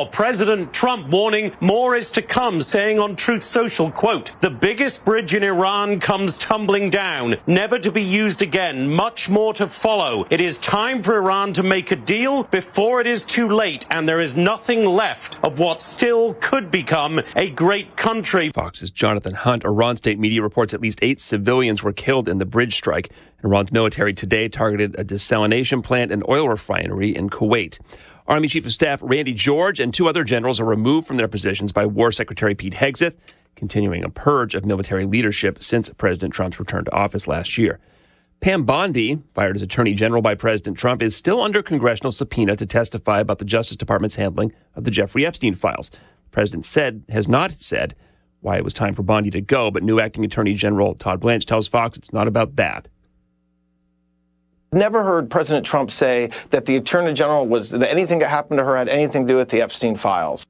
President Trump warning more is to come, saying on Truth Social, quote, "The biggest bridge in Iran comes tumbling down, never to be used again, much more to follow. It is time for Iran to make a deal before it is too late, and there is nothing left of what still could become a great country." Fox's Jonathan Hunt. Iran state media reports at least 8 civilians were killed in the bridge strike. Iran's military today targeted a desalination plant and oil refinery in Kuwait. Army Chief of Staff Randy George and 2 other generals are removed from their positions by War Secretary Pete Hegseth, continuing a purge of military leadership since President Trump's return to office last year. Pam Bondi, fired as Attorney General by President Trump, is still under congressional subpoena to testify about the Justice Department's handling of the Jeffrey Epstein files. The president has not said why it was time for Bondi to go, but new Acting Attorney General Todd Blanche tells Fox it's not about that. Never heard President Trump say that the Attorney General that anything that happened to her had anything to do with the Epstein files.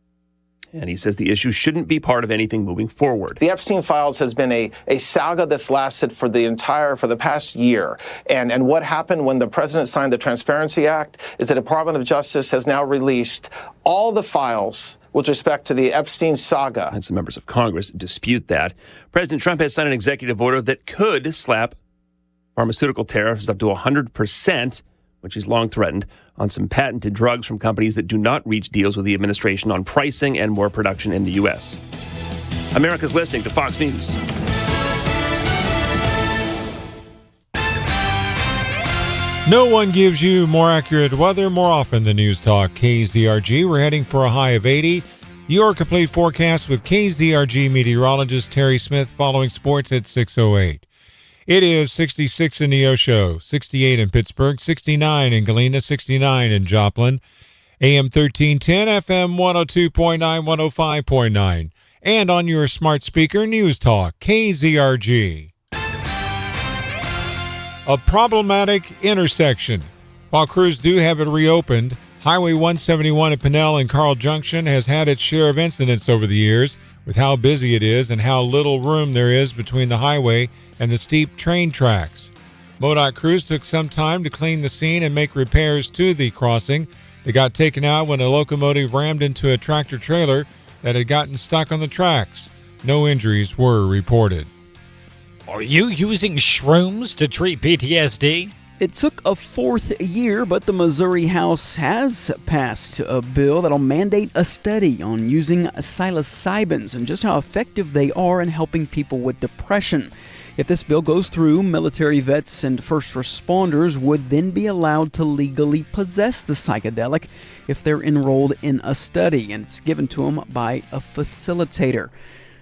And he says the issue shouldn't be part of anything moving forward. The Epstein files has been a saga that's lasted for the past year. And what happened when the president signed the Transparency Act is the Department of Justice has now released all the files with respect to the Epstein saga. And some members of Congress dispute that. President Trump has signed an executive order that could slap pharmaceutical tariffs up to 100%, which he's long threatened, on some patented drugs from companies that do not reach deals with the administration on pricing and more production in the U.S. America's listening to Fox News. No one gives you more accurate weather more often than News Talk KZRG. We're heading for a high of 80. Your complete forecast with KZRG meteorologist Terry Smith following sports at 6:08. It is 66 in Neosho, 68 in Pittsburgh, 69 in Galena, 69 in Joplin, AM 1310, FM 102.9, 105.9, and on your smart speaker, News Talk, KZRG. A problematic intersection. While crews do have it reopened, Highway 171 at Pinnell and Carl Junction has had its share of incidents over the years with how busy it is and how little room there is between the highway and the steep train tracks. MoDOT crews took some time to clean the scene and make repairs to the crossing. They got taken out when a locomotive rammed into a tractor trailer that had gotten stuck on the tracks. No injuries were reported. Are you using shrooms to treat PTSD? It took a 4th year, but the Missouri House has passed a bill that'll mandate a study on using psilocybins and just how effective they are in helping people with depression. If this bill goes through, military vets and first responders would then be allowed to legally possess the psychedelic if they're enrolled in a study, and it's given to them by a facilitator.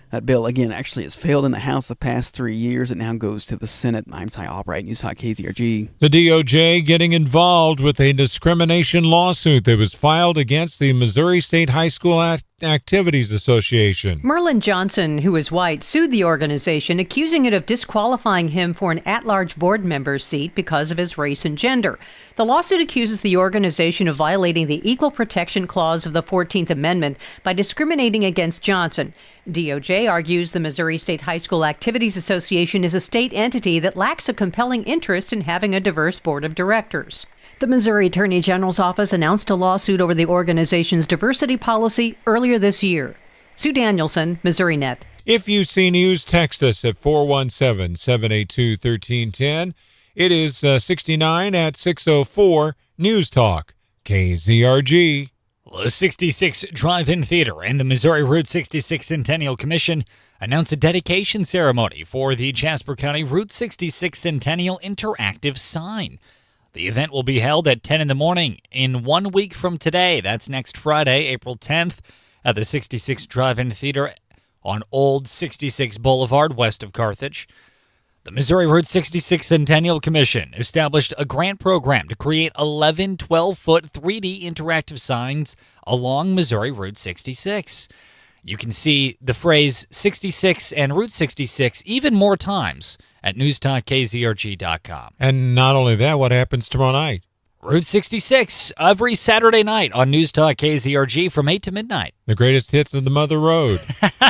That bill, again, actually has failed in the House the past 3 years. It now goes to the Senate. I'm Ty Albright, News Talk KZRG. The DOJ getting involved with a discrimination lawsuit that was filed against the Missouri State High School Activities Association. Merlin Johnson, who is white, sued the organization, accusing it of disqualifying him for an at-large board member seat because of his race and gender. The lawsuit accuses the organization of violating the Equal Protection Clause of the 14th Amendment by discriminating against Johnson. DOJ argues the Missouri State High School Activities Association is a state entity that lacks a compelling interest in having a diverse board of directors. The Missouri Attorney General's office announced a lawsuit over the organization's diversity policy earlier this year. Sue Danielson, Missouri Net. If you see news, text us at 417-782-1310. It is 69 at 6:04. News Talk, KZRG. The 66 Drive-In Theater and the Missouri Route 66 Centennial Commission announced a dedication ceremony for the Jasper County Route 66 Centennial Interactive Sign. The event will be held at 10 in the morning in 1 week from today. That's next Friday, April 10th, at the 66 Drive-In Theater on Old 66 Boulevard, west of Carthage. The Missouri Route 66 Centennial Commission established a grant program to create 11 12-foot 3D interactive signs along Missouri Route 66. You can see the phrase 66 and Route 66 even more times at newstalkkzrg.com. And not only that, what happens tomorrow night? Route 66 every Saturday night on News Talk KZRG from 8 to midnight. The greatest hits of the Mother Road.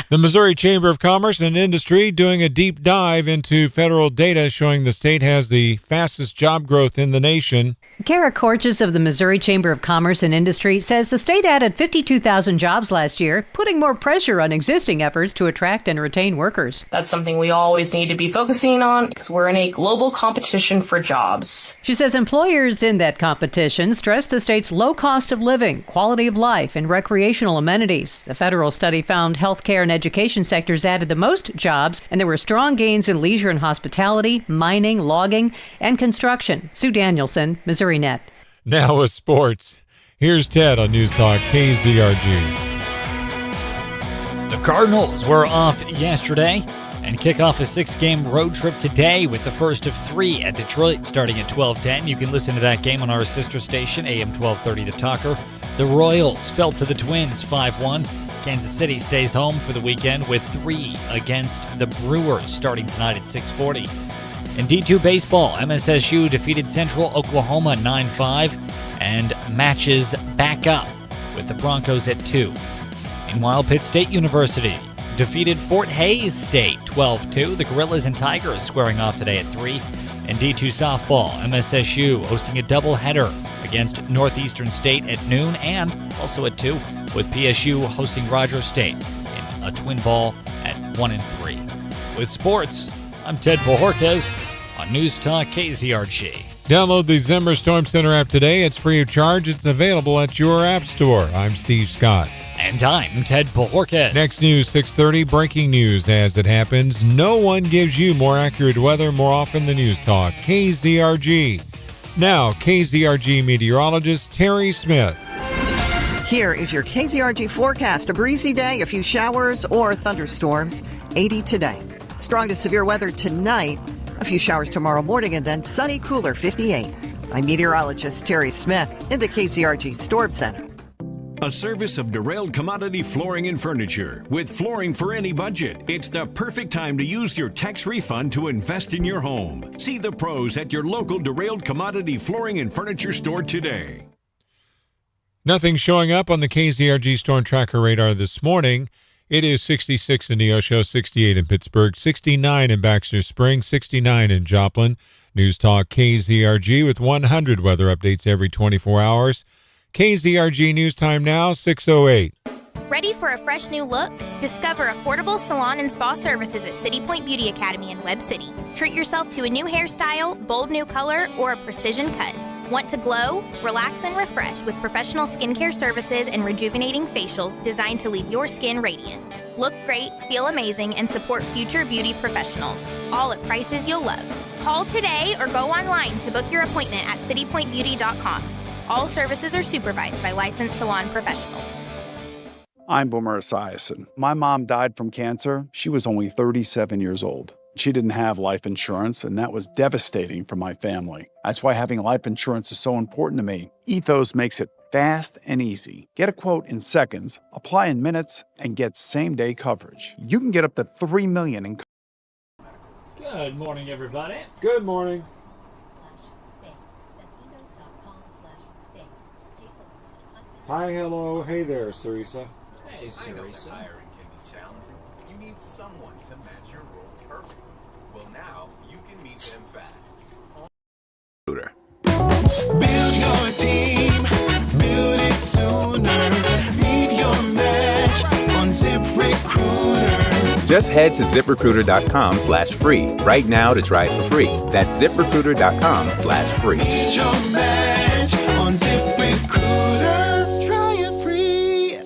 The Missouri Chamber of Commerce and Industry doing a deep dive into federal data showing the state has the fastest job growth in the nation. Kara Corchis of the Missouri Chamber of Commerce and Industry says the state added 52,000 jobs last year, putting more pressure on existing efforts to attract and retain workers. That's something we always need to be focusing on because we're in a global competition for jobs. She says employers in that competition stress the state's low cost of living, quality of life, and recreational amenities. The federal study found healthcare and education sectors added the most jobs, and there were strong gains in leisure and hospitality, mining, logging, and construction. Sue Danielson, Missouri Net. Now with sports. Here's Ted on News Talk KZRG. The Cardinals were off yesterday and kick off a 6-game road trip today with the first of 3 at Detroit starting at 12:10. You can listen to that game on our sister station, AM 1230 The Talker. The Royals fell to the Twins 5-1. Kansas City stays home for the weekend with 3 against the Brewers starting tonight at 6:40. In D2 baseball, MSSU defeated Central Oklahoma 9-5 and matches back up with the Broncos at 2. Meanwhile, Pitt State University defeated Fort Hays State 12-2. The Gorillas and Tigers squaring off today at 3. In D2 softball, MSSU hosting a doubleheader against Northeastern State at noon and also at 2, with PSU hosting Rogers State in a twin ball at 1 and 3. With sports, I'm Ted Bojorquez on News Talk KZRG. Download the Zimmer Storm Center app today. It's free of charge. It's available at your app store. I'm Steve Scott. And I'm Ted Bojorquez. Next news, 6:30, breaking news as it happens. No one gives you more accurate weather more often than News Talk KZRG. Now, KZRG meteorologist Terry Smith. Here is your KZRG forecast. A breezy day, a few showers or thunderstorms. 80 today. Strong to severe weather tonight. A few showers tomorrow morning and then sunny, cooler, 58. I'm meteorologist Terry Smith in the KZRG Storm Center. A service of Derailed Commodity Flooring and Furniture. With flooring for any budget, it's the perfect time to use your tax refund to invest in your home. See the pros at your local Derailed Commodity Flooring and Furniture store today. Nothing showing up on the KZRG Storm Tracker radar this morning. It is 66 in Neosho, 68 in Pittsburgh, 69 in Baxter Springs, 69 in Joplin. News Talk KZRG with 100 weather updates every 24 hours. KZRG News Time now, 6:08. Ready for a fresh new look? Discover affordable salon and spa services at City Point Beauty Academy in Webb City. Treat yourself to a new hairstyle, bold new color, or a precision cut. Want to glow, relax, and refresh with professional skincare services and rejuvenating facials designed to leave your skin radiant. Look great, feel amazing, and support future beauty professionals, all at prices you'll love. Call today or go online to book your appointment at citypointbeauty.com. All services are supervised by licensed salon professionals. I'm Boomer Esiason. My mom died from cancer. She was only 37 years old. She didn't have life insurance, and that was devastating for my family. That's why having life insurance is so important to me. Ethos makes it fast and easy. Get a quote in seconds, apply in minutes, and get same-day coverage. You can get up to $3 million in Good morning, everybody. Good morning. Hi, hello, hey there, Sarisa. Hey, Sarisa. Hiring can be challenging. You need someone to match your role perfectly. Well, now you can meet them fast. Build your team, build it sooner. Meet your match on ZipRecruiter. Just head to ZipRecruiter.com/free right now to try it for free. That's ZipRecruiter.com/free. Meet your match on ZipRecruiter. Try it free.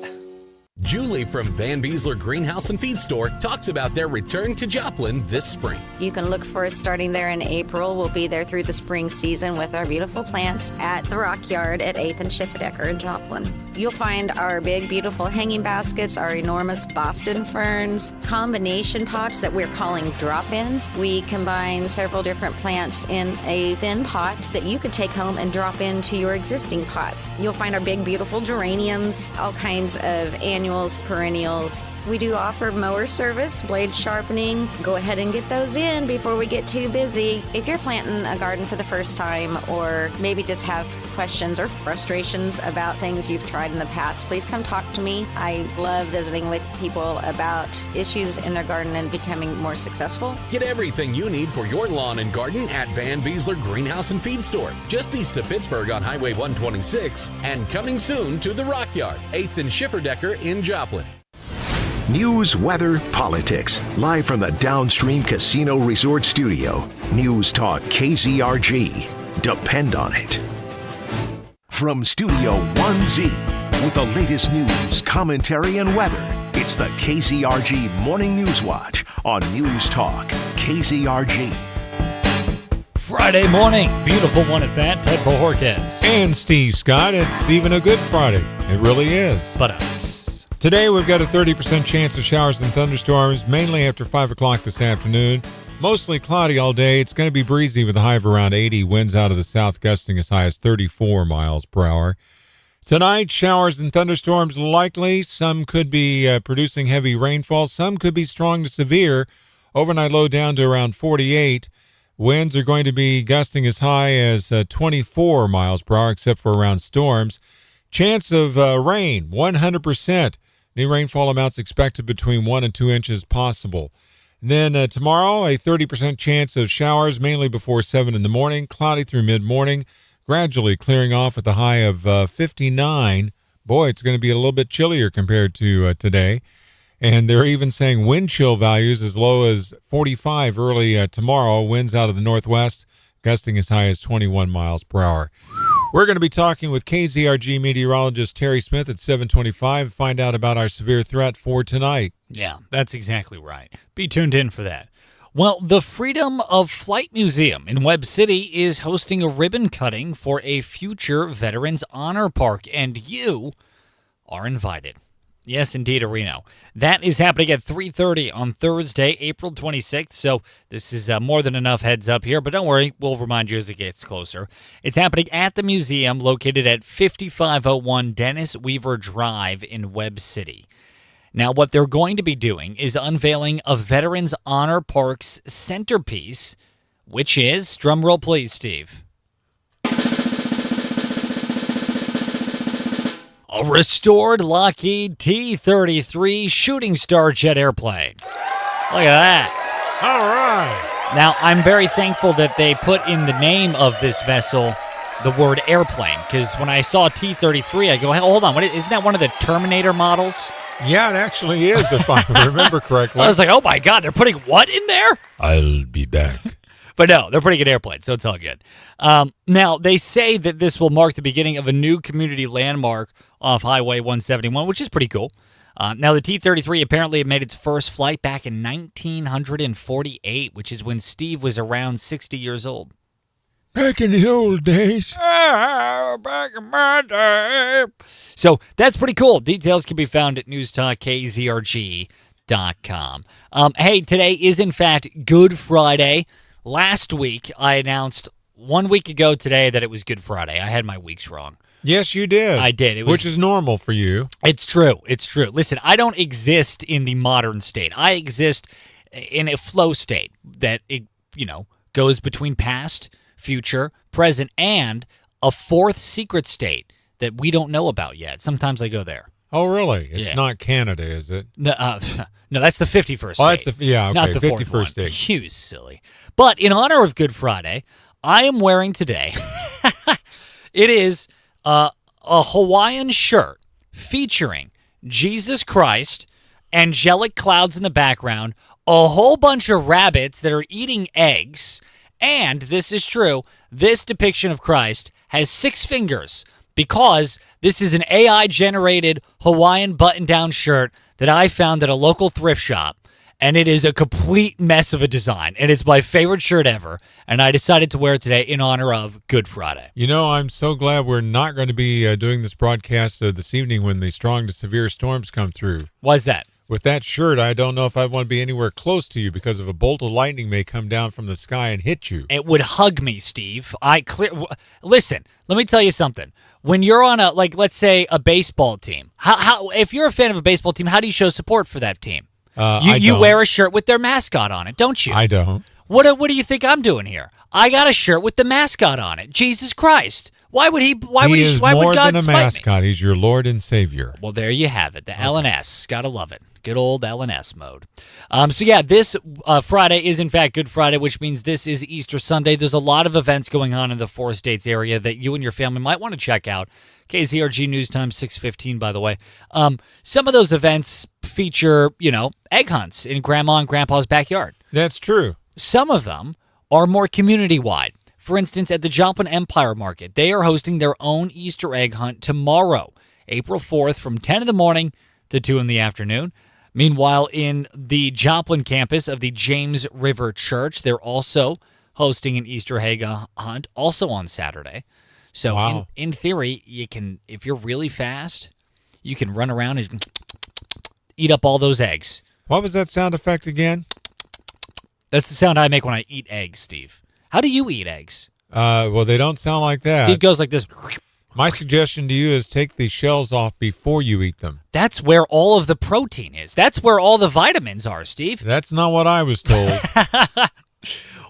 Julie from Van Beesler Greenhouse and Feed Store talks about their return to Joplin this spring. You can look for us starting there in April. We'll be there through the spring season with our beautiful plants at the Rock Yard at 8th and Schifferdecker in Joplin. You'll find our big, beautiful hanging baskets, our enormous Boston ferns, combination pots that we're calling drop-ins. We combine several different plants in a thin pot that you could take home and drop into your existing pots. You'll find our big, beautiful geraniums, all kinds of annual annuals, perennials. We do offer mower service, blade sharpening. Go ahead and get those in before we get too busy. If you're planting a garden for the first time, or maybe just have questions or frustrations about things you've tried in the past, please come talk to me. I love visiting with people about issues in their garden and becoming more successful. Get everything you need for your lawn and garden at Van Beesler Greenhouse and Feed Store, just east of Pittsburgh on Highway 126, and coming soon to the Rock Yard, 8th and Schifferdecker in Joplin. News, weather, politics. Live from the Downstream Casino Resort Studio. News Talk KZRG. Depend on it. From Studio 1Z, with the latest news, commentary, and weather, it's the KZRG Morning News Watch on News Talk KZRG. Friday morning. Beautiful one at that. Ted Bojorquez. And Steve Scott. It's even a good Friday. It really is. But today we've got a 30% chance of showers and thunderstorms, mainly after 5 o'clock this afternoon. Mostly cloudy all day. It's going to be breezy with a high of around 80. Winds out of the south gusting as high as 34 miles per hour. Tonight, showers and thunderstorms likely. Some could be producing heavy rainfall. Some could be strong to severe. Overnight low down to around 48. Winds are going to be gusting as high as 24 miles per hour, except for around storms. Chance of rain, 100%. New rainfall amounts expected between 1 and 2 inches possible. And then tomorrow, a 30% chance of showers, mainly before 7 in the morning, cloudy through mid-morning, gradually clearing off at the high of 59. Boy, it's going to be a little bit chillier compared to today. And they're even saying wind chill values as low as 45 early tomorrow. Winds out of the northwest, gusting as high as 21 miles per hour. We're going to be talking with KZRG meteorologist Terry Smith at 7:25 to find out about our severe threat for tonight. Yeah, that's exactly right. Be tuned in for that. Well, the Freedom of Flight Museum in Webb City is hosting a ribbon cutting for a future Veterans Honor Park, and you are invited. Yes, indeed, Reno. That is happening at 3:30 on Thursday, April 26th, so this is more than enough heads up here, but don't worry, we'll remind you as it gets closer. It's happening at the museum located at 5501 Dennis Weaver Drive in Webb City. Now, what they're going to be doing is unveiling a Veterans Honor Park's centerpiece, which is, drumroll please, Steve, a restored Lockheed T-33 Shooting Star jet airplane. Look at that. All right. Now, I'm very thankful that they put in the name of this vessel the word airplane, because when I saw T-33, I go, hey, hold on, isn't that one of the Terminator models? Yeah, it actually is, if I remember correctly. I was like, oh my God, they're putting what in there? I'll be back. But no, they're putting an airplane, so it's all good. Now, they say that this will mark the beginning of a new community landmark off Highway 171, which is pretty cool. Now, the T-33 apparently made its first flight back in 1948, which is when Steve was around 60 years old. Back in the old days. Back in my day. So that's pretty cool. Details can be found at newstalkkzrg.com. Hey, today is, in fact, Good Friday. Last week, I announced 1 week ago today that it was Good Friday. I had my weeks wrong. Yes, you did. I did. Which is normal for you. It's true. It's true. Listen, I don't exist in the modern state. I exist in a flow state that, goes between past, future, present, and a fourth secret state that we don't know about yet. Sometimes I go there. Oh, really? It's not Canada, is it? No, that's the 51st state. Oh, that's okay. Not the 51st state. You silly. But in honor of Good Friday, I am wearing today, it is a Hawaiian shirt featuring Jesus Christ, angelic clouds in the background, a whole bunch of rabbits that are eating eggs, and, this is true, this depiction of Christ has 6 fingers, because this is an AI-generated Hawaiian button-down shirt that I found at a local thrift shop, and it is a complete mess of a design, and it's my favorite shirt ever, and I decided to wear it today in honor of Good Friday. You know, I'm so glad we're not going to be doing this broadcast this evening when the strong to severe storms come through. Why is that? With that shirt, I don't know if I want to be anywhere close to you because of a bolt of lightning may come down from the sky and hit you. It would hug me, Steve. Listen, let me tell you something. When you're on a, like, let's say a baseball team, how if you're a fan of a baseball team, how do you show support for that team? You wear a shirt with their mascot on it, don't you? I don't. What do you think I'm doing here? I got a shirt with the mascot on it. Jesus Christ. Why would God than a mascot. He's your Lord and Savior. Well, there you have it. The LNS. Gotta love it. Good old LNS mode. So yeah, this Friday is in fact Good Friday, which means this is Easter Sunday. There's a lot of events going on in the 4 states area that you and your family might want to check out. KZRG News Time 6:15, by the way. Some of those events feature, egg hunts in Grandma and Grandpa's backyard. That's true. Some of them are more community-wide. For instance, at the Joplin Empire Market, they are hosting their own Easter egg hunt tomorrow, April 4th, from 10 in the morning to 2 in the afternoon. Meanwhile, in the Joplin campus of the James River Church, they're also hosting an Easter egg hunt, also on Saturday. So, wow. in theory, you can, if you're really fast, you can run around and eat up all those eggs. What was that sound effect again? That's the sound I make when I eat eggs, Steve. How do you eat eggs? Well, they don't sound like that. Steve goes like this. My suggestion to you is take the shells off before you eat them. That's where all of the protein is. That's where all the vitamins are, Steve. That's not what I was told.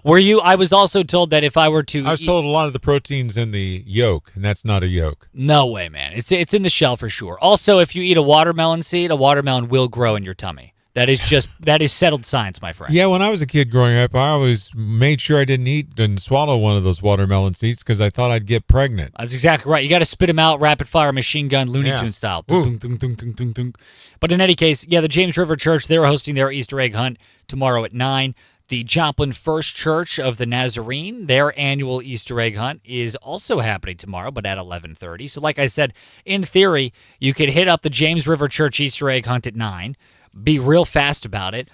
Were you? I was also told that if I were to I was told a lot of the protein's in the yolk, and that's not a yolk. No way, man. It's in the shell for sure. Also, if you eat a watermelon seed, a watermelon will grow in your tummy. That is settled science, my friend. Yeah, when I was a kid growing up, I always made sure I didn't eat and swallow one of those watermelon seeds because I thought I'd get pregnant. That's exactly right. You got to spit them out rapid fire machine gun Looney Tune style. Dunk, dunk, dunk, dunk, dunk, dunk. But in any case, yeah, the James River Church, they're hosting their Easter egg hunt tomorrow at 9. The Joplin First Church of the Nazarene, their annual Easter egg hunt is also happening tomorrow, but at 11:30. So like I said, in theory, you could hit up the James River Church Easter egg hunt at 9. Be real fast about it.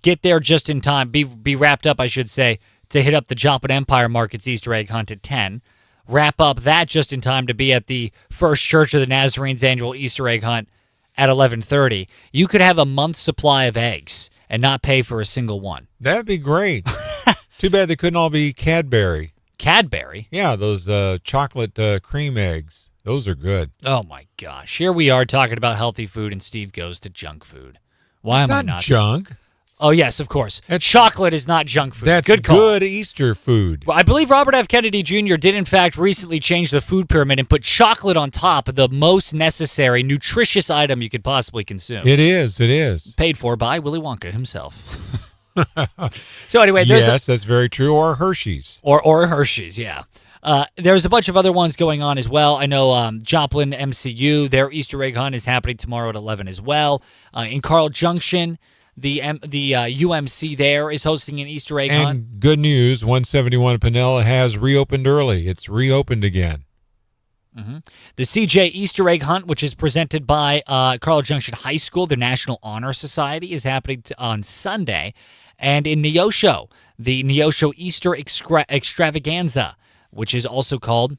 Get there just in time. Be wrapped up, I should say, to hit up the Joplin Empire Market's Easter egg hunt at 10. Wrap up that just in time to be at the First Church of the Nazarene's annual Easter egg hunt at 11:30. You could have a month's supply of eggs and not pay for a single one. That'd be great. Too bad they couldn't all be Cadbury. Cadbury? Yeah, those chocolate cream eggs. Those are good. Oh, my gosh. Here we are talking about healthy food, and Steve goes to junk food. Why am I not? Junk. Oh, yes, of course. Chocolate is not junk food. That's good call. Good Easter food. Well, I believe Robert F. Kennedy Jr. did, in fact, recently change the food pyramid and put chocolate on top of the most necessary, nutritious item you could possibly consume. It is. It is. Paid for by Willy Wonka himself. So anyway, yes, that's very true. Or Hershey's. Or Hershey's, yeah. There's a bunch of other ones going on as well. I know Joplin MCU, their Easter egg hunt is happening tomorrow at 11 as well. In Carl Junction, the UMC there is hosting an Easter egg hunt. And good news, 171 Pinella has reopened early. It's reopened again. Mm-hmm. The CJ Easter egg hunt, which is presented by Carl Junction High School, the National Honor Society, is happening on Sunday. And in Neosho, the Neosho Easter Extravaganza, which is also called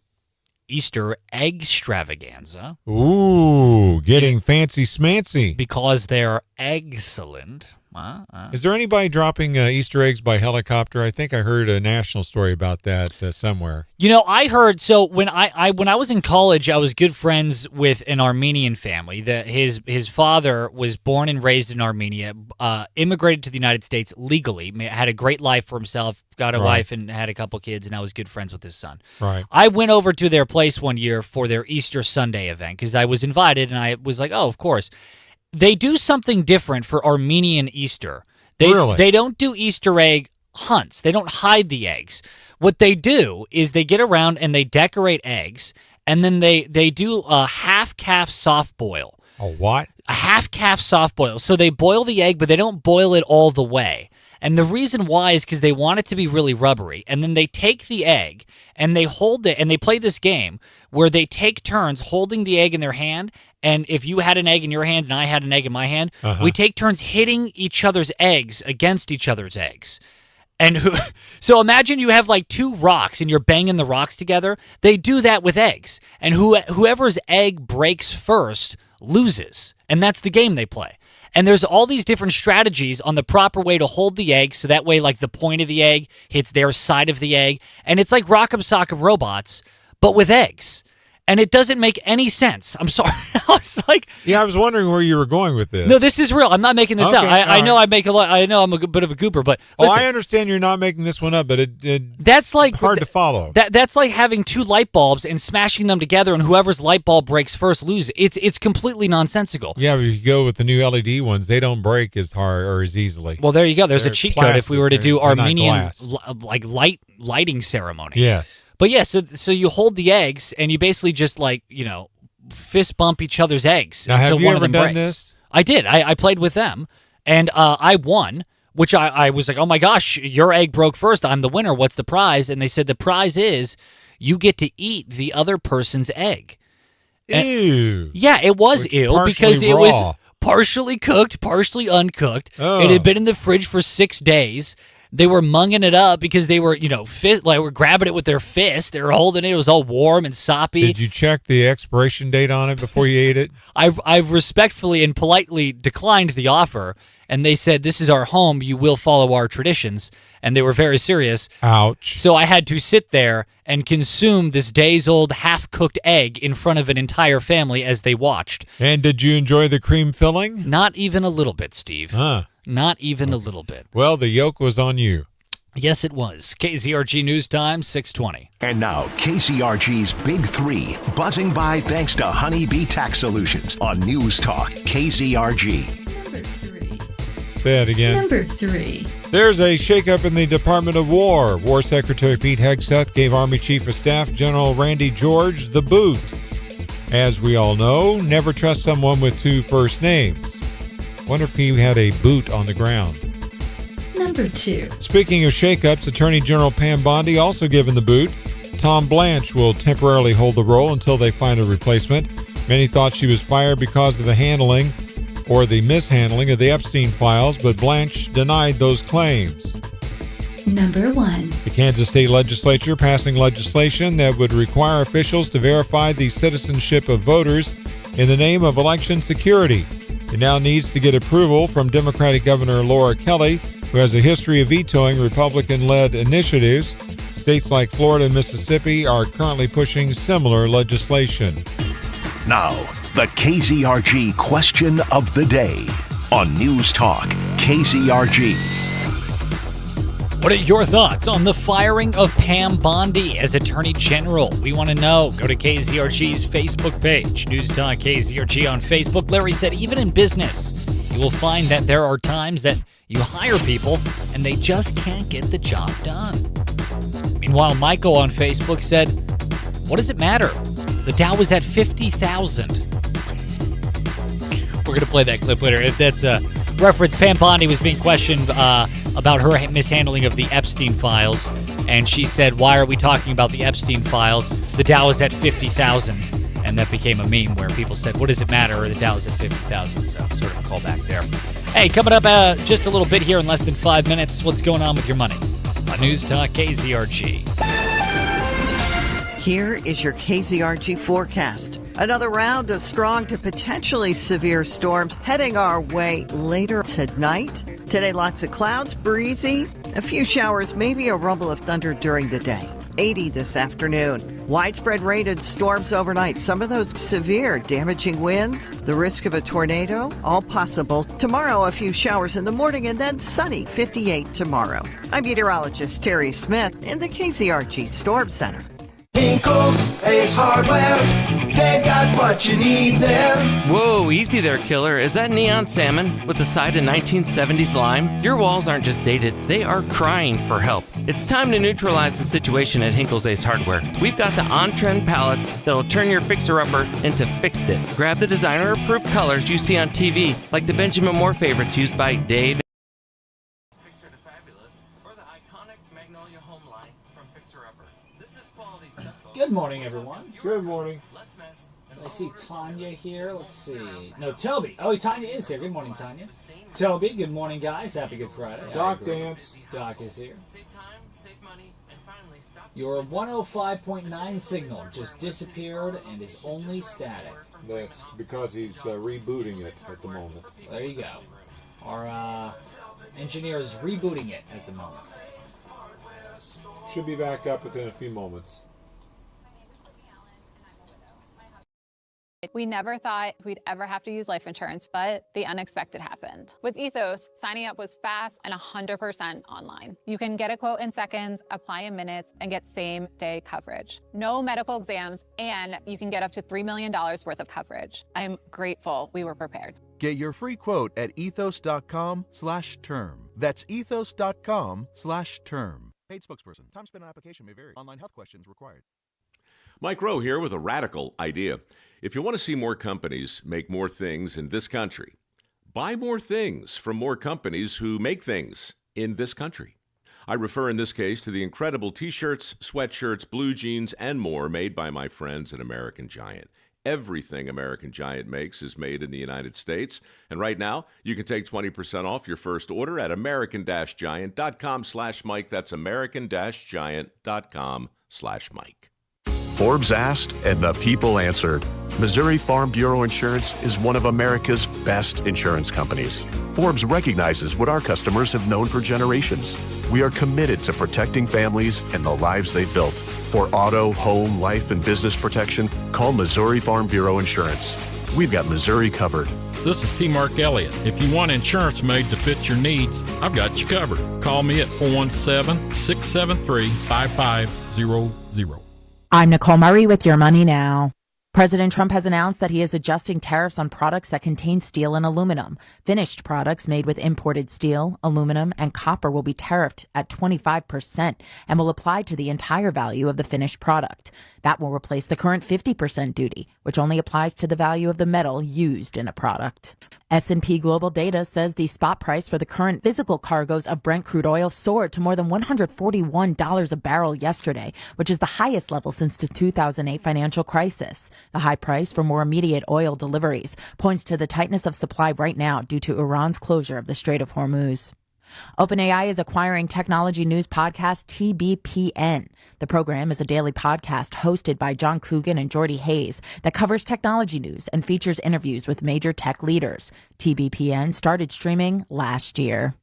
Easter Egg Extravaganza. Ooh, getting fancy smancy. Because they're excellent. Is there anybody dropping Easter eggs by helicopter? I think I heard a national story about that somewhere. I heard. So when I was in college, I was good friends with an Armenian family. His father was born and raised in Armenia, immigrated to the United States legally, had a great life for himself, got a wife and had a couple kids, and I was good friends with his son. Right. I went over to their place one year for their Easter Sunday event because I was invited, and I was like, oh, of course. They do something different for Armenian Easter. Really? They don't do Easter egg hunts. They don't hide the eggs. What they do is they get around and they decorate eggs, and then they do a half-calf soft boil. A what? A half-calf soft boil. So they boil the egg, but they don't boil it all the way. And the reason why is because they want it to be really rubbery. And then they take the egg and they hold it, and they play this game where they take turns holding the egg in their hand. And if you had an egg in your hand and I had an egg in my hand, we take turns hitting each other's eggs against each other's eggs. And so imagine you have like two rocks and you're banging the rocks together. They do that with eggs. And whoever's egg breaks first loses. And that's the game they play. And there's all these different strategies on the proper way to hold the egg, so that way, like, the point of the egg hits their side of the egg. And it's like Rock'em Sock'em Robots, but with eggs. And it doesn't make any sense. I'm sorry. I was like, yeah, I was wondering where you were going with this. no, this is real. I'm not making this up. I know I make a lot. I know I'm a bit of a goober, but listen, I understand you're not making this one up, but that's like hard to follow. That's like having two light bulbs and smashing them together, and whoever's light bulb breaks first loses. It's completely nonsensical. Yeah, but if you go with the new LED ones, they don't break as hard or as easily. Well, there you go. There's a cheat code if we were to do Armenian like lighting ceremony. Yes. But yeah, so you hold the eggs and you basically just fist bump each other's eggs. Now, have you ever done this? I did. I played with them, and I won. Which I was like, oh my gosh, your egg broke first. I'm the winner. What's the prize? And they said the prize is you get to eat the other person's egg. Ew. Yeah, it was ew because it was partially cooked, partially uncooked. Oh. It had been in the fridge for 6 days. They were munging it up because they were, were grabbing it with their fist. They were holding it. It was all warm and soppy. Did you check the expiration date on it before you ate it? I respectfully and politely declined the offer, and they said, this is our home. You will follow our traditions. And they were very serious. Ouch. So I had to sit there and consume this days-old half-cooked egg in front of an entire family as they watched. And did you enjoy the cream filling? Not even a little bit, Steve. Huh. Not even a little bit. Well, the yolk was on you. Yes, it was. KZRG News Time, 6:20. And now, KZRG's Big Three, buzzing by thanks to Honeybee Tax Solutions on News Talk, KZRG. Say that again. Number 3. There's a shakeup in the Department of War. War Secretary Pete Hegseth gave Army Chief of Staff General Randy George the boot. As we all know, never trust someone with two first names. Wonder if he had a boot on the ground. Number 2. Speaking of shakeups, Attorney General Pam Bondi also given the boot. Tom Blanche will temporarily hold the role until they find a replacement. Many thought she was fired because of the handling or the mishandling of the Epstein files, but Blanche denied those claims. Number 1. The Kansas State Legislature passing legislation that would require officials to verify the citizenship of voters in the name of election security. It now needs to get approval from Democratic Governor Laura Kelly, who has a history of vetoing Republican-led initiatives. States like Florida and Mississippi are currently pushing similar legislation. Now, the KZRG question of the day on News Talk, KZRG. What are your thoughts on the firing of Pam Bondi as Attorney General? We want to know. Go to KZRG's Facebook page, News Talk KZRG on Facebook. Larry said, even in business, you will find that there are times that you hire people and they just can't get the job done. Meanwhile, Michael on Facebook said, what does it matter? The Dow was at 50,000. We're going to play that clip later. If that's a reference, Pam Bondi was being questioned about her mishandling of the Epstein files, and she said, why are we talking about the Epstein files? The Dow is at 50,000, and that became a meme where people said, what does it matter? The Dow is at 50,000, so sort of a callback there. Hey, coming up just a little bit here in less than 5 minutes, what's going on with your money? On News Talk KZRG. Here is your KZRG forecast. Another round of strong to potentially severe storms heading our way later tonight. Today, lots of clouds, breezy, a few showers, maybe a rumble of thunder during the day. 80 this afternoon. Widespread rain and storms overnight. Some of those severe, damaging winds. The risk of a tornado, all possible. Tomorrow, a few showers in the morning and then sunny, 58 tomorrow. I'm meteorologist Terry Smith in the KZRG Storm Center. Hinkle's Ace Hardware, they got what you need there. Whoa, easy there, killer. Is that neon salmon with a side of 1970s lime? Your walls aren't just dated, they are crying for help. It's time to neutralize the situation at Hinkle's Ace Hardware. We've got the on-trend palettes that'll turn your fixer-upper into fixed it. Grab the designer-approved colors you see on TV, like the Benjamin Moore favorites used by Dave. Good morning, everyone. Good morning. I see Tanya here. Let's see. No, Toby. Oh, Tanya is here. Good morning, Tanya. Toby, good morning, guys. Happy Good Friday. Doc Dance. Doc is here. Your 105.9 signal just disappeared and is only static. That's because he's rebooting it at the moment. There you go. Our engineer is rebooting it at the moment. Should be back up within a few moments. We never thought we'd ever have to use life insurance, but the unexpected happened. With Ethos, signing up was fast and 100% online. You can get a quote in seconds, apply in minutes, and get same-day coverage. No medical exams, and you can get up to $3 million worth of coverage. I'm grateful we were prepared. Get your free quote at ethos.com/term. That's ethos.com/term. Paid spokesperson. Time spent on application may vary. Online health questions required. Mike Rowe here with a radical idea. If you want to see more companies make more things in this country, buy more things from more companies who make things in this country. I refer in this case to the incredible t-shirts, sweatshirts, blue jeans, and more made by my friends at American Giant. Everything American Giant makes is made in the United States. And right now, you can take 20% off your first order at american-giant.com/Mike. That's american-giant.com/Mike. Forbes asked, and the people answered. Missouri Farm Bureau Insurance is one of America's best insurance companies. Forbes recognizes what our customers have known for generations. We are committed to protecting families and the lives they've built. For auto, home, life, and business protection, call Missouri Farm Bureau Insurance. We've got Missouri covered. This is T. Mark Elliott. If you want insurance made to fit your needs, I've got you covered. Call me at 417-673-5500. I'm Nicole Murray with Your Money Now. President Trump has announced that he is adjusting tariffs on products that contain steel and aluminum. Finished products made with imported steel, aluminum, and copper will be tariffed at 25% and will apply to the entire value of the finished product. That will replace the current 50% duty, which only applies to the value of the metal used in a product. S&P Global Data says the spot price for the current physical cargoes of Brent crude oil soared to more than $141 a barrel yesterday, which is the highest level since the 2008 financial crisis. The high price for more immediate oil deliveries points to the tightness of supply right now due to Iran's closure of the Strait of Hormuz. OpenAI is acquiring technology news podcast TBPN. The program is a daily podcast hosted by John Coogan and Jordy Hayes that covers technology news and features interviews with major tech leaders. TBPN started streaming last year.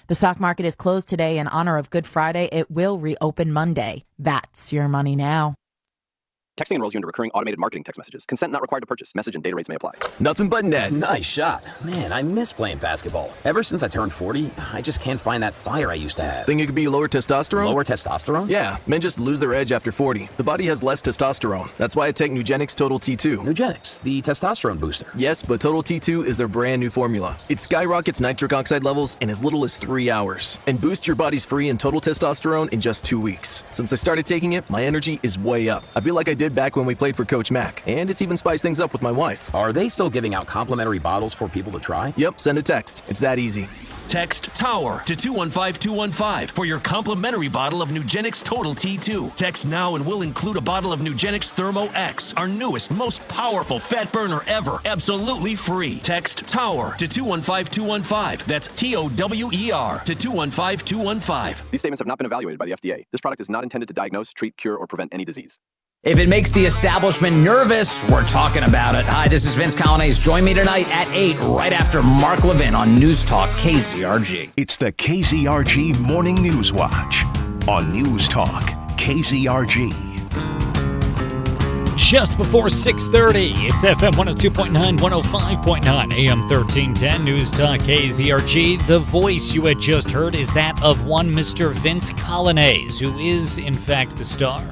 The stock market is closed today in honor of Good Friday. It will reopen Monday. That's Your Money Now. Texting enrolls you into recurring automated marketing text messages. Consent not required to purchase. Message and data rates may apply. Nothing but net. Nice shot. Man, I miss playing basketball. Ever since I turned 40, I just can't find that fire I used to have. Think it could be lower testosterone? Lower testosterone? Yeah, men just lose their edge after 40. The body has less testosterone. That's why I take Nugenix Total T2. Nugenix, the testosterone booster. Yes, but Total T2 is their brand new formula. It skyrockets nitric oxide levels in as little as 3 hours and boosts your body's free and total testosterone in just 2 weeks. Since I started taking it, my energy is way up. I feel like I did back when we played for Coach Mack, and it's even spiced things up with my wife. Are they still giving out complimentary bottles for people to try? Yep, send a text. It's that easy. Text TOWER to 215-215 for your complimentary bottle of Nugenix Total T2. Text now and we'll include a bottle of Nugenix Thermo X, our newest, most powerful fat burner ever, absolutely free. Text TOWER to 215-215. That's TOWER to 215-215. These statements have not been evaluated by the FDA. This product is not intended to diagnose, treat, cure, or prevent any disease. If it makes the establishment nervous, we're talking about it. Hi, this is Vince Colonnese. Join me tonight at 8, right after Mark Levin on News Talk KZRG. It's the KZRG Morning News Watch on News Talk KZRG. Just before 6:30, it's FM 102.9, 105.9, AM 1310, News Talk KZRG. The voice you had just heard is that of one Mr. Vince Colonnese, who is, in fact, the star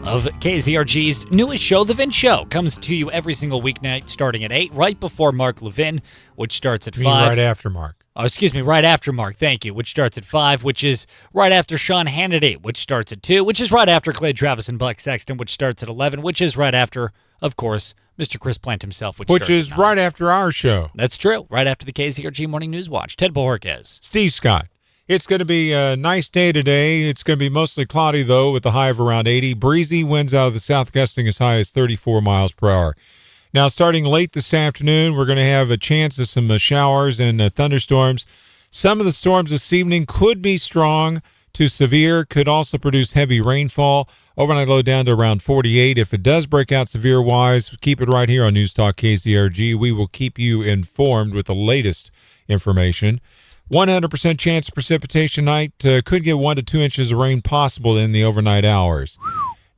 of KZRG's newest show, The Vince Show. Comes to you every single weeknight starting at 8, right before Mark Levin, which starts at 5. Right after Mark. Oh, excuse me, right after Mark, thank you, which starts at 5, which is right after Sean Hannity, which starts at 2, which is right after Clay Travis and Buck Sexton, which starts at 11, which is right after, of course, Mr. Chris Plant himself, which is right after our show. That's true, right after the KZRG Morning News Watch. Ted Bohorquez. Steve Scott. It's going to be a nice day today. It's going to be mostly cloudy, though, with a high of around 80. Breezy winds out of the south gusting as high as 34 miles per hour. Now, starting late this afternoon, we're going to have a chance of some showers and thunderstorms. Some of the storms this evening could be strong to severe, could also produce heavy rainfall. Overnight low down to around 48. If it does break out severe-wise, keep it right here on News Talk KZRG. We will keep you informed with the latest information. 100% chance of precipitation night. Could get 1 to 2 inches of rain possible in the overnight hours.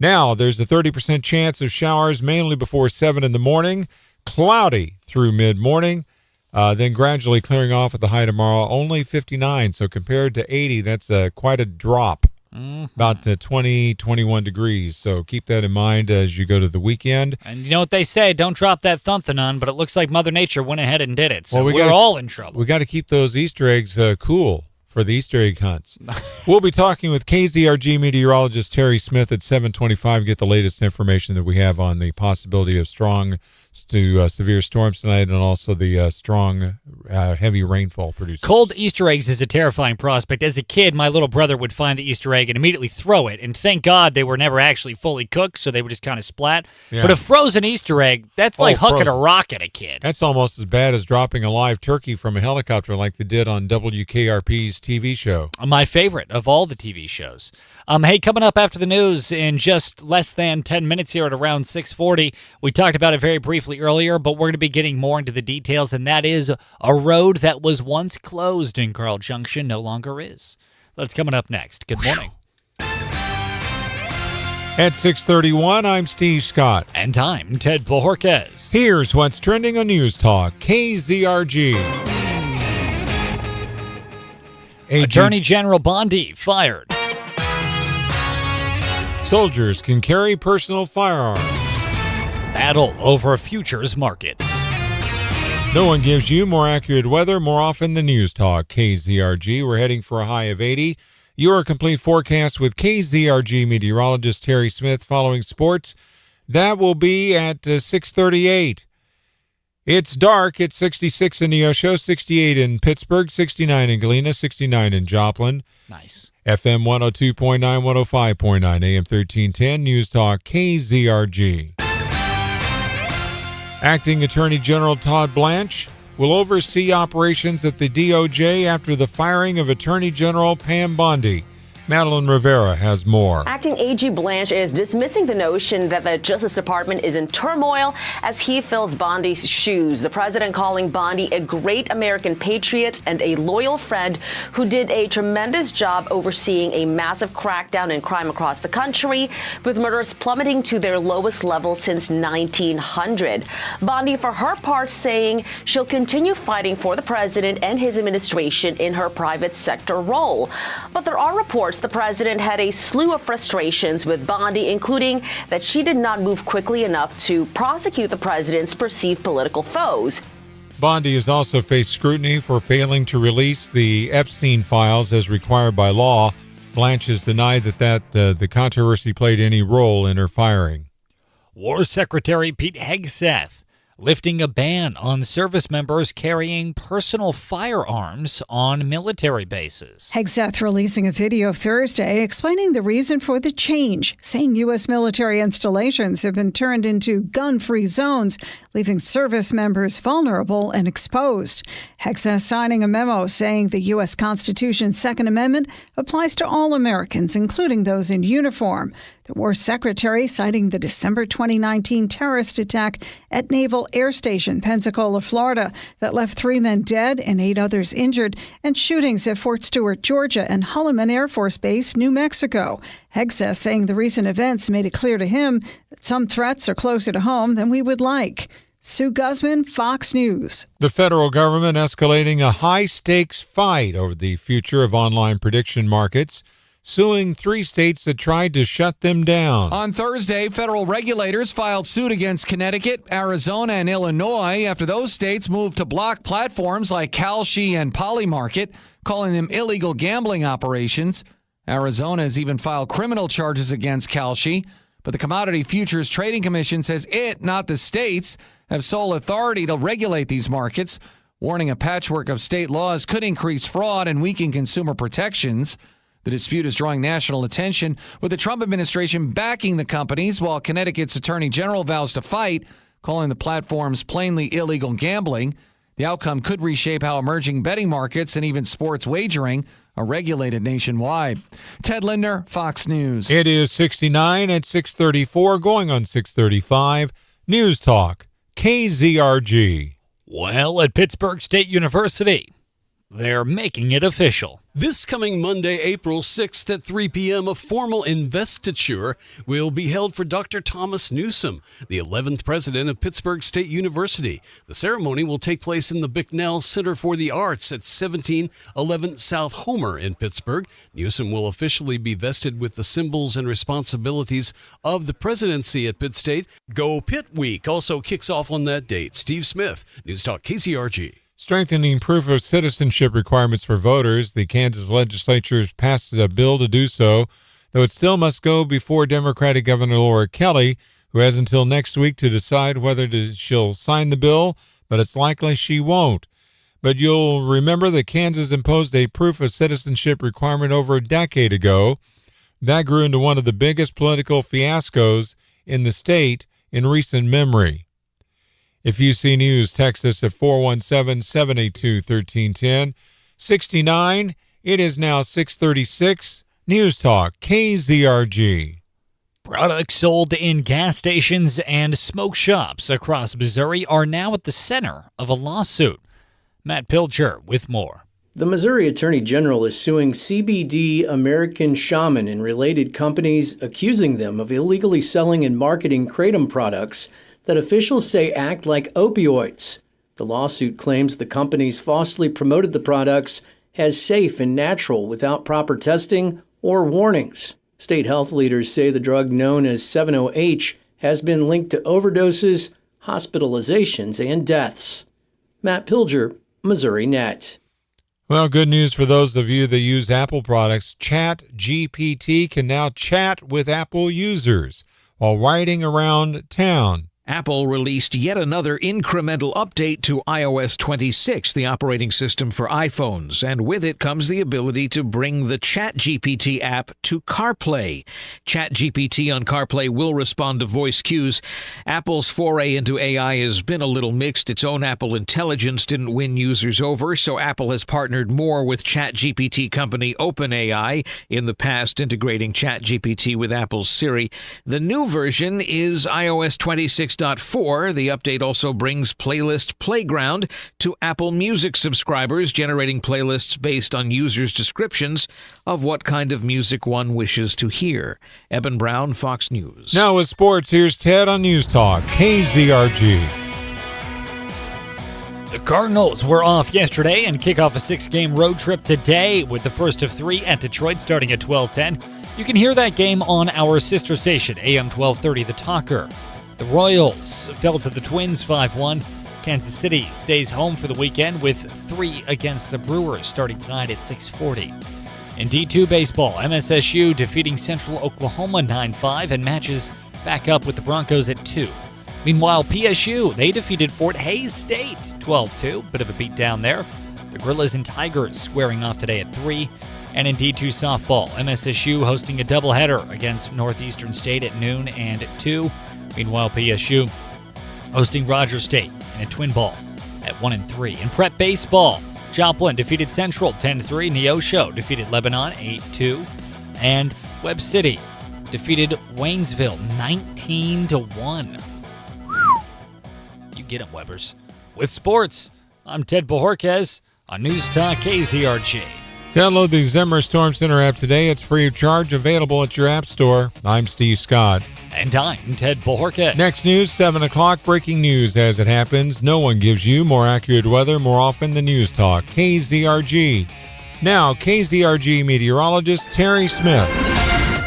Now, there's a 30% chance of showers mainly before 7 in the morning, cloudy through mid-morning, then gradually clearing off at the high tomorrow, only 59. So compared to 80, that's quite a drop, about 20, 21 degrees. So keep that in mind as you go to the weekend. And you know what they say, don't drop that thumping, but it looks like Mother Nature went ahead and did it. So we're all in trouble. We got to keep those Easter eggs cool for the Easter egg hunts. We'll be talking with KZRG meteorologist Terry Smith at 7:25. Get the latest information that we have on the possibility of strong to severe storms tonight, and also the strong, heavy rainfall produced. Cold Easter eggs is a terrifying prospect. As a kid, my little brother would find the Easter egg and immediately throw it. And thank God they were never actually fully cooked, so they would just kind of splat. Yeah. But a frozen Easter egg, that's like hucking frozen. a rock at a kid. That's almost as bad as dropping a live turkey from a helicopter like they did on WKRP's TV show. My favorite of all the TV shows. Hey, coming up after the news in just less than 10 minutes here at around 6:40, we talked about it very briefly earlier, but we're going to be getting more into the details, and that is a road that was once closed in Carl Junction no longer is. That's coming up next. Good morning. At 6:31, I'm Steve Scott. And I'm Ted Bojorquez. Here's what's trending on News Talk, KZRG. Attorney General Bondi fired. Soldiers can carry personal firearms. Battle over futures markets. No one gives you more accurate weather more often than News Talk, KZRG. We're heading for a high of 80. Your complete forecast with KZRG meteorologist Terry Smith following sports. That will be at 6:38. It's dark. It's 66 in Neosho, 68 in Pittsburgh, 69 in Galena, 69 in Joplin. Nice. FM 102.9, 105.9, AM 1310, News Talk, KZRG. Acting Attorney General Todd Blanche will oversee operations at the DOJ after the firing of Attorney General Pam Bondi. Madeline Rivera has more. Acting AG Blanche is dismissing the notion that the Justice Department is in turmoil as he fills Bondi's shoes. The president calling Bondi a great American patriot and a loyal friend who did a tremendous job overseeing a massive crackdown in crime across the country, with murders plummeting to their lowest level since 1900. Bondi, for her part, saying she'll continue fighting for the president and his administration in her private sector role. But there are reports the president had a slew of frustrations with Bondi, including that she did not move quickly enough to prosecute the president's perceived political foes. Bondi has also faced scrutiny for failing to release the Epstein files as required by law. Blanche has denied that the controversy played any role in her firing. War Secretary Pete Hegseth lifting a ban on service members carrying personal firearms on military bases. Hegseth releasing a video Thursday explaining the reason for the change, saying U.S. military installations have been turned into gun-free zones, leaving service members vulnerable and exposed. Hegseth signing a memo saying the U.S. Constitution's Second Amendment applies to all Americans, including those in uniform. The War Secretary citing the December 2019 terrorist attack at Naval Air Station, Pensacola, Florida, that left 3 men dead and 8 others injured, and shootings at Fort Stewart, Georgia, and Holloman Air Force Base, New Mexico. Hegseth saying the recent events made it clear to him that some threats are closer to home than we would like. Sue Guzman, Fox News. The federal government escalating a high-stakes fight over the future of online prediction markets, suing 3 states that tried to shut them down. On Thursday, federal regulators filed suit against Connecticut, Arizona, and Illinois after those states moved to block platforms like Kalshi and Polymarket, calling them illegal gambling operations. Arizona has even filed criminal charges against Kalshi, but the Commodity Futures Trading Commission says it, not the states, have sole authority to regulate these markets, warning a patchwork of state laws could increase fraud and weaken consumer protections. The dispute is drawing national attention, with the Trump administration backing the companies while Connecticut's Attorney General vows to fight, calling the platforms plainly illegal gambling. The outcome could reshape how emerging betting markets and even sports wagering are regulated nationwide. Ted Linder, Fox News. It is 69 at 6:34, going on 6:35. News Talk, KZRG. Well, at Pittsburgh State University, they're making it official. This coming Monday, April 6th at 3 p.m., a formal investiture will be held for Dr. Thomas Newsom, the 11th president of Pittsburgh State University. The ceremony will take place in the Bicknell Center for the Arts at 1711 South Homer in Pittsburgh. Newsom will officially be vested with the symbols and responsibilities of the presidency at Pitt State. Go Pitt Week also kicks off on that date. Steve Smith, News Talk KZRG. Strengthening proof of citizenship requirements for voters. The Kansas legislature has passed a bill to do so, though it still must go before Democratic Governor Laura Kelly, who has until next week to decide whether she'll sign the bill, but it's likely she won't. But you'll remember that Kansas imposed a proof of citizenship requirement over a decade ago. That grew into one of the biggest political fiascos in the state in recent memory. If you see news, text us at 417-782-1310. 69, it is now 6:36. News Talk, KZRG. Products sold in gas stations and smoke shops across Missouri are now at the center of a lawsuit. Matt Pilcher with more. The Missouri Attorney General is suing CBD American Shaman and related companies, accusing them of illegally selling and marketing kratom products that officials say act like opioids. The lawsuit claims the companies falsely promoted the products as safe and natural without proper testing or warnings. State health leaders say the drug known as 7-OH has been linked to overdoses, hospitalizations, and deaths. Matt Pilger, Missouri Net. Well, good news for those of you that use Apple products. ChatGPT can now chat with Apple users while riding around town. Apple released yet another incremental update to iOS 26, the operating system for iPhones, and with it comes the ability to bring the ChatGPT app to CarPlay. ChatGPT on CarPlay will respond to voice cues. Apple's foray into AI has been a little mixed. Its own Apple Intelligence didn't win users over, so Apple has partnered more with ChatGPT company OpenAI in the past, integrating ChatGPT with Apple's Siri. The new version is iOS 26.4. The update also brings Playlist Playground to Apple Music subscribers, generating playlists based on users' descriptions of what kind of music one wishes to hear. Eben Brown, Fox News. Now with sports, here's Ted on News Talk, KZRG. The Cardinals were off yesterday and kick off a 6-game road trip today with the first of 3 at Detroit starting at 12:10. You can hear that game on our sister station, AM 1230 The Talker. The Royals fell to the Twins 5-1. Kansas City stays home for the weekend with 3 against the Brewers starting tonight at 6:40. In D2 baseball, MSSU defeating Central Oklahoma 9-5 and matches back up with the Broncos at 2. Meanwhile, PSU, they defeated Fort Hays State 12-2. Bit of a beatdown there. The Gorillas and Tigers squaring off today at 3. And in D2 softball, MSSU hosting a doubleheader against Northeastern State at noon and at 2. Meanwhile, PSU hosting Rogers State in a twin ball at 1 and 3. In prep baseball, Joplin defeated Central 10-3. Neosho defeated Lebanon 8-2. And Webb City defeated Waynesville 19-1. You get them, Webbers. With sports, I'm Ted Bojorquez on News Talk KZRG. Download the Zimmer Storm Center app today. It's free of charge, available at your app store. I'm Steve Scott. And I'm Ted Bojorquez. Next news, 7 o'clock, breaking news as it happens. No one gives you more accurate weather more often than News Talk, KZRG. Now, KZRG meteorologist Terry Smith.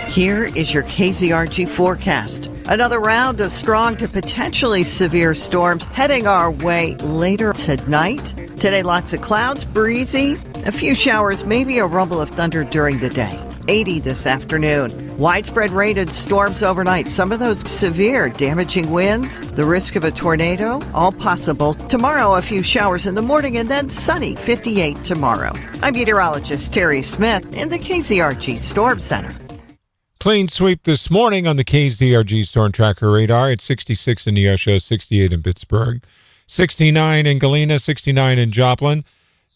Here is your KZRG forecast. Another round of strong to potentially severe storms heading our way later tonight. Today, lots of clouds, breezy, a few showers, maybe a rumble of thunder during the day. 80 this afternoon. Widespread rain and storms overnight. Some of those severe, damaging winds. The risk of a tornado, all possible. Tomorrow, a few showers in the morning and then sunny, 58 tomorrow. I'm meteorologist Terry Smith in the KZRG Storm Center. Clean sweep this morning on the KZRG Storm Tracker radar. It's 66 in Neosho, 68 in Pittsburgh, 69 in Galena, 69 in Joplin.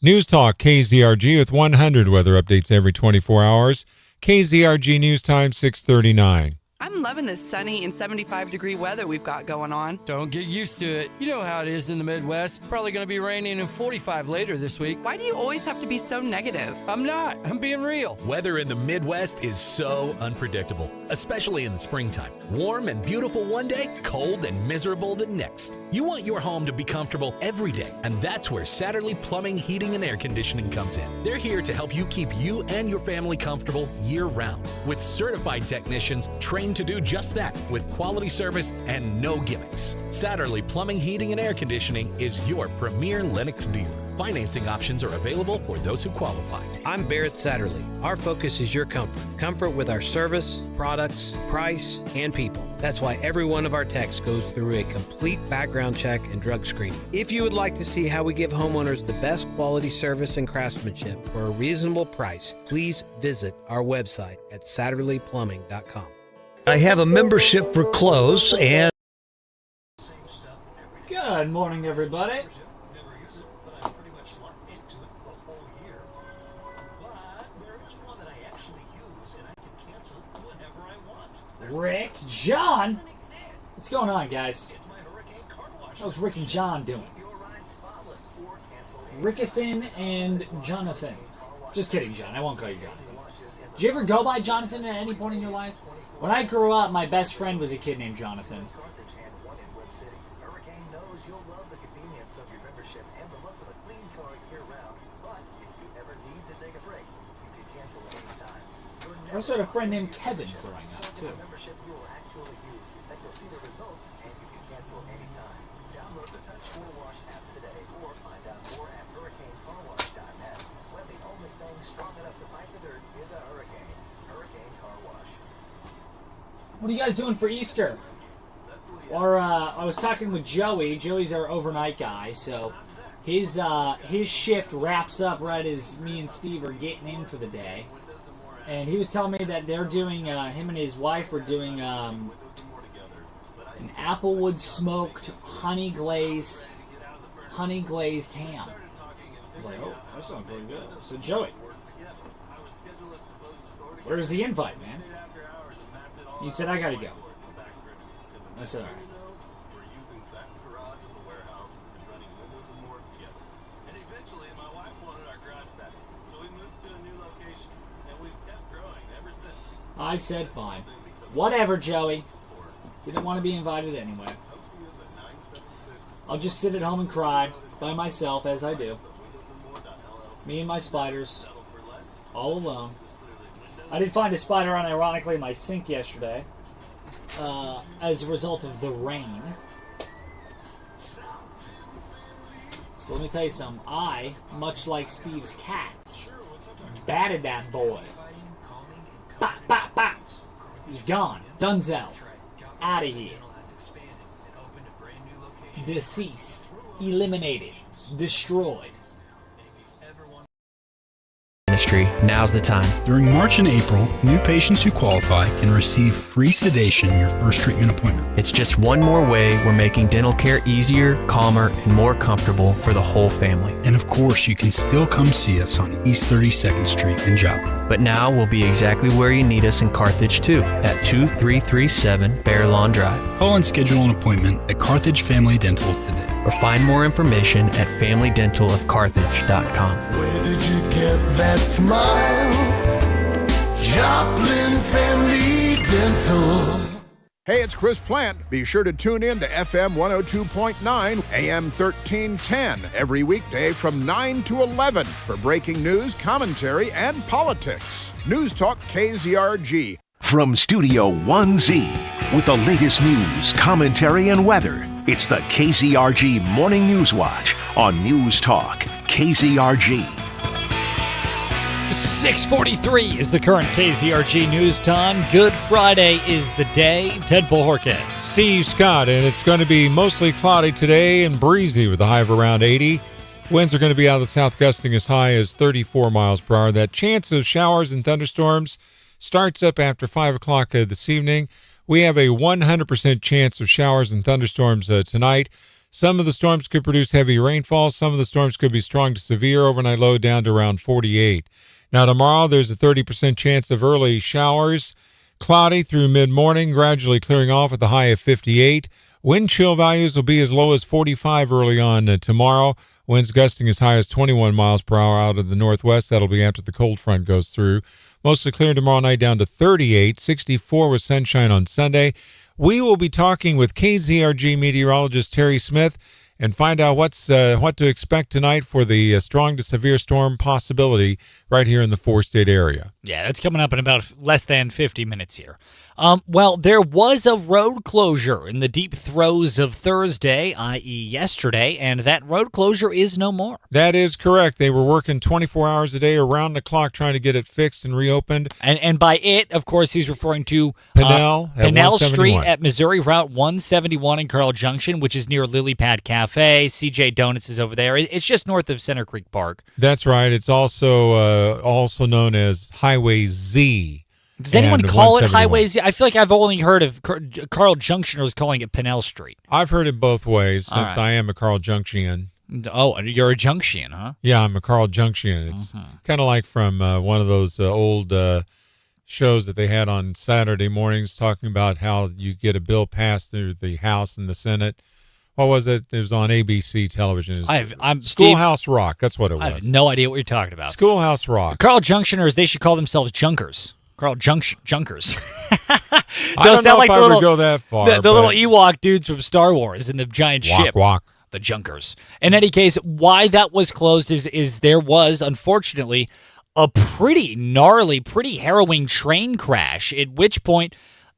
News Talk KZRG with 100 weather updates every 24 hours. KZRG News Time 6:39. I'm loving this sunny and 75-degree weather we've got going on. Don't get used to it. You know how it is in the Midwest. Probably going to be raining and 45 later this week. Why do you always have to be so negative? I'm not. I'm being real. Weather in the Midwest is so unpredictable, especially in the springtime. Warm and beautiful one day, cold and miserable the next. You want your home to be comfortable every day, and that's where Satterley Plumbing, Heating, and Air Conditioning comes in. They're here to help you keep you and your family comfortable year-round, with certified technicians trained to do just that, with quality service and no gimmicks. Satterley Plumbing, Heating, and Air Conditioning is your premier Lennox dealer. Financing options are available for those who qualify. I'm Barrett Satterley. Our focus is your comfort. Comfort with our service, products, price, and people. That's why every one of our techs goes through a complete background check and drug screening. If you would like to see how we give homeowners the best quality service and craftsmanship for a reasonable price, please visit our website at SatterleyPlumbing.com. I have a membership for clothes and... Good morning, everybody. Rick, John? What's going on, guys? How's Rick and John doing? Rickathan and Jonathan. Just kidding, John. I won't call you Jonathan. Did you ever go by Jonathan at any point in your life? When I grew up, my best friend was a kid named Jonathan. I also had a friend named Kevin growing up, too. What are you guys doing for Easter? Or, I was talking with Joey. Joey's our overnight guy, so his shift wraps up right as me and Steve are getting in for the day. And he was telling me that they're doing, him and his wife are doing an applewood smoked honey glazed ham. I was like, oh, that sounds pretty good. So Joey, where's the invite, man? He said, I gotta go. I said, all right. I said, fine. Whatever, Joey. Didn't want to be invited anyway. I'll just sit at home and cry by myself, as I do. Me and my spiders. All alone. I did find a spider, unironically, in my sink yesterday. As a result of the rain. So let me tell you something. I, much like Steve's cats, batted that boy. Bop, bop, bop. He's gone. Dunzel. Out of here. Deceased. Eliminated. Destroyed. Ministry, now's the time. During March and April, new patients who qualify can receive free sedation your first treatment appointment. It's just one more way we're making dental care easier, calmer, and more comfortable for the whole family. And of course, you can still come see us on East 32nd Street in Joplin. But now we'll be exactly where you need us in Carthage too, at 2337 Bear Lawn Drive. Call and schedule an appointment at Carthage Family Dental today. Or find more information at FamilyDentalofCarthage.com. Where did you get that smile? Joplin Family Dental. Hey, it's Chris Plant. Be sure to tune in to FM 102.9, AM 1310 every weekday from 9 to 11 for breaking news, commentary, and politics. News Talk KZRG. From Studio 1Z, with the latest news, commentary, and weather, it's the KZRG Morning News Watch on News Talk KZRG. 6:43 is the current KZRG news time. Good Friday is the day. Ted Bojorquez. Steve Scott, and it's going to be mostly cloudy today and breezy with a high of around 80. Winds are going to be out of the south, gusting as high as 34 miles per hour. That chance of showers and thunderstorms starts up after 5 o'clock this evening. We have a 100% chance of showers and thunderstorms tonight. Some of the storms could produce heavy rainfall. Some of the storms could be strong to severe. Overnight low down to around 48. Now tomorrow, there's a 30% chance of early showers. Cloudy through mid-morning, gradually clearing off with a high of 58. Wind chill values will be as low as 45 early on tomorrow. Winds gusting as high as 21 miles per hour out of the northwest. That'll be after the cold front goes through. Mostly clear tomorrow night down to 38, 64 with sunshine on Sunday. We will be talking with KZRG meteorologist Terry Smith and find out what to expect tonight for the strong to severe storm possibility right here in the four-state area. Yeah, that's coming up in about less than 50 minutes here. Well, there was a road closure in the deep throes of Thursday, i.e. yesterday, and that road closure is no more. That is correct. They were working 24 hours a day around the clock trying to get it fixed and reopened. And by it, of course, he's referring to Pinnell Street at Missouri Route 171 in Carl Junction, which is near Lily Pad Cafe. CJ Donuts is over there. It's just north of Center Creek Park. That's right. It's also known as Highway Z. Does anyone call it Highway Z? I feel like I've only heard of Carl Junctioners calling it Pinnell Street. I've heard it both ways since I am a Carl Junctian. Oh, you're a Junction, huh? Yeah, I'm a Carl Junctian. It's kind of like from one of those old shows that they had on Saturday mornings talking about how you get a bill passed through the House and the Senate. What was it? It was on ABC television. I'm Schoolhouse Rock. That's what it was. I have no idea what you're talking about. Schoolhouse Rock. Carl Junctioners, they should call themselves Junkers. Carl Junkers. I don't know if I would go that far. The little Ewok dudes from Star Wars in the giant ship. The Junkers. In any case, why that was closed is there was, unfortunately, a pretty gnarly, pretty harrowing train crash, at which point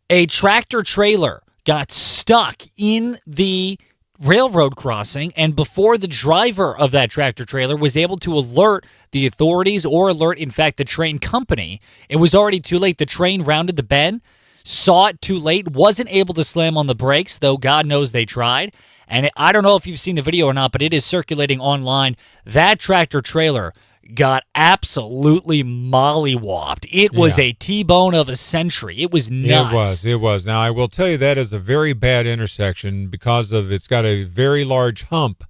a tractor trailer got stuck in the railroad crossing, and before the driver of that tractor trailer was able to alert the authorities or alert, in fact, the train company, it was already too late. The train rounded the bend, saw it too late, wasn't able to slam on the brakes, though God knows they tried. And I don't know if you've seen the video or not, but it is circulating online. That tractor trailer got absolutely mollywopped. It was a T-bone of a century. It was nuts. It was. Now, I will tell you that is a very bad intersection because it's got a very large hump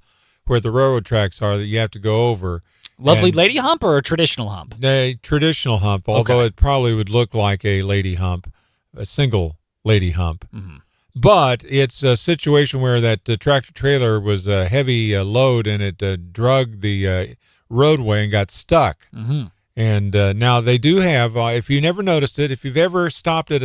where the railroad tracks are that you have to go over. Lovely lady hump or a traditional hump? A traditional hump, although it probably would look like a lady hump, a single lady hump. Mm-hmm. But it's a situation where that tractor trailer was a heavy load and it drug the roadway and got stuck. Mm-hmm. And now they do have, if you never noticed it, if you've ever stopped at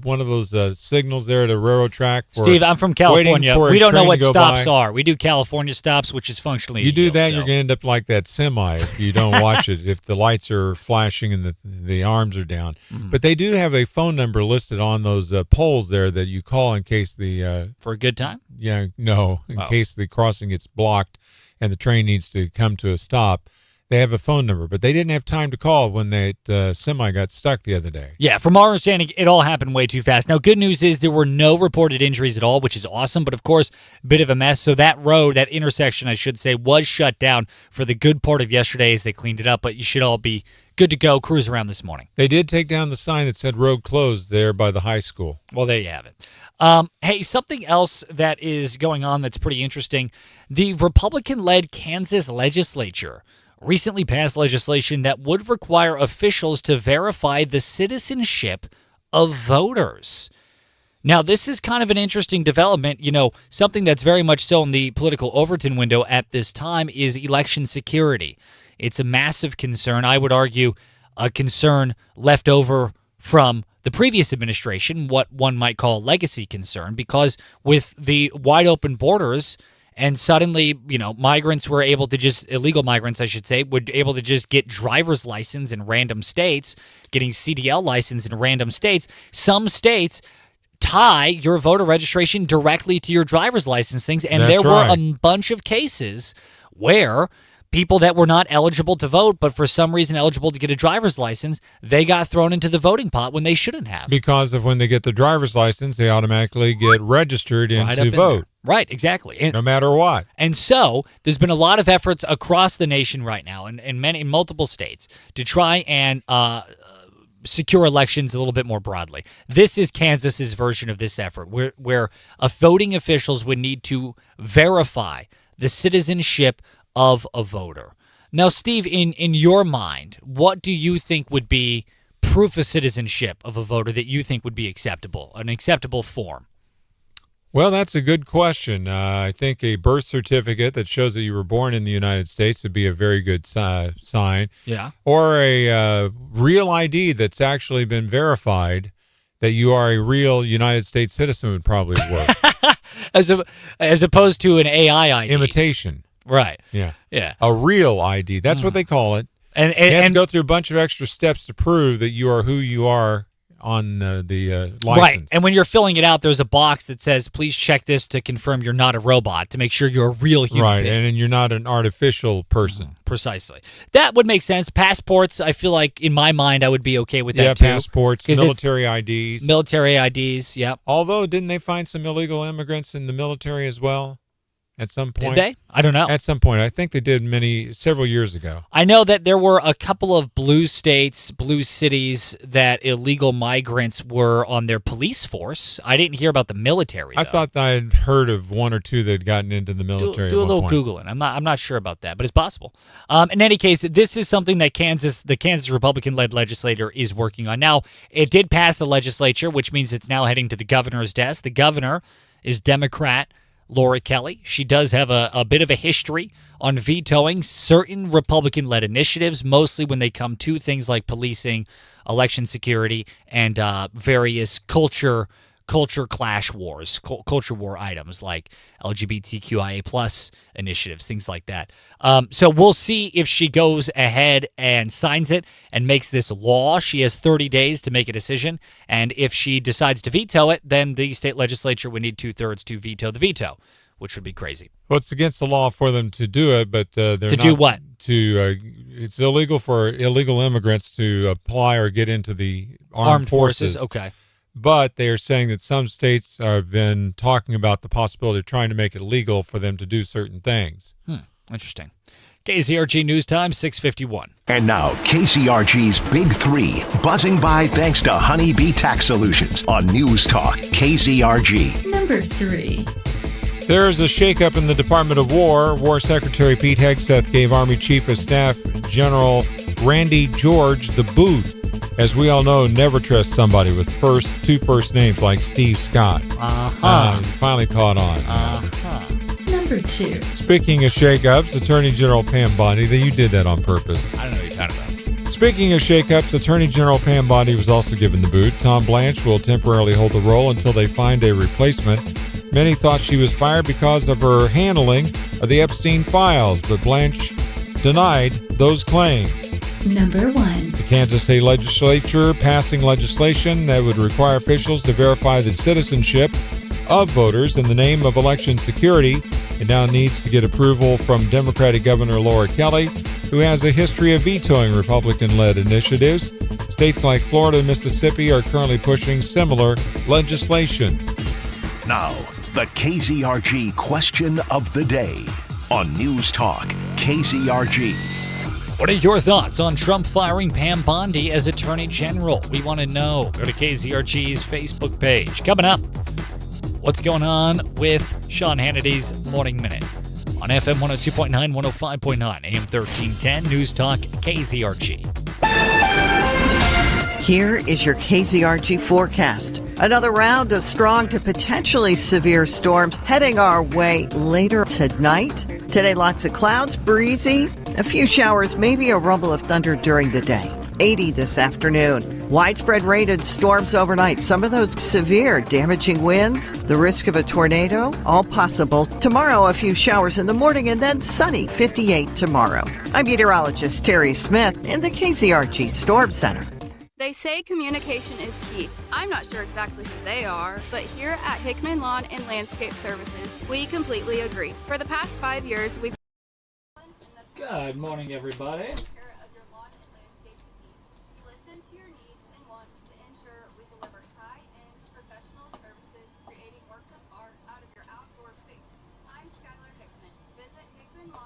one of those signals there at a railroad track. Steve, I'm from California. We don't know what stops by. are. We do California stops, which is functionally You do illegal, that, you're going to end up like that semi if you don't watch it, if the lights are flashing and the arms are down. Mm-hmm. But they do have a phone number listed on those poles there that you call in case the... For a good time? Yeah, no, in case the crossing gets blocked and the train needs to come to a stop. They have a phone number, but they didn't have time to call when that semi got stuck the other day. Yeah, from our understanding, it all happened way too fast. Now, good news is there were no reported injuries at all, which is awesome, but of course, a bit of a mess. So that road, that intersection, I should say, was shut down for the good part of yesterday as they cleaned it up, but you should all be good to go, cruise around this morning. They did take down the sign that said road closed there by the high school. Well, there you have it. Hey, something else that is going on that's pretty interesting. The Republican-led Kansas legislature recently passed legislation that would require officials to verify the citizenship of voters. Now, this is kind of an interesting development. You know, something that's very much so in the political Overton window at this time is election security. It's a massive concern. I would argue a concern left over from the previous administration, what one might call a legacy concern, because with the wide open borders, and suddenly, you know, migrants were able to illegal migrants, I should say, were able to just get driver's license in random states, getting CDL license in random states. Some states tie your voter registration directly to your driver's license things, and there were a bunch of cases where people that were not eligible to vote, but for some reason eligible to get a driver's license, they got thrown into the voting pot when they shouldn't have. Because of when they get the driver's license, they automatically get registered to vote. Right, exactly. And, no matter what. And so there's been a lot of efforts across the nation right now in multiple states to try and secure elections a little bit more broadly. This is Kansas's version of this effort, where voting officials would need to verify the citizenship of a voter. Now, Steve, in your mind, what do you think would be proof of citizenship of a voter that you think would be acceptable, an acceptable form? Well, that's a good question. I think a birth certificate that shows that you were born in the United States would be a very good sign. Yeah. Or a real ID that's actually been verified that you are a real United States citizen would probably work. as opposed to an AI ID. Imitation. Right. Yeah. Yeah. A real ID. That's what they call it. And you have to go through a bunch of extra steps to prove that you are who you are on the license. Right. And when you're filling it out, there's a box that says, please check this to confirm you're not a robot, to make sure you're a real human being. And you're not an artificial person. Precisely. That would make sense. Passports, I feel like, in my mind, I would be okay with that, too. Yeah, passports, military IDs. Military IDs, yep. Although, didn't they find some illegal immigrants in the military as well? At some point. Did they? I don't know. At some point. I think they did several years ago. I know that there were a couple of blue states, blue cities that illegal migrants were on their police force. I didn't hear about the military, though. I thought I'd heard of one or two that had gotten into the military. Do a little Googling. I'm not sure about that, but it's possible. In any case, this is something that the Kansas Republican-led legislature is working on. Now, it did pass the legislature, which means it's now heading to the governor's desk. The governor is Democrat Laura Kelly. She does have a bit of a history on vetoing certain Republican-led initiatives, mostly when they come to things like policing, election security, and various culture clash wars, culture war items like LGBTQIA plus initiatives, things like that. So we'll see if she goes ahead and signs it and makes this law. She has 30 days to make a decision, and if she decides to veto it, then the state legislature would need 2/3 to veto the veto, which would be crazy. Well, it's against the law for them to do it, but they're to do what? It's illegal for illegal immigrants to apply or get into the armed forces. Okay. But they are saying that some states have been talking about the possibility of trying to make it legal for them to do certain things. Interesting. KZRG News Time, 6:51. And now, KZRG's Big Three, buzzing by thanks to Honeybee Tax Solutions on News Talk, KZRG. Number 3. There is a shakeup in the Department of War. War Secretary Pete Hegseth gave Army Chief of Staff General Randy George the boot. As we all know, never trust somebody with two first names like Steve Scott. Finally caught on. Number 2. Speaking of shakeups, Attorney General Pam Bondi, you did that on purpose. I don't know what you're talking about. Speaking of shakeups, Attorney General Pam Bondi was also given the boot. Tom Blanche will temporarily hold the role until they find a replacement. Many thought she was fired because of her handling of the Epstein files, but Blanche denied those claims. Number 1. The Kansas State Legislature passing legislation that would require officials to verify the citizenship of voters in the name of election security. It now needs to get approval from Democratic Governor Laura Kelly, who has a history of vetoing Republican-led initiatives. States like Florida and Mississippi are currently pushing similar legislation. Now, the KZRG question of the day on News Talk, KZRG. What are your thoughts on Trump firing Pam Bondi as Attorney General? We want to know. Go to KZRG's Facebook page. Coming up, what's going on with Sean Hannity's Morning Minute on FM 102.9, 105.9, AM 1310, News Talk, KZRG. Here is your KZRG forecast. Another round of strong to potentially severe storms heading our way later tonight. Today, lots of clouds, breezy, a few showers, maybe a rumble of thunder during the day. 80 this afternoon. Widespread rain and storms overnight. Some of those severe, damaging winds. The risk of a tornado, all possible. Tomorrow, a few showers in the morning and then sunny, 58 tomorrow. I'm meteorologist Terry Smith in the KZRG Storm Center. They say communication is key. I'm not sure exactly who they are, but here at Hickman Lawn and Landscape Services, we completely agree. For the past 5 years, we've... Good morning, everybody.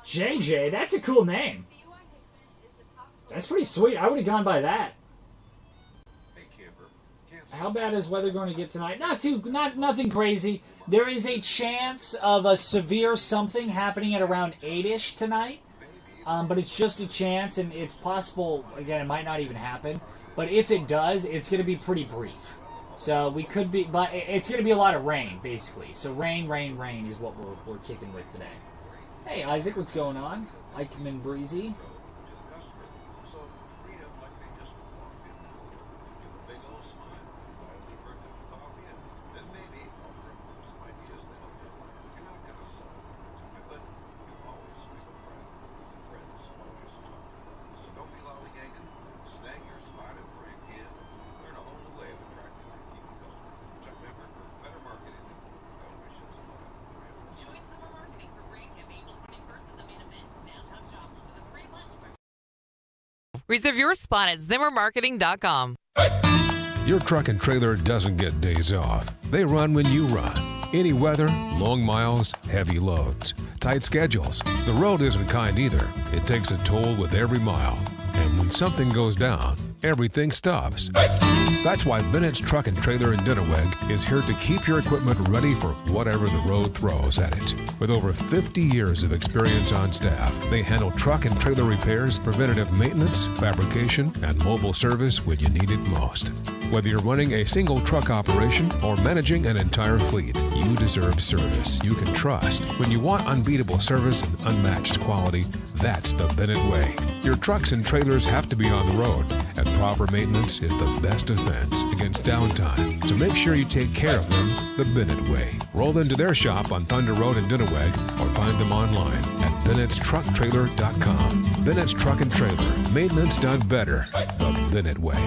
JJ, that's a cool name. That's pretty sweet. I would have gone by that. How bad is weather going to get tonight? Nothing crazy. There is a chance of a severe something happening at around 8-ish tonight. but it's just a chance, and it's possible, again, it might not even happen. But if it does, it's going to be pretty brief. So we could be, but it's going to be a lot of rain, basically. So rain is what we're kicking with today. Hey, Isaac, what's going on? Eichmann Breezy. Reserve your spot at ZimmerMarketing.com. Your truck and trailer doesn't get days off. They run when you run. Any weather, long miles, heavy loads, tight schedules. The road isn't kind either. It takes a toll with every mile. And when something goes down, everything stops. That's why Bennett's Truck and Trailer in Dinnerweg is here to keep your equipment ready for whatever the road throws at it. With over 50 years of experience on staff, they handle truck and trailer repairs, preventative maintenance, fabrication, and mobile service when you need it most. Whether you're running a single truck operation or managing an entire fleet, you deserve service you can trust. When you want unbeatable service and unmatched quality, that's the Bennett way. Your trucks and trailers have to be on the road, and proper maintenance is the best defense against downtime. So make sure you take care of them the Bennett way. Roll into their shop on Thunder Road in Dinnerweg or find them online at Bennett'sTruckTrailer.com. Bennett's Truck and Trailer. Maintenance done better the Bennett way.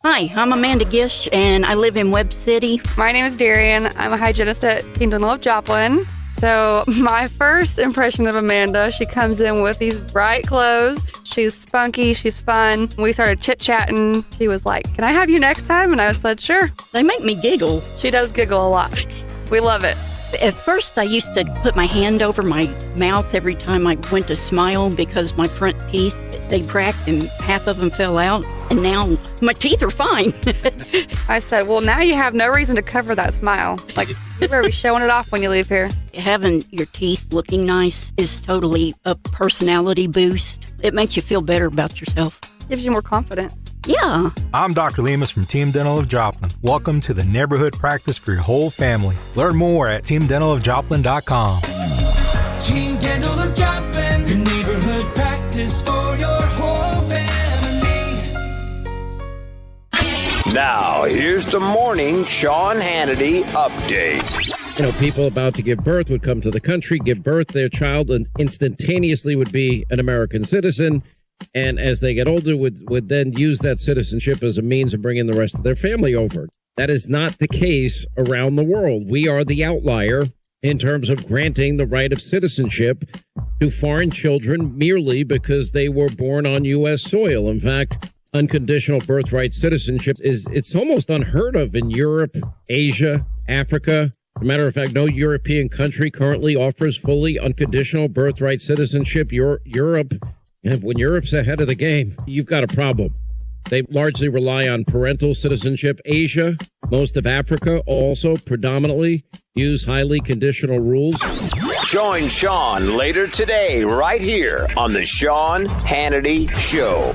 Hi, I'm Amanda Gish, and I live in Webb City. My name is Darian. I'm a hygienist at Team Dental of Joplin. So my first impression of Amanda, she comes in with these bright clothes. She's spunky. She's fun. We started chit-chatting. She was like, "Can I have you next time?" And I said, "Sure." They make me giggle. She does giggle a lot. We love it. At first, I used to put my hand over my mouth every time I went to smile because my front teeth, they cracked and half of them fell out. And now my teeth are fine. I said, well, now you have no reason to cover that smile. Like, you better be showing it off when you leave here. Having your teeth looking nice is totally a personality boost. It makes you feel better about yourself. Gives you more confidence. Yeah. I'm Dr. Lemus from Team Dental of Joplin. Welcome to the neighborhood practice for your whole family. Learn more at teamdentalofjoplin.com. Team Dental of Joplin, your neighborhood practice for your whole family. Now, here's the morning Sean Hannity update. You know, people about to give birth would come to the country, give birth to their child, and instantaneously would be an American citizen. And as they get older, would then use that citizenship as a means of bringing the rest of their family over. That is not the case around the world. We are the outlier in terms of granting the right of citizenship to foreign children merely because they were born on U.S. soil. In fact, unconditional birthright citizenship it's almost unheard of in Europe, Asia, Africa. As a matter of fact, no European country currently offers fully unconditional birthright citizenship. Europe, when Europe's ahead of the game, you've got a problem. They largely rely on parental citizenship. Asia, most of Africa also predominantly use highly conditional rules. Join Sean later today, right here on the Sean Hannity Show.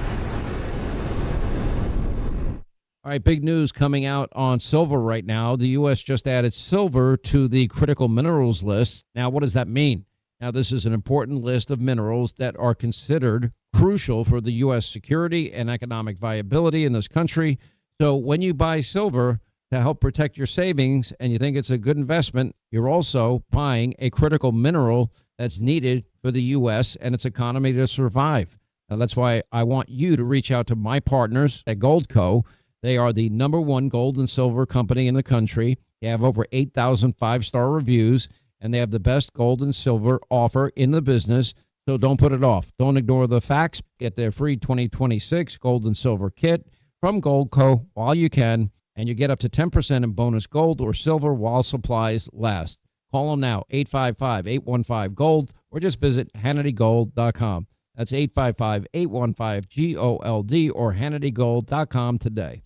All right, big news coming out on silver right now. The U.S. just added silver to the critical minerals list. Now, what does that mean? Now, this is an important list of minerals that are considered crucial for the U.S. security and economic viability in this country. So when you buy silver to help protect your savings and you think it's a good investment, you're also buying a critical mineral that's needed for the U.S. and its economy to survive. Now, that's why I want you to reach out to my partners at Goldco. They are the number one gold and silver company in the country. They have over 8,000 five-star reviews, and they have the best gold and silver offer in the business. So don't put it off. Don't ignore the facts. Get their free 2026 gold and silver kit from Goldco while you can, and you get up to 10% in bonus gold or silver while supplies last. Call them now, 855-815-GOLD, or just visit HannityGold.com. That's 855-815-GOLD or HannityGold.com today.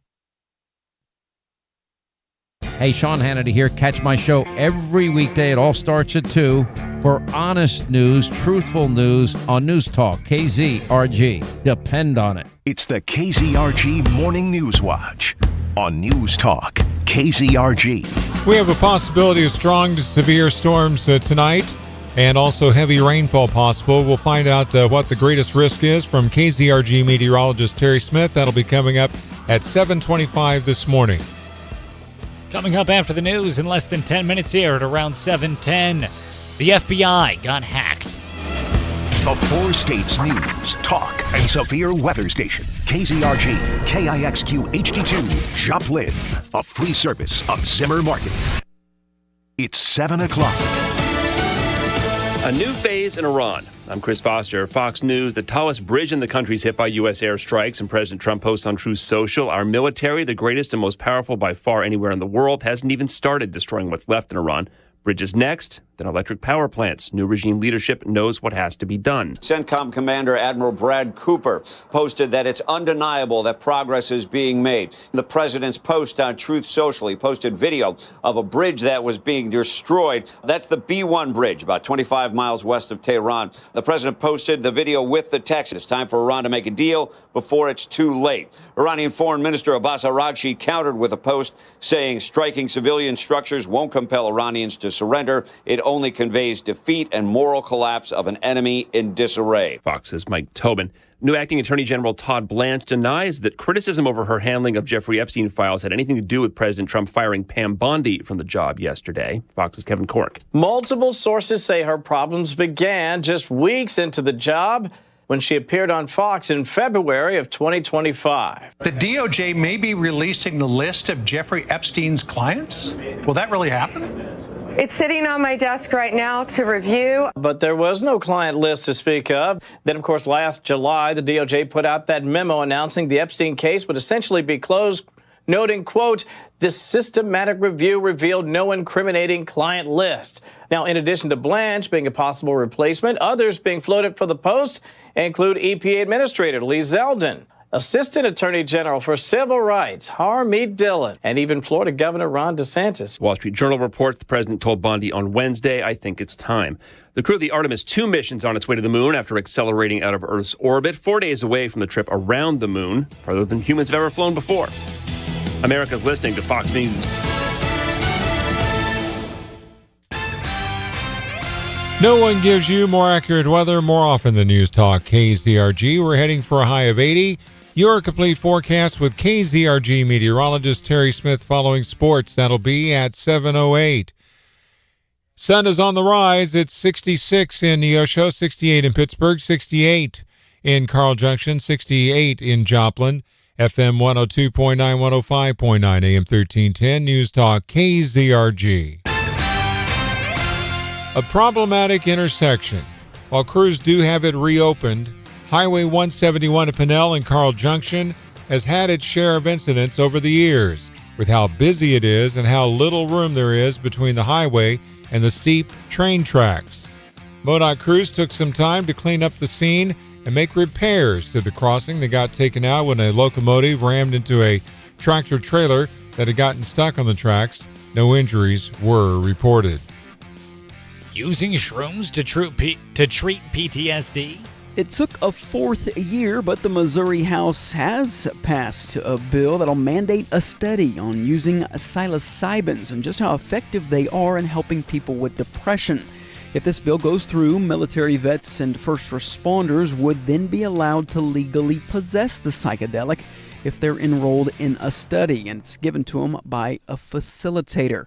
Hey, Sean Hannity here. Catch my show every weekday. It all starts at 2 for honest news, truthful news on News Talk, KZRG. Depend on it. It's the KZRG Morning News Watch on News Talk, KZRG. We have a possibility of strong to severe storms tonight and also heavy rainfall possible. We'll find out what the greatest risk is from KZRG meteorologist Terry Smith. That'll be coming up at 7:25 this morning. Coming up after the news in less than 10 minutes here at around 7:10, the FBI got hacked. The 4 states news, talk, and severe weather station. KZRG, KIXQ HD2, Joplin, a free service of Zimmer Marketing. It's 7 o'clock. A new phase in Iran. I'm Chris Foster, Fox News. The tallest bridge in the country is hit by U.S. airstrikes, and President Trump posts on Truth Social, our military, the greatest and most powerful by far anywhere in the world, hasn't even started destroying what's left in Iran. Bridges next, then electric power plants. New regime leadership knows what has to be done. CENTCOM Commander Admiral Brad Cooper posted that it's undeniable that progress is being made. The president's post on Truth Social, he posted video of a bridge that was being destroyed. That's the B1 bridge, about 25 miles west of Tehran. The president posted the video with the text. It's time for Iran to make a deal before it's too late. Iranian Foreign Minister Abbas Araghchi countered with a post saying striking civilian structures won't compel Iranians to surrender. It only conveys defeat and moral collapse of an enemy in disarray. Fox's Mike Tobin. New acting Attorney General Todd Blanche denies that criticism over her handling of Jeffrey Epstein files had anything to do with President Trump firing Pam Bondi from the job yesterday. Fox's Kevin Cork. Multiple sources say her problems began just weeks into the job when she appeared on Fox in February of 2025. The DOJ may be releasing the list of Jeffrey Epstein's clients? Will that really happen? It's sitting on my desk right now to review. But there was no client list to speak of. Then, of course, last July, the DOJ put out that memo announcing the Epstein case would essentially be closed, noting, quote, this systematic review revealed no incriminating client list. Now, in addition to Blanche being a possible replacement, others being floated for the post include EPA Administrator Lee Zeldin, Assistant Attorney General for Civil Rights Harmeet Dillon, and even Florida Governor Ron DeSantis. Wall Street Journal reports the president told Bondi on Wednesday, I think it's time. The crew of the Artemis 2 mission's on its way to the moon after accelerating out of Earth's orbit, 4 days away from the trip around the moon, farther than humans have ever flown before. America's listening to Fox News. No one gives you more accurate weather more often than News Talk KZRG. We're heading for a high of 80. Your complete forecast with KZRG meteorologist Terry Smith following sports. That'll be at 7:08. Sun is on the rise. It's 66 in Neosho, 68 in Pittsburgh, 68 in Carl Junction, 68 in Joplin. FM 102.9, 105.9, AM 1310, News Talk KZRG. A problematic intersection. While crews do have it reopened, Highway 171 at Pinnell and Carl Junction has had its share of incidents over the years, with how busy it is and how little room there is between the highway and the steep train tracks. MoDOT crews took some time to clean up the scene and make repairs to the crossing that got taken out when a locomotive rammed into a tractor trailer that had gotten stuck on the tracks. No injuries were reported. Using shrooms to treat PTSD? It took a 4th year, but the Missouri House has passed a bill that'll mandate a study on using psilocybins and just how effective they are in helping people with depression. If this bill goes through, military vets and first responders would then be allowed to legally possess the psychedelic if they're enrolled in a study, and it's given to them by a facilitator.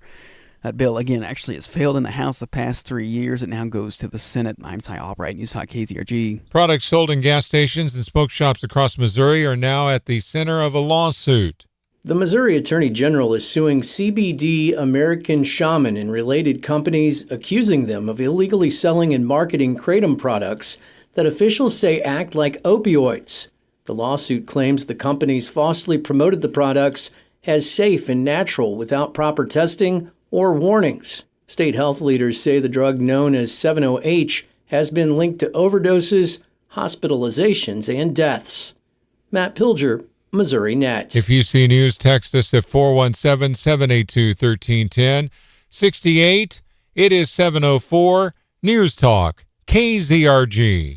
That bill, again, actually has failed in the House the past 3 years. It now goes to the Senate. I'm Ty Albright, News Talk KZRG. Products sold in gas stations and smoke shops across Missouri are now at the center of a lawsuit. The Missouri Attorney General is suing CBD American Shaman and related companies, accusing them of illegally selling and marketing kratom products that officials say act like opioids. The lawsuit claims the companies falsely promoted the products as safe and natural without proper testing or warnings. State health leaders say the drug known as 7-OH has been linked to overdoses, hospitalizations, and deaths. Matt Pilger, Missouri Net. If you see news, text us at 417-782-1310. 68, it is 7:04. News Talk, KZRG.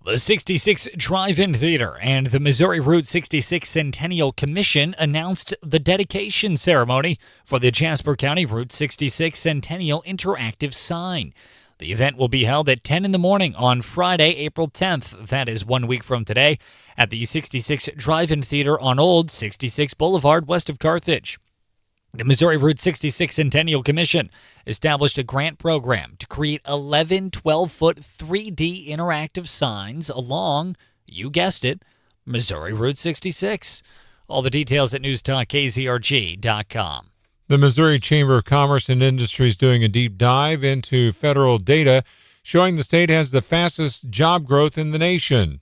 The 66 Drive-In Theater and the Missouri Route 66 Centennial Commission announced the dedication ceremony for the Jasper County Route 66 Centennial Interactive Sign. The event will be held at 10 in the morning on Friday, April 10th. That is 1 week from today at the 66 Drive-In Theater on Old 66 Boulevard, west of Carthage. The Missouri Route 66 Centennial Commission established a grant program to create 11 12-foot 3D interactive signs along, you guessed it, Missouri Route 66. All the details at newstalkkzrg.com. The Missouri Chamber of Commerce and Industry is doing a deep dive into federal data showing the state has the fastest job growth in the nation.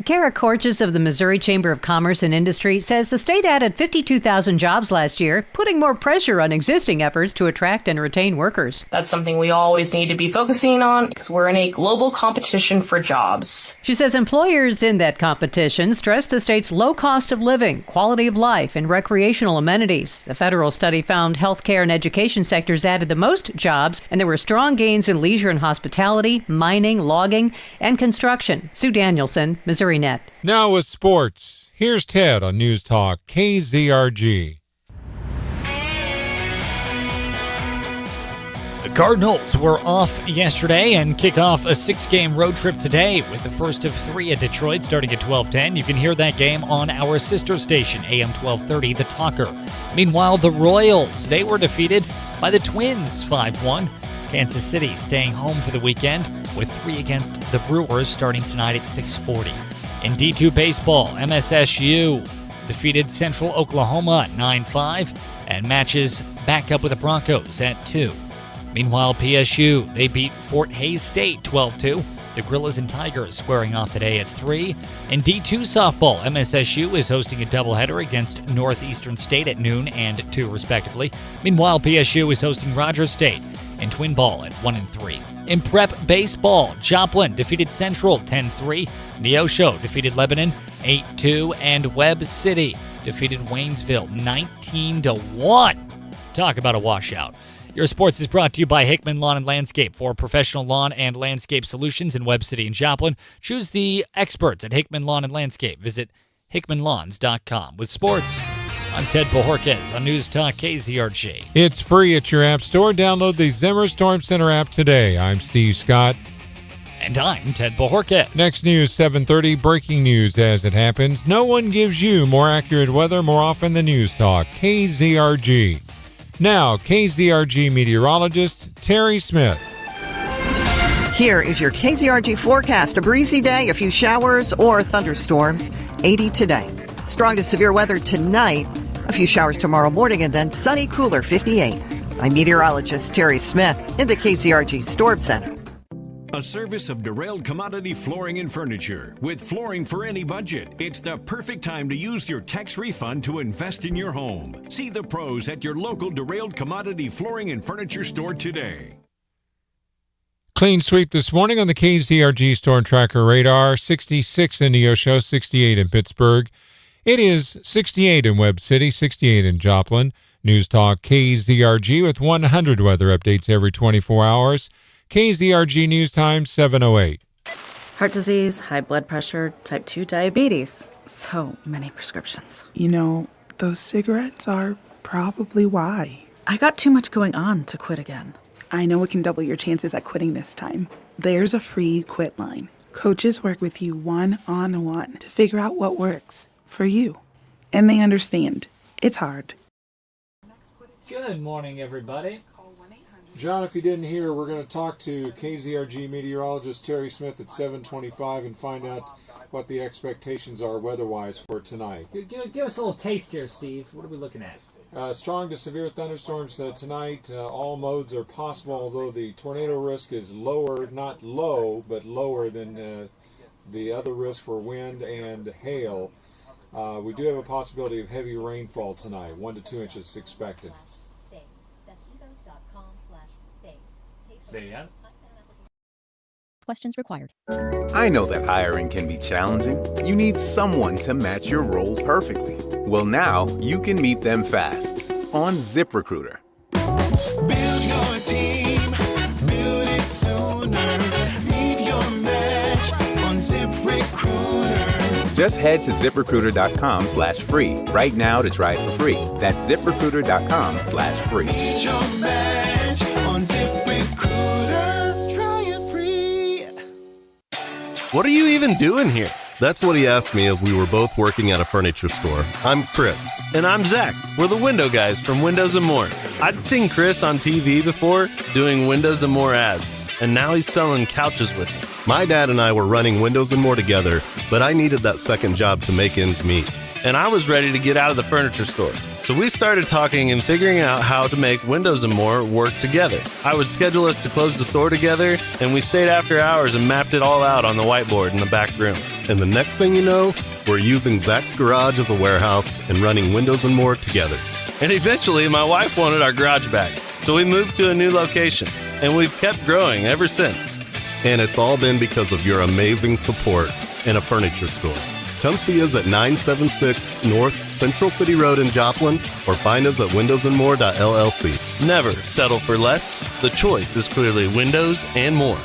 Kara Corchis of the Missouri Chamber of Commerce and Industry says the state added 52,000 jobs last year, putting more pressure on existing efforts to attract and retain workers. That's something we always need to be focusing on because we're in a global competition for jobs. She says employers in that competition stress the state's low cost of living, quality of life, and recreational amenities. The federal study found healthcare and education sectors added the most jobs, and there were strong gains in leisure and hospitality, mining, logging, and construction. Sue Danielson, Missouri Net. Now with sports, here's Ted on News Talk KZRG. The Cardinals were off yesterday and kick off a 6-game road trip today with the first of 3 at Detroit starting at 12:10. You can hear that game on our sister station, AM 1230, The Talker. Meanwhile, the Royals, they were defeated by the Twins 5-1. Kansas City staying home for the weekend with 3 against the Brewers starting tonight at 6:40. In D2 baseball, MSSU defeated Central Oklahoma at 9-5 and matches back up with the Broncos at 2. Meanwhile, PSU, they beat Fort Hays State 12-2. The Gorillas and Tigers squaring off today at 3. In D2 softball, MSSU is hosting a doubleheader against Northeastern State at noon and 2 respectively. Meanwhile, PSU is hosting Rogers State in twin ball at 1 and 3. In prep baseball, Joplin defeated Central 10-3. Neosho defeated Lebanon 8-2. And Webb City defeated Waynesville 19-1. Talk about a washout. Your sports is brought to you by Hickman Lawn and Landscape. For professional lawn and landscape solutions in Webb City and Joplin, choose the experts at Hickman Lawn and Landscape. Visit hickmanlawns.com. With sports, I'm Ted Bojorquez on News Talk KZRG. It's free at your app store. Download the Zimmer Storm Center app today. I'm Steve Scott. And I'm Ted Bojorquez. Next news, 7:30, breaking news as it happens. No one gives you more accurate weather more often than News Talk, KZRG. Now, KZRG meteorologist Terry Smith. Here is your KZRG forecast. A breezy day, a few showers or thunderstorms. 80 today. Strong to severe weather tonight. A few showers tomorrow morning and then sunny, cooler, 58. I'm meteorologist Terry Smith in the KZRG Storm Center. A service of Derailed Commodity Flooring and Furniture. With flooring for any budget, it's the perfect time to use your tax refund to invest in your home. See the pros at your local Derailed Commodity Flooring and Furniture store today. Clean sweep this morning on the KZRG Storm Tracker radar. 66 in Neosho, 68 in Pittsburgh. It is 68 in Webb City, 68 in Joplin. News Talk KZRG with 100 weather updates every 24 hours. KZRG News Time, 7:08. Heart disease, high blood pressure, type 2 diabetes. So many prescriptions. You know, those cigarettes are probably why. I got too much going on to quit again. I know it can double your chances at quitting this time. There's a free quit line. Coaches work with you one-on-one to figure out what works for you. And they understand. It's hard. Good morning, everybody. John, if you didn't hear, we're going to talk to KZRG meteorologist Terry Smith at 7:25 and find out what the expectations are weather-wise for tonight. Give us a little taste here, Steve. What are we looking at? Strong to severe thunderstorms tonight. All modes are possible, although the tornado risk is lower, not low, but lower than the other risk for wind and hail. We do have a possibility of heavy rainfall tonight, 1 to 2 inches expected. There you have it. questions required. I know that hiring can be challenging. You need someone to match your role perfectly. Well, now you can meet them fast on ZipRecruiter. Build your team, build it sooner. Meet your match on ZipRecruiter. Just head to ZipRecruiter.com/free right now to try it for free. That's ZipRecruiter.com/free. Meet your match on ZipRecruiter. Try it free. What are you even doing here? That's what he asked me as we were both working at a furniture store. I'm Chris. And I'm Zach. We're the window guys from Windows & More. I'd seen Chris on TV before doing Windows & More ads, and now he's selling couches with me. My dad and I were running Windows & More together, but I needed that second job to make ends meet. And I was ready to get out of the furniture store. So we started talking and figuring out how to make Windows & More work together. I would schedule us to close the store together, and we stayed after hours and mapped it all out on the whiteboard in the back room. And the next thing you know, we're using Zach's garage as a warehouse and running Windows & More together. And eventually, my wife wanted our garage back, so we moved to a new location, and we've kept growing ever since. And it's all been because of your amazing support in a furniture store. Come see us at 976 North Central City Road in Joplin, or find us at windowsandmore.llc. Never settle for less. The choice is clearly Windows & More.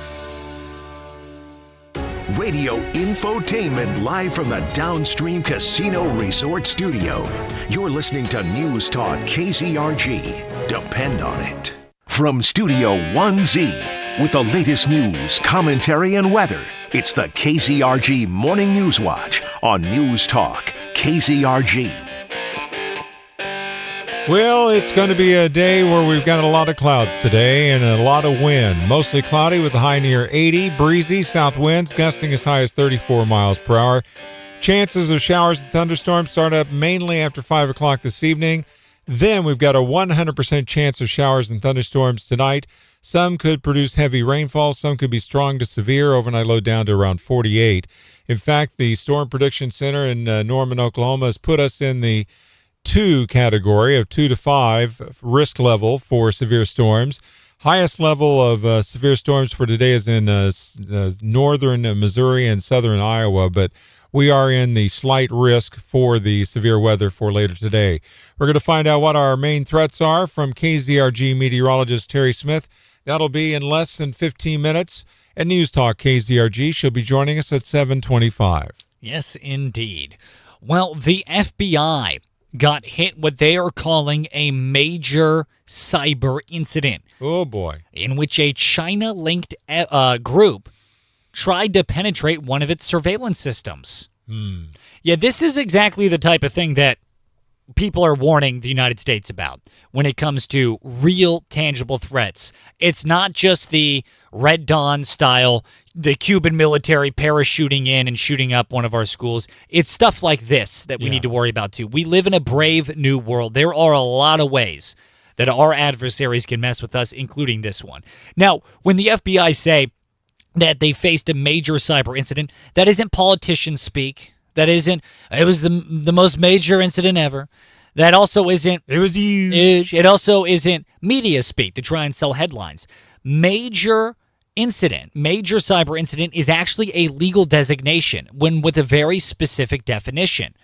Radio infotainment live from the Downstream Casino Resort Studio. You're listening to News Talk KZRG. Depend on it. From Studio 1Z, with the latest news, commentary, and weather, it's the KZRG Morning News Watch on News Talk KZRG. Well, it's going to be a day where we've got a lot of clouds today and a lot of wind. Mostly cloudy with a high near 80, breezy, south winds gusting as high as 34 miles per hour. Chances of showers and thunderstorms start up mainly after 5 o'clock this evening. Then we've got a 100% chance of showers and thunderstorms tonight. Some could produce heavy rainfall. Some could be strong to severe. Overnight low down to around 48. In fact, the Storm Prediction Center in Norman, Oklahoma has put us in the 2 category of 2 to 5 risk level for severe storms. Highest level of severe storms for today is in northern Missouri and southern Iowa, but we are in the slight risk for the severe weather for later today. We're going to find out what our main threats are from KZRG meteorologist Terry Smith. That'll be in less than 15 minutes. At News Talk KZRG, she'll be joining us at 7:25. Yes, indeed. Well, the FBI got hit what they are calling a major cyber incident. Oh, boy. In which a China-linked group tried to penetrate one of its surveillance systems. Yeah, this is exactly the type of thing that people are warning the United States about when it comes to real, tangible threats. It's not just the Red Dawn style, the Cuban military parachuting in and shooting up one of our schools. It's stuff like this that we need to worry about, too. We live in a brave new world. There are a lot of ways that our adversaries can mess with us, including this one. Now, when the FBI say that they faced a major cyber incident, that isn't politicians speak. That isn't, it was the most major incident ever. That also isn't, it was huge. It also isn't media speak to try and sell headlines. Major cyber incident is actually a legal designation with a very specific definition.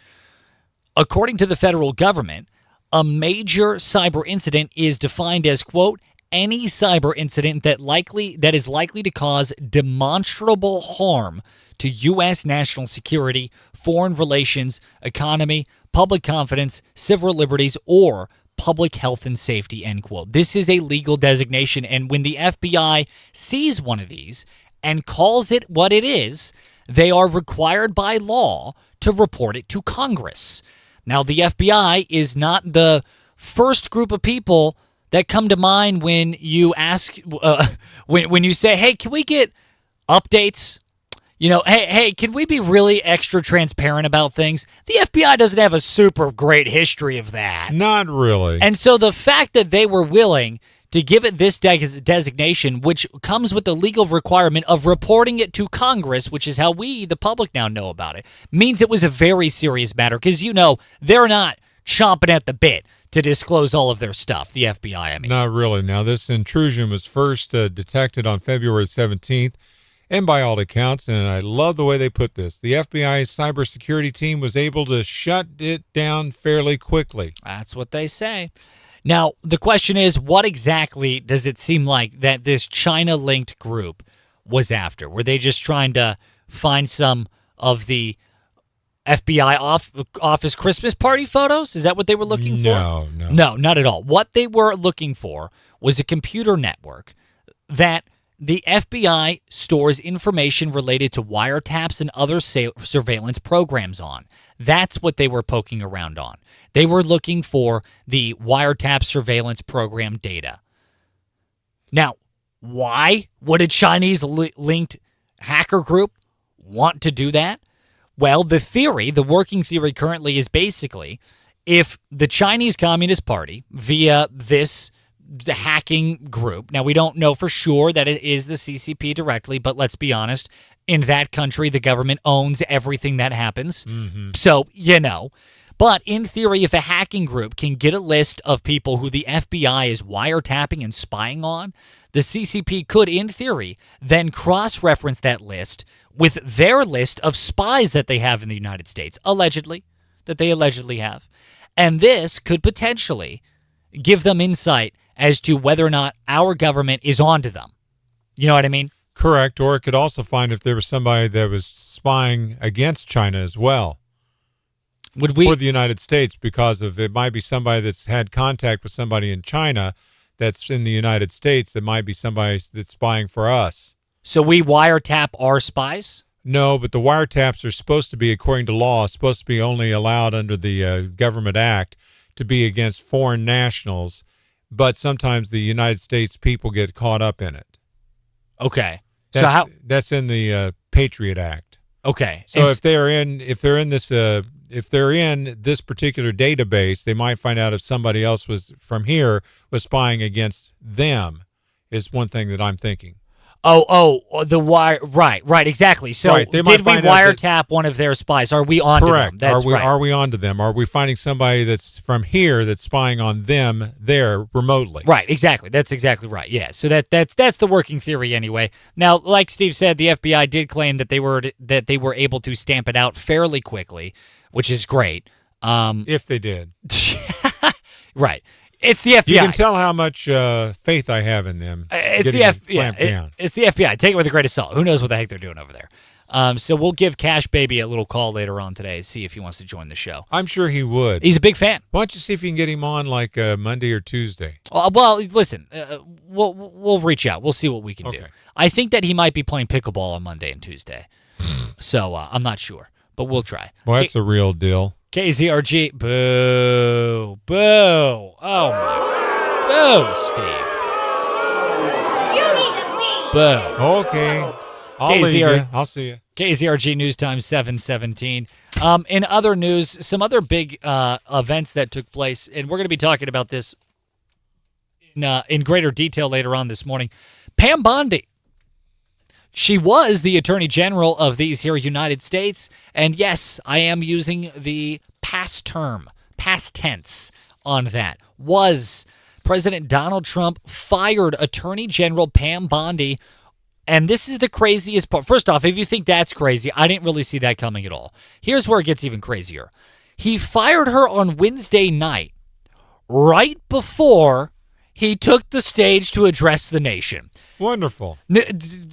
According to the federal government, a major cyber incident is defined as, quote, any cyber incident that is likely to cause demonstrable harm to U.S. national security, foreign relations, economy, public confidence, civil liberties, or public health and safety, end quote. This is a legal designation, and when the FBI sees one of these and calls it what it is, they are required by law to report it to Congress. Now, the FBI is not the first group of people that come to mind when you ask, when you say, hey, can we get updates? You know, hey, can we be really extra transparent about things? The FBI doesn't have a super great history of that. Not really. And so the fact that they were willing to give it this designation, which comes with the legal requirement of reporting it to Congress, which is how we, the public, now know about it, means it was a very serious matter because, you know, they're not chomping at the bit to disclose all of their stuff, the FBI, I mean. Not really. Now, this intrusion was first detected on February 17th. And by all accounts, and I love the way they put this, the FBI's cybersecurity team was able to shut it down fairly quickly. That's what they say. Now, the question is, what exactly does it seem like that this China-linked group was after? Were they just trying to find some of the FBI office Christmas party photos? Is that what they were looking for? No, not at all. What they were looking for was a computer network that the FBI stores information related to wiretaps and other surveillance programs on. That's what they were poking around on. They were looking for the wiretap surveillance program data. Now, why would a Chinese-linked hacker group want to do that? Well, the working theory currently is basically if the Chinese Communist Party, via the hacking group. Now, we don't know for sure that it is the CCP directly, but let's be honest. In that country, the government owns everything that happens. Mm-hmm. So, But in theory, if a hacking group can get a list of people who the FBI is wiretapping and spying on, the CCP could, in theory, then cross-reference that list with their list of spies that they have in the United States, that they allegedly have. And this could potentially give them insight as to whether or not our government is onto them. You know what I mean? Correct. Or it could also find if there was somebody that was spying against China as well. For the United States, because it might be somebody that's had contact with somebody in China that's in the United States. That might be somebody that's spying for us. So we wiretap our spies? No, but the wiretaps are supposed to be, according to law, supposed to be only allowed under the Government Act to be against foreign nationals. But sometimes the United States people get caught up in it. Okay. That's in the Patriot Act. Okay. So if they're in this particular database, they might find out if somebody else was spying against them. Is one thing that I'm thinking. The wire. Right, exactly. So did we wiretap one of their spies? Are we on to them? That's right. Are we on to them? Are we finding somebody that's from here that's spying on them there remotely? Right, exactly. That's exactly right. Yeah. So that's the working theory anyway. Now, like Steve said, the FBI did claim that they were able to stamp it out fairly quickly, which is great. If they did. Right. It's the FBI. You can tell how much faith I have in them. It's the FBI. It's the FBI. Take it with a grain of salt. Who knows what the heck they're doing over there? So we'll give Cash Baby a little call later on today, see if he wants to join the show. I'm sure he would. He's a big fan. Why don't you see if you can get him on like Monday or Tuesday? Well, listen, we'll reach out. We'll see what we can do. I think that he might be playing pickleball on Monday and Tuesday. So I'm not sure, but we'll try. Well, that's a real deal. KZRG, boo, boo. Oh, my. Boo, Steve. You need to leave. Boo. Okay. I'll leave you. I'll see you. KZRG News Time 7:17. In other news, some other big events that took place, and we're going to be talking about this in greater detail later on this morning. Pam Bondi. She was the Attorney General of these here United States, and yes, I am using the past tense on that. Was President Donald Trump fired Attorney General Pam Bondi, and this is the craziest part. First off, if you think that's crazy, I didn't really see that coming at all. Here's where it gets even crazier. He fired her on Wednesday night, right before he took the stage to address the nation. Wonderful.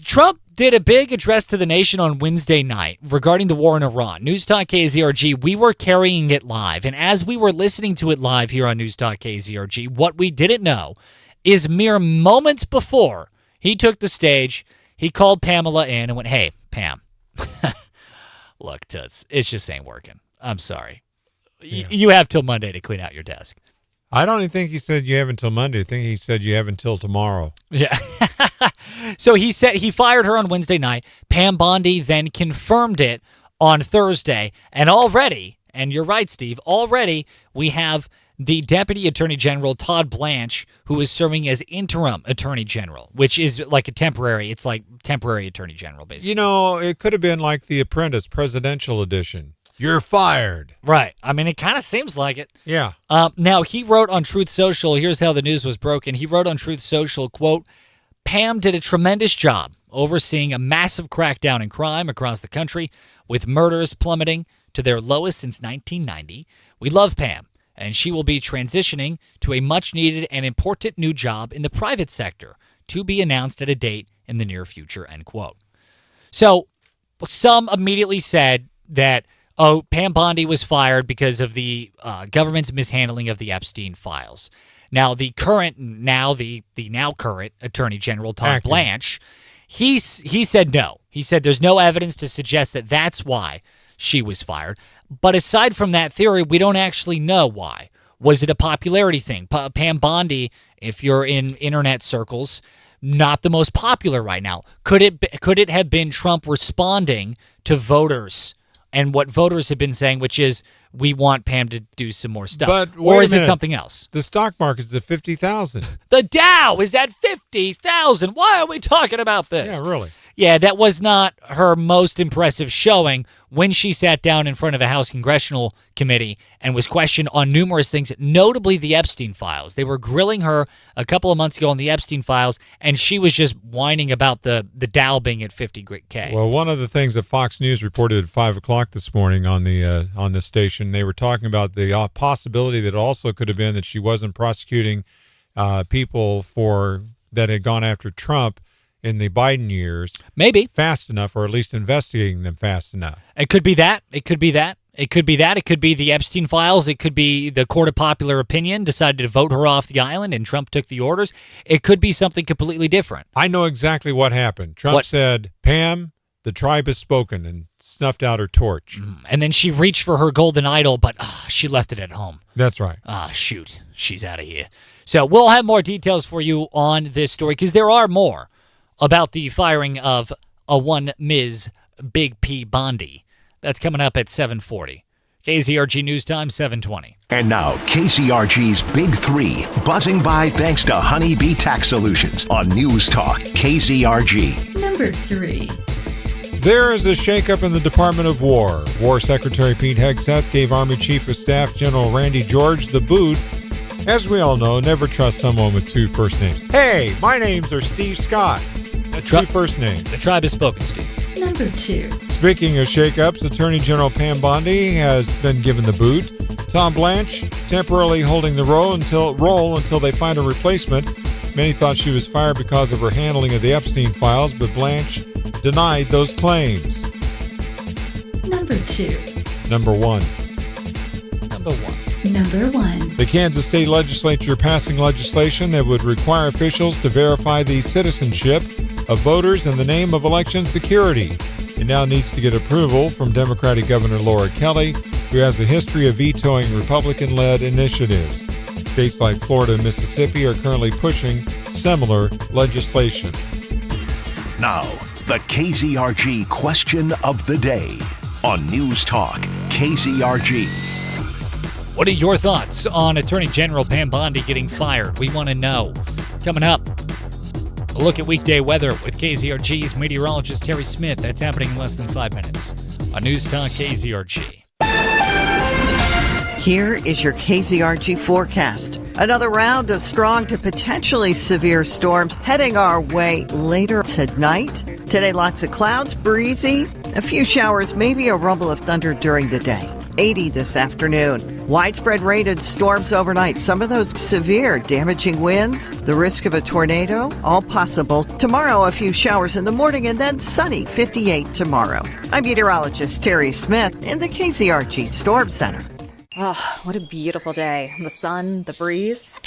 Trump did a big address to the nation on Wednesday night regarding the war in Iran. News Talk KZRG, we were carrying it live. And as we were listening to it live here on News Talk KZRG, what we didn't know is mere moments before he took the stage, he called Pamela in and went, "Hey, Pam, look, Toots, it just ain't working. I'm sorry. You have till Monday to clean out your desk." I don't even think he said you have until Monday. I think he said you have until tomorrow. Yeah. So he said he fired her on Wednesday night. Pam Bondi then confirmed it on Thursday. And already, and you're right, Steve, already we have the Deputy Attorney General, Todd Blanche, who is serving as interim Attorney General, which is like it's like temporary Attorney General, basically. You know, it could have been like The Apprentice Presidential Edition. You're fired. Right. I mean, it kind of seems like it. Yeah. Now, he wrote on Truth Social, here's how the news was broken. He wrote on Truth Social, quote, "Pam did a tremendous job overseeing a massive crackdown in crime across the country, with murders plummeting to their lowest since 1990. We love Pam, and she will be transitioning to a much-needed and important new job in the private sector, to be announced at a date in the near future, end quote. So some immediately said that, Pam Bondi was fired because of the government's mishandling of the Epstein files. Now, the now current Attorney General, Todd Blanche, he said no. He said there's no evidence to suggest that that's why she was fired. But aside from that theory, we don't actually know why. Was it a popularity thing? Pam Bondi, if you're in internet circles, not the most popular right now. Could it have been Trump responding to voters and what voters have been saying, which is, we want Pam to do some more stuff? Or is it something else? The stock market's at 50,000. The Dow is at 50,000. Why are we talking about this? Yeah, really. Yeah, that was not her most impressive showing when she sat down in front of a House Congressional Committee and was questioned on numerous things, notably the Epstein files. They were grilling her a couple of months ago on the Epstein files, and she was just whining about the Dow being at 50K. Well, one of the things that Fox News reported at 5 o'clock this morning on the station, they were talking about the possibility that it also could have been that she wasn't prosecuting people that had gone after Trump in the Biden years. Maybe. Fast enough, or at least investigating them fast enough. It could be that. It could be that. It could be that. It could be the Epstein files. It could be the court of popular opinion decided to vote her off the island and Trump took the orders. It could be something completely different. I know exactly what happened. Trump said, Pam, the tribe has spoken, and snuffed out her torch. And then she reached for her golden idol, but she left it at home. That's right. Shoot. She's out of here. So we'll have more details for you on this story, because there are more about the firing of a one Ms. Big P. Bondi. That's coming up at 7:40. KZRG News Time, 7:20. And now, KZRG's Big Three, buzzing by thanks to Honeybee Tax Solutions on News Talk, KZRG. Number 3. There is a shakeup in the Department of War. War Secretary Pete Hegseth gave Army Chief of Staff General Randy George the boot. As we all know, never trust someone with 2 first names. Hey, my names are Steve Scott. That's 2 first names. The tribe has spoken, Steve. Number 2. Speaking of shakeups, Attorney General Pam Bondi has been given the boot. Tom Blanche temporarily holding the role until they find a replacement. Many thought she was fired because of her handling of the Epstein files, but Blanche denied those claims. Number 2. Number 1. Number 1. Number 1. The Kansas State Legislature passing legislation that would require officials to verify the citizenship of voters in the name of election security. It now needs to get approval from Democratic Governor Laura Kelly, who has a history of vetoing Republican-led initiatives. States like Florida and Mississippi are currently pushing similar legislation. Now, the KZRG question of the day on News Talk, KZRG. What are your thoughts on Attorney General Pam Bondi getting fired? We want to know. Coming up, a look at weekday weather with KZRG's meteorologist Terry Smith. That's happening in less than 5 minutes on News Talk KZRG. Here is your KZRG forecast. Another round of strong to potentially severe storms heading our way later tonight. Today, lots of clouds, breezy, a few showers, maybe a rumble of thunder during the day. 80 this afternoon. Widespread rain and storms overnight. Some of those severe, damaging winds. The risk of a tornado, all possible. Tomorrow, a few showers in the morning and then sunny, 58 tomorrow. I'm meteorologist Terry Smith in the KZRG Storm Center. Oh, what a beautiful day. The sun, the breeze.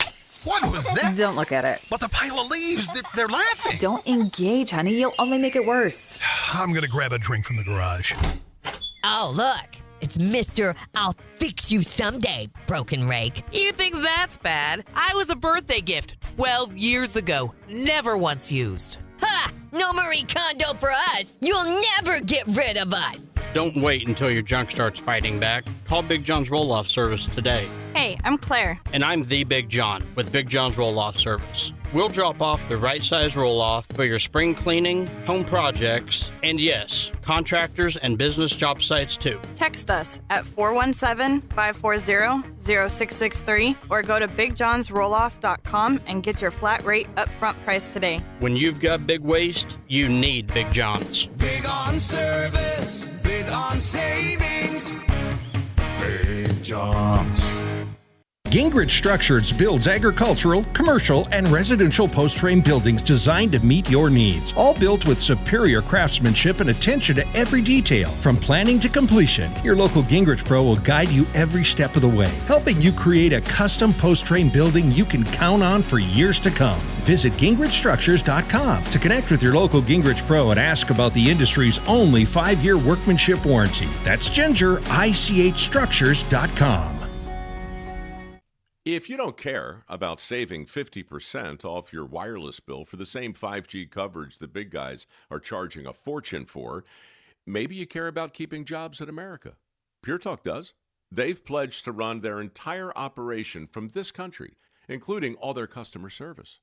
What was that? Don't look at it. But the pile of leaves, they're laughing. Don't engage, honey. You'll only make it worse. I'm going to grab a drink from the garage. Oh, look. It's Mr. I'll fix you someday, broken rake. You think that's bad? I was a birthday gift 12 years ago. Never once used. Ha! No Marie Kondo for us. You'll never get rid of us. Don't wait until your junk starts fighting back. Call Big John's Roll-Off Service today. Hey, I'm Claire. And I'm the Big John with Big John's Roll-Off Service. We'll drop off the right size roll-off for your spring cleaning, home projects, and yes, contractors and business job sites too. Text us at 417-540-0663 or go to bigjohnsrolloff.com and get your flat rate upfront price today. When you've got big waste, you need Big John's. Big on service, big on savings. Big John's. Gingrich Structures builds agricultural, commercial, and residential post-frame buildings designed to meet your needs. All built with superior craftsmanship and attention to every detail. From planning to completion, your local Gingrich Pro will guide you every step of the way, helping you create a custom post-frame building you can count on for years to come. Visit GingrichStructures.com to connect with your local Gingrich Pro and ask about the industry's only 5-year workmanship warranty. That's GingerICHStructures.com. If you don't care about saving 50% off your wireless bill for the same 5G coverage the big guys are charging a fortune for, maybe you care about keeping jobs in America. Pure Talk does. They've pledged to run their entire operation from this country, including all their customer service.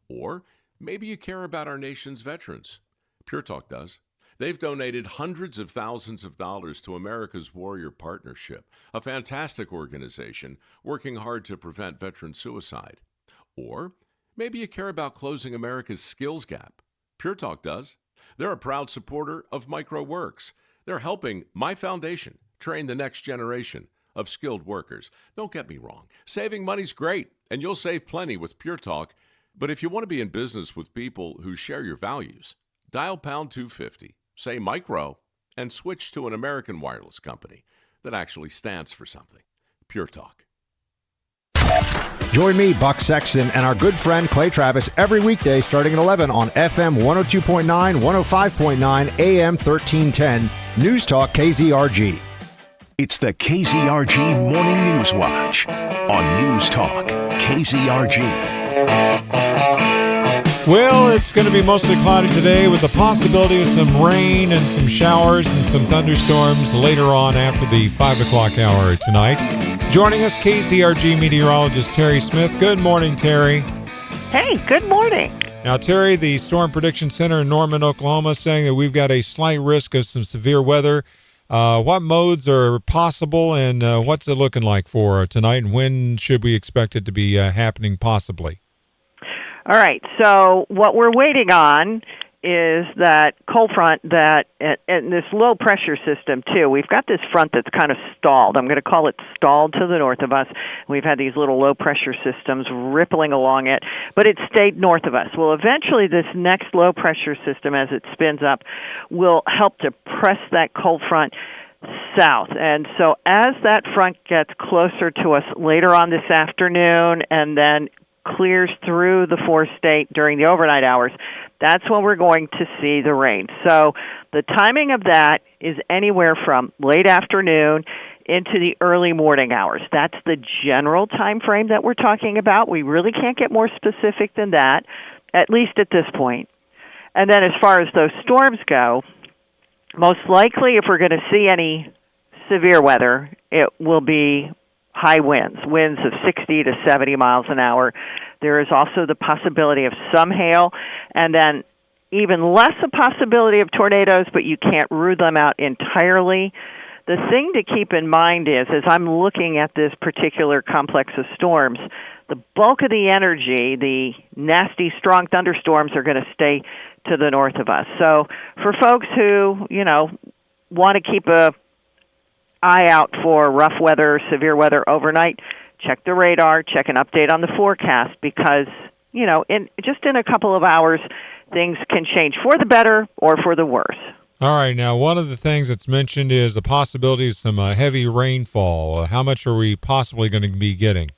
Or maybe you care about our nation's veterans. Pure Talk does. They've donated hundreds of thousands of dollars to America's Warrior Partnership, a fantastic organization working hard to prevent veteran suicide. Or maybe you care about closing America's skills gap. Pure Talk does. They're a proud supporter of MicroWorks. They're helping my foundation train the next generation of skilled workers. Don't get me wrong. Saving money's great, and you'll save plenty with Pure Talk. But if you want to be in business with people who share your values, dial pound 250. Say micro, and switch to an American wireless company that actually stands for something. Pure Talk. Join me, Buck Sexton, and our good friend Clay Travis every weekday starting at 11 on FM 102.9, 105.9, AM 1310, News Talk KZRG. It's the KZRG Morning News Watch on News Talk KZRG. Well, it's going to be mostly cloudy today with the possibility of some rain and some showers and some thunderstorms later on after the 5 o'clock hour tonight. Joining us, KZRG meteorologist Terry Smith. Good morning, Terry. Hey, good morning. Now, Terry, the Storm Prediction Center in Norman, Oklahoma, saying that we've got a slight risk of some severe weather. What modes are possible, and what's it looking like for tonight, and when should we expect it to be happening possibly? All right, so what we're waiting on is that cold front and this low pressure system too. We've got this front that's kind of stalled. I'm going to call it stalled to the north of us. We've had these little low pressure systems rippling along it, but it stayed north of us. Well, eventually this next low pressure system, as it spins up, will help to press that cold front south. And so as that front gets closer to us later on this afternoon and then clears through the four-state during the overnight hours, that's when we're going to see the rain. So the timing of that is anywhere from late afternoon into the early morning hours. That's the general time frame that we're talking about. We really can't get more specific than that, at least at this point. And then as far as those storms go, most likely if we're going to see any severe weather, it will be high winds of 60 to 70 miles an hour. There is also the possibility of some hail, and then even less a possibility of tornadoes, but you can't rule them out entirely. The thing to keep in mind is, as I'm looking at this particular complex of storms, the bulk of the energy, the nasty, strong thunderstorms, are going to stay to the north of us. So for folks who, want to keep a eye out for rough weather, severe weather overnight, check the radar, check an update on the forecast, because, in a couple of hours, things can change for the better or for the worse. All right. Now, one of the things that's mentioned is the possibility of some heavy rainfall. How much are we possibly going to be getting?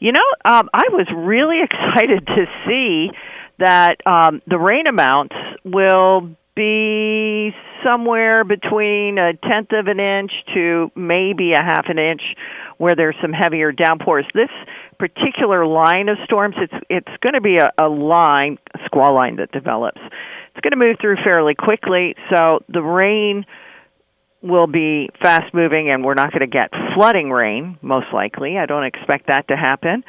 I was really excited to see that the rain amounts will be somewhere between 1/10 of an inch to maybe 1/2 an inch where there's some heavier downpours. This particular line of storms, it's going to be a squall line that develops. It's going to move through fairly quickly, so the rain will be fast-moving, and we're not going to get flooding rain, most likely. I don't expect that to happen,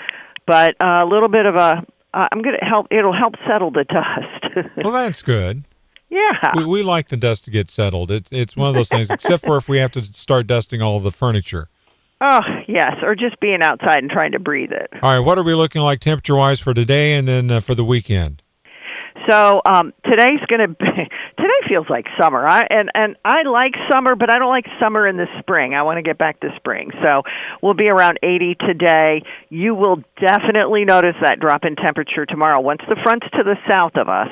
but a little bit of a I'm going to help. It'll help settle the dust. Well, that's good. Yeah. We like the dust to get settled. It's one of those things, except for if we have to start dusting all of the furniture. Oh, yes, or just being outside and trying to breathe it. All right, what are we looking like temperature-wise for today and then for the weekend? So today feels like summer. I like summer, but I don't like summer in the spring. I want to get back to spring. So we'll be around 80 today. You will definitely notice that drop in temperature tomorrow. Once the front's to the south of us,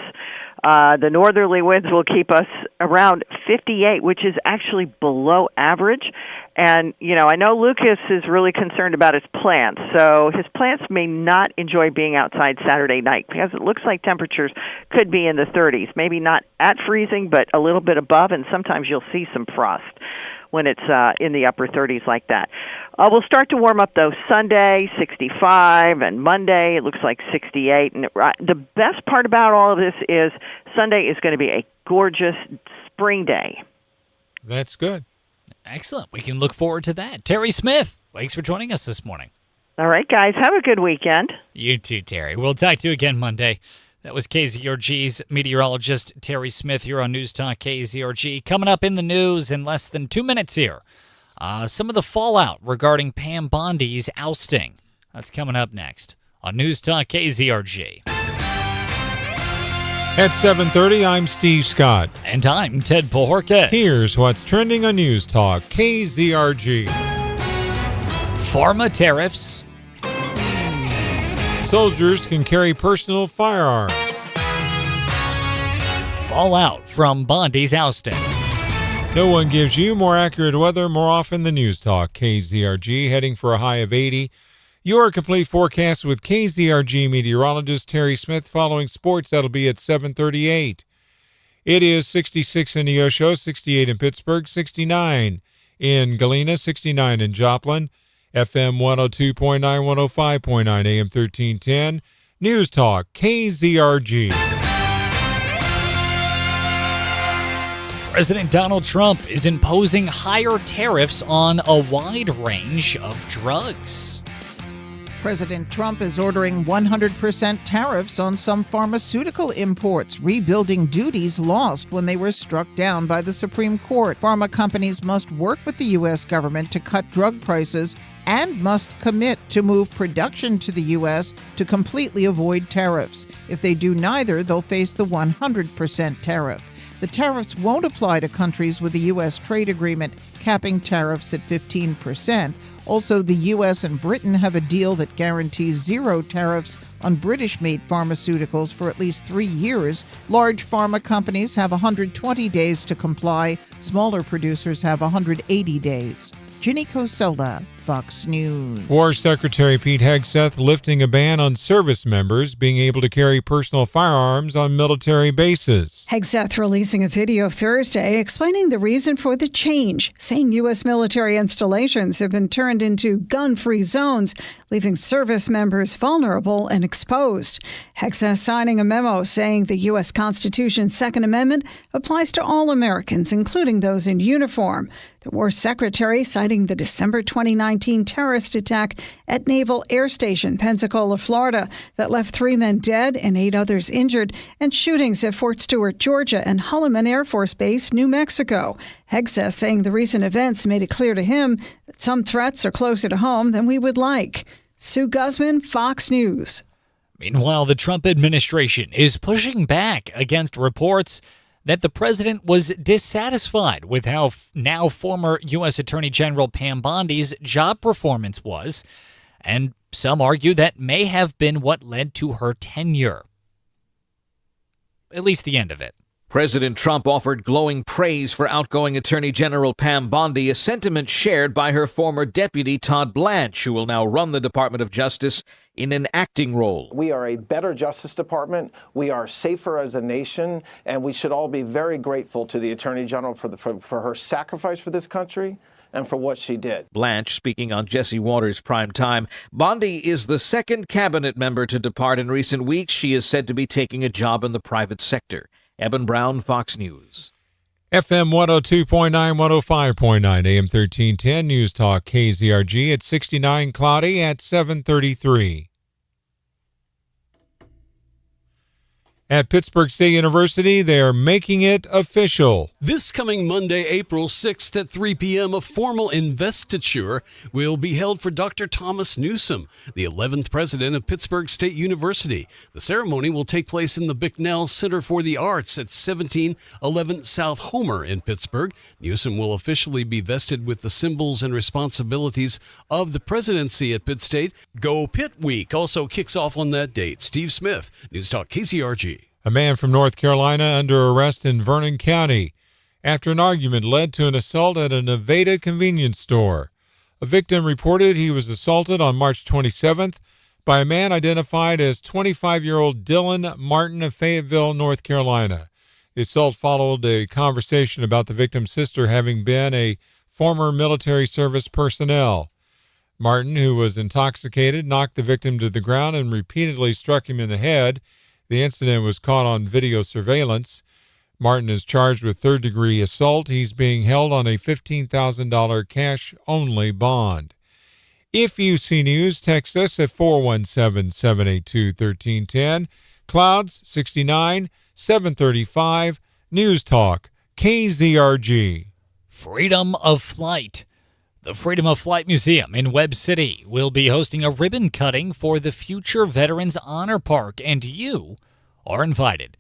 the northerly winds will keep us around 58, which is actually below average. And, I know Lucas is really concerned about his plants. So his plants may not enjoy being outside Saturday night because it looks like temperatures could be in the 30s. Maybe not at freezing, but a little bit above, and sometimes you'll see some frost when it's in the upper 30s like that. We'll start to warm up, though, Sunday, 65, and Monday, it looks like 68. And the best part about all of this is Sunday is going to be a gorgeous spring day. That's good. Excellent. We can look forward to that. Terry Smith, thanks for joining us this morning. All right, guys. Have a good weekend. You too, Terry. We'll talk to you again Monday. That was KZRG's meteorologist Terry Smith here on News Talk KZRG. Coming up in the news in less than 2 minutes here, some of the fallout regarding Pam Bondi's ousting. That's coming up next on News Talk KZRG. At 7:30, I'm Steve Scott. And I'm Ted Pahorkas. Here's what's trending on News Talk KZRG. Pharma tariffs. Soldiers can carry personal firearms. Fallout from Bondi's ousting. No one gives you more accurate weather more often than News Talk KZRG, heading for a high of 80. Your complete forecast with KZRG meteorologist Terry Smith. Following sports, that'll be at 7:38. It is 66 in Neosho, 68 in Pittsburgh, 69 in Galena, 69 in Joplin. FM 102.9, 105.9, AM 1310. News Talk KZRG. President Donald Trump is imposing higher tariffs on a wide range of drugs. President Trump is ordering 100% tariffs on some pharmaceutical imports, rebuilding duties lost when they were struck down by the Supreme Court. Pharma companies must work with the U.S. government to cut drug prices and must commit to move production to the U.S. to completely avoid tariffs. If they do neither, they'll face the 100% tariff. The tariffs won't apply to countries with a U.S. trade agreement capping tariffs at 15%. Also, the U.S. and Britain have a deal that guarantees zero tariffs on British-made pharmaceuticals for at least 3 years. Large pharma companies have 120 days to comply. Smaller producers have 180 days. Ginny Coselda, Fox News. War Secretary Pete Hegseth lifting a ban on service members being able to carry personal firearms on military bases. Hegseth releasing a video Thursday explaining the reason for the change, saying U.S. military installations have been turned into gun-free zones, leaving service members vulnerable and exposed. Hegseth signing a memo saying the U.S. Constitution's Second Amendment applies to all Americans, including those in uniform. The War Secretary citing the December 2019 terrorist attack at Naval Air Station, Pensacola, Florida, that left 3 men dead and 8 others injured, and shootings at Fort Stewart, Georgia, and Holloman Air Force Base, New Mexico. Hegseth saying the recent events made it clear to him that some threats are closer to home than we would like. Sue Guzman, Fox News. Meanwhile, the Trump administration is pushing back against reports that the president was dissatisfied with how now former U.S. Attorney General Pam Bondi's job performance was, and some argue that may have been what led to her tenure. At least the end of it. President Trump offered glowing praise for outgoing Attorney General Pam Bondi, a sentiment shared by her former deputy Todd Blanche, who will now run the Department of Justice in an acting role. We are a better Justice Department. We are safer as a nation, and we should all be very grateful to the Attorney General for her sacrifice for this country and for what she did. Blanche speaking on Jesse Waters' Prime Time. Bondi is the second cabinet member to depart in recent weeks. She is said to be taking a job in the private sector. Eben Brown, Fox News. FM 102.9, 105.9, AM 1310, News Talk KZRG at 69, cloudy at 7:33. At Pittsburgh State University, they are making it official. This coming Monday, April 6th at 3 p.m., a formal investiture will be held for Dr. Thomas Newsom, the 11th president of Pittsburgh State University. The ceremony will take place in the Bicknell Center for the Arts at 1711 South Homer in Pittsburgh. Newsom will officially be vested with the symbols and responsibilities of the presidency at Pitt State. Go Pitt Week also kicks off on that date. Steve Smith, News Talk KZRG. A man from North Carolina under arrest in Vernon County after an argument led to an assault at a Nevada convenience store. A victim reported he was assaulted on March 27th by a man identified as 25-year-old Dylan Martin of Fayetteville, North Carolina. The assault followed a conversation about the victim's sister having been a former military service personnel. Martin, who was intoxicated, knocked the victim to the ground and repeatedly struck him in the head. The incident was caught on video surveillance. Martin is charged with third-degree assault. He's being held on a $15,000 cash-only bond. If you see news, text us at 417-782-1310. Clouds, 69, 735. News Talk, KZRG. Freedom of Flight. The Freedom of Flight Museum in Webb City will be hosting a ribbon cutting for the future Veterans Honor Park, and you are invited.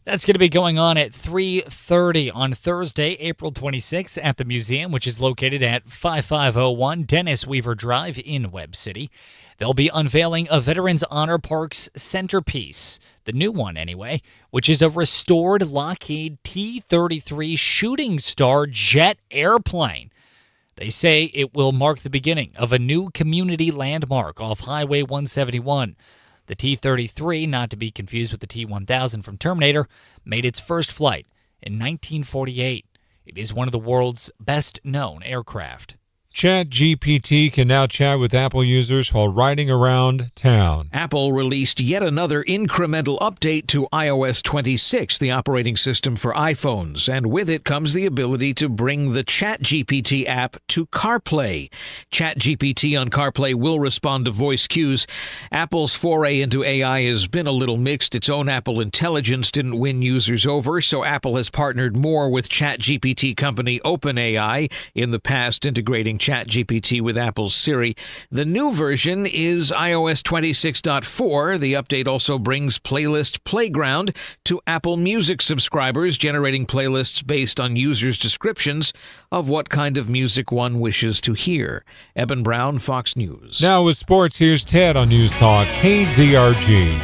That's going to be going on at 3:30 on Thursday, April 26th at the museum, which is located at 5501 Dennis Weaver Drive in Webb City. They'll be unveiling a Veterans Honor Park's centerpiece, the new one anyway, which is a restored Lockheed T-33 Shooting Star jet airplane. They say it will mark the beginning of a new community landmark off Highway 171. The T-33, not to be confused with the T-1000 from Terminator, made its first flight in 1948. It is one of the world's best-known aircraft. ChatGPT can now chat with Apple users while riding around town. Apple released yet another incremental update to iOS 26, the operating system for iPhones, and with it comes the ability to bring the ChatGPT app to CarPlay. ChatGPT on CarPlay will respond to voice cues. Apple's foray into AI has been a little mixed. Its own Apple Intelligence didn't win users over, so Apple has partnered more with ChatGPT company OpenAI in the past, integrating ChatGPT with Apple's Siri. The new version is iOS 26.4. The update also brings Playlist Playground to Apple Music subscribers, generating playlists based on users' descriptions of what kind of music one wishes to hear. Eben Brown, Fox News. Now with sports, here's Ted on News Talk KZRG.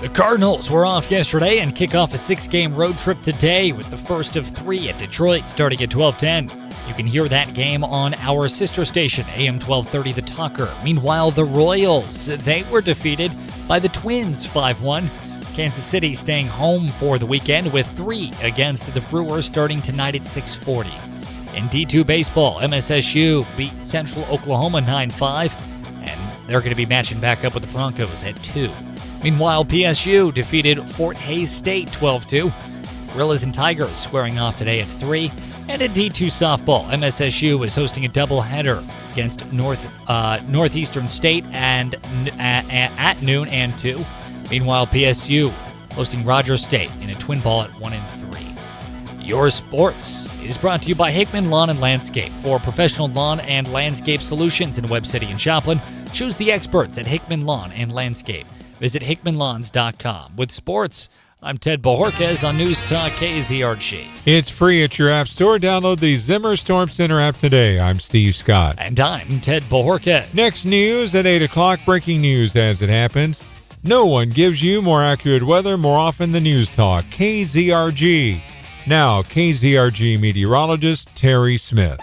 The Cardinals were off yesterday and kick off a 6-game road trip today with the first of 3 at Detroit starting at 12:10. You can hear that game on our sister station, AM 1230 The Talker. Meanwhile, the Royals, they were defeated by the Twins 5-1. Kansas City staying home for the weekend with 3 against the Brewers starting tonight at 6:40. In D2 baseball, MSSU beat Central Oklahoma 9-5, and they're going to be matching back up with the Broncos at 2. Meanwhile, PSU defeated Fort Hays State 12-2. Gorillas and Tigers squaring off today at 3. And in D2 softball, MSSU is hosting a doubleheader against Northeastern State and at noon and 2. Meanwhile, PSU hosting Rogers State in a twin ball at 1 and 3. Your Sports is brought to you by Hickman Lawn and Landscape. For professional lawn and landscape solutions in Webb City and Joplin, choose the experts at Hickman Lawn and Landscape. Visit hickmanlawns.com. With sports, I'm Ted Bojorquez on News Talk KZRG. It's free at your app store. Download the Zimmer Storm Center app today. I'm Steve Scott. And I'm Ted Bojorquez. Next news at 8 o'clock. Breaking news as it happens. No one gives you more accurate weather more often than News Talk KZRG. Now, KZRG meteorologist Terry Smith.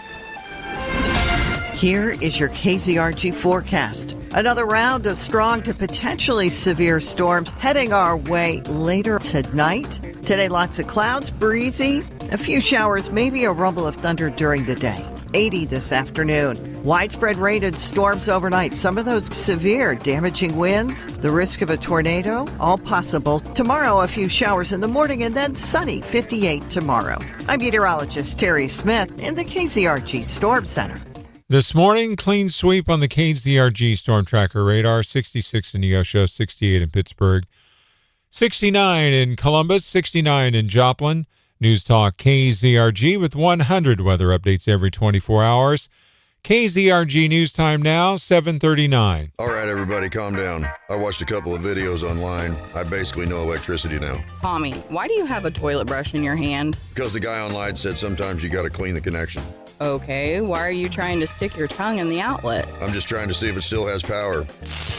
Here is your KZRG forecast. Another round of strong to potentially severe storms heading our way later tonight. Today, lots of clouds, breezy, a few showers, maybe a rumble of thunder during the day. 80 this afternoon. Widespread rain and storms overnight. Some of those severe, damaging winds. The risk of a tornado, all possible. Tomorrow, a few showers in the morning and then sunny, 58 tomorrow. I'm meteorologist Terry Smith in the KZRG Storm Center. This morning, clean sweep on the KZRG Storm Tracker radar, 66 in Neosho, 68 in Pittsburgh, 69 in Columbus, 69 in Joplin. News Talk KZRG with 100 weather updates every 24 hours. KZRG News Time now, 7:39. All right, everybody, calm down. I watched a couple of videos online. I basically know electricity now. Tommy, why do you have a toilet brush in your hand? Because the guy online said sometimes you got to clean the connection. Okay, why are you trying to stick your tongue in the outlet? I'm just trying to see if it still has power.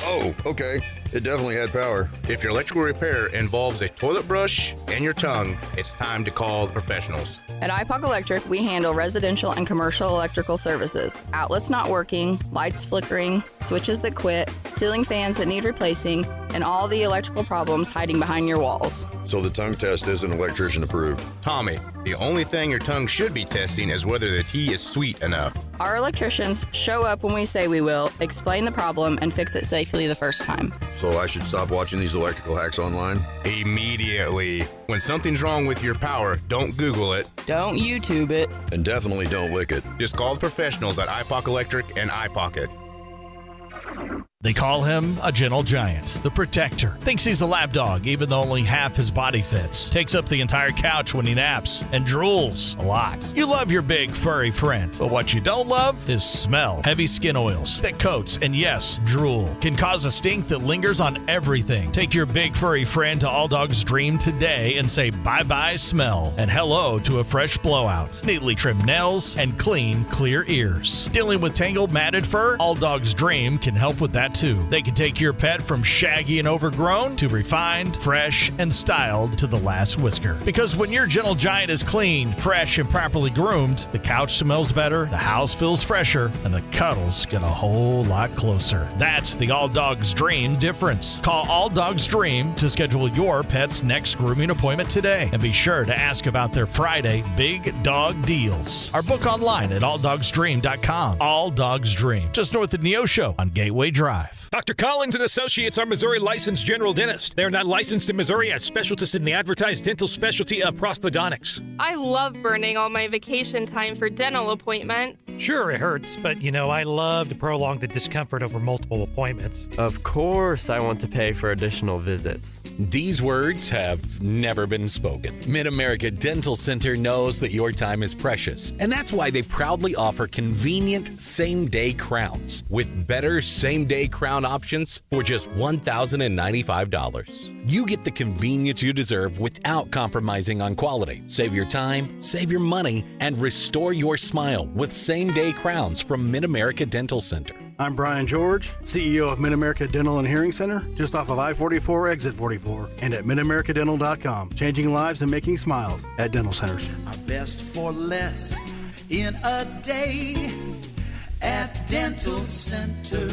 Oh, okay. It definitely had power. If your electrical repair involves a toilet brush and your tongue, it's time to call the professionals. At IPOC Electric, we handle residential and commercial electrical services. Outlets not working, lights flickering, switches that quit, ceiling fans that need replacing, and all the electrical problems hiding behind your walls. So the tongue test isn't electrician approved. Tommy, the only thing your tongue should be testing is whether the tea is sweet enough. Our electricians show up when we say we will, explain the problem, and fix it safely the first time. So I should stop watching these electrical hacks online? Immediately. When something's wrong with your power, don't Google it. Don't YouTube it. And definitely don't lick it. Just call the professionals at IPOC Electric and iPocket. They call him a gentle giant, the protector. Thinks he's a lap dog, even though only half his body fits. Takes up the entire couch when he naps and drools a lot. You love your big, furry friend, but what you don't love is smell. Heavy skin oils, thick coats, and yes, drool can cause a stink that lingers on everything. Take your big, furry friend to All Dogs Dream today and say bye-bye smell and hello to a fresh blowout. Neatly trimmed nails and clean, clear ears. Dealing with tangled, matted fur? All Dogs Dream can help with that too. They can take your pet from shaggy and overgrown to refined, fresh, and styled to the last whisker. Because when your gentle giant is clean, fresh, and properly groomed, the couch smells better, the house feels fresher, and the cuddles get a whole lot closer. That's the All Dogs Dream difference. Call All Dogs Dream to schedule your pet's next grooming appointment today. And be sure to ask about their Friday Big Dog Deals. Or book online at alldogsdream.com. All Dogs Dream, just north of Neosho on Gateway Drive. Dr. Collins and Associates are Missouri licensed general dentists. They are not licensed in Missouri as specialists in the advertised dental specialty of prosthodontics. I love burning all my vacation time for dental appointments. Sure, it hurts, but I love to prolong the discomfort over multiple appointments. Of course, I want to pay for additional visits. These words have never been spoken. Mid-America Dental Center knows that your time is precious, and that's why they proudly offer convenient same-day crowns with better same-day crown options for just $1,095. You get the convenience you deserve without compromising on quality. Save your time, save your money, and restore your smile with same-day crowns from Mid-America Dental Center. I'm Brian George, CEO of Mid-America Dental and Hearing Center, just off of I-44, Exit 44, and at MidAmericaDental.com, changing lives and making smiles at dental centers. Our best for less in a day at Dental Center.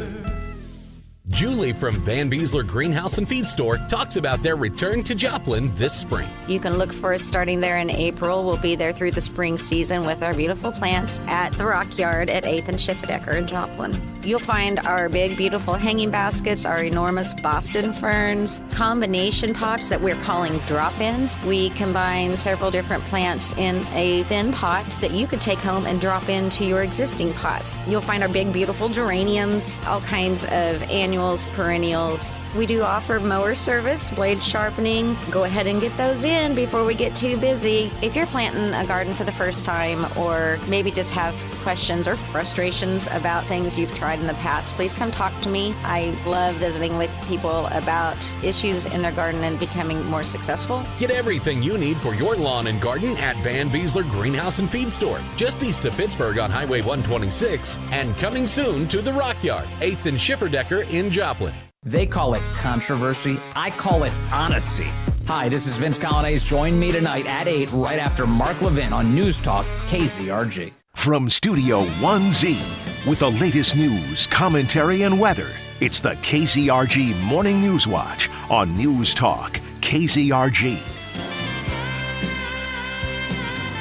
Julie from Van Beesler Greenhouse and Feed Store talks about their return to Joplin this spring. You can look for us starting there in April. We'll be there through the spring season with our beautiful plants at the Rock Yard at 8th and Schifferdecker in Joplin. You'll find our big, beautiful hanging baskets, our enormous Boston ferns, combination pots that we're calling drop-ins. We combine several different plants in a thin pot that you could take home and drop into your existing pots. You'll find our big, beautiful geraniums, all kinds of annuals, perennials. We do offer mower service, blade sharpening. Go ahead and get those in before we get too busy. If you're planting a garden for the first time, or maybe just have questions or frustrations about things you've tried in the past, please come talk to me. I love visiting with people about issues in their garden and becoming more successful. Get everything you need for your lawn and garden at Van Beesler Greenhouse and Feed Store, just east of Pittsburgh on Highway 126, and coming soon to the Rock Yard, 8th and Schifferdecker in Joplin. They call it controversy. I call it honesty. Hi, this is Vince Colonnese. Join me tonight at 8 right after Mark Levin on News Talk KZRG. From Studio 1Z, with the latest news, commentary, and weather, it's the KZRG Morning News Watch on News Talk KZRG.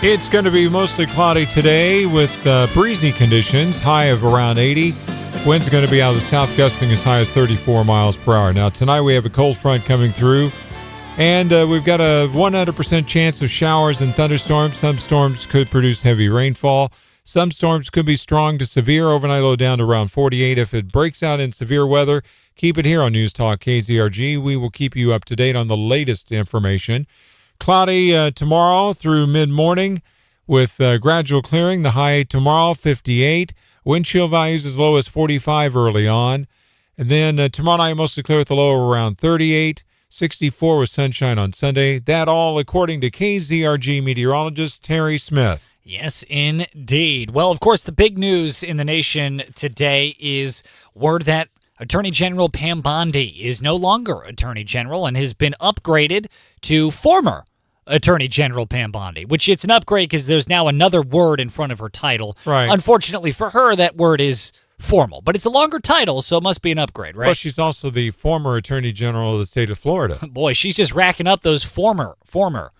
It's going to be mostly cloudy today with breezy conditions, high of around 80. Wind's going to be out of the south, gusting as high as 34 miles per hour. Now, tonight we have a cold front coming through, and we've got a 100% chance of showers and thunderstorms. Some storms could produce heavy rainfall. Some storms could be strong to severe. Overnight low down to around 48. If it breaks out in severe weather, keep it here on News Talk KZRG. We will keep you up to date on the latest information. Cloudy tomorrow through mid-morning with gradual clearing. The high tomorrow, 58. Wind chill values as low as 45 early on. And then tomorrow night, mostly clear with the low around 38. 64 with sunshine on Sunday. That all according to KZRG meteorologist Terry Smith. Yes, indeed. Well, of course, the big news in the nation today is word that Attorney General Pam Bondi is no longer Attorney General and has been upgraded to former Attorney General Pam Bondi, which it's an upgrade because there's now another word in front of her title. Right. Unfortunately for her, that word is formal, but it's a longer title, so it must be an upgrade, right? Well, she's also the former Attorney General of the state of Florida. Boy, she's just racking up those former.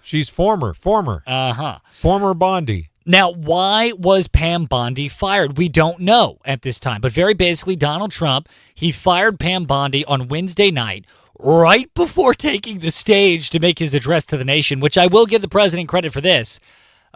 She's former. Former Bondi. Now, why was Pam Bondi fired? We don't know at this time, but very basically, Donald Trump, he fired Pam Bondi on Wednesday night, right before taking the stage to make his address to the nation, which I will give the president credit for this.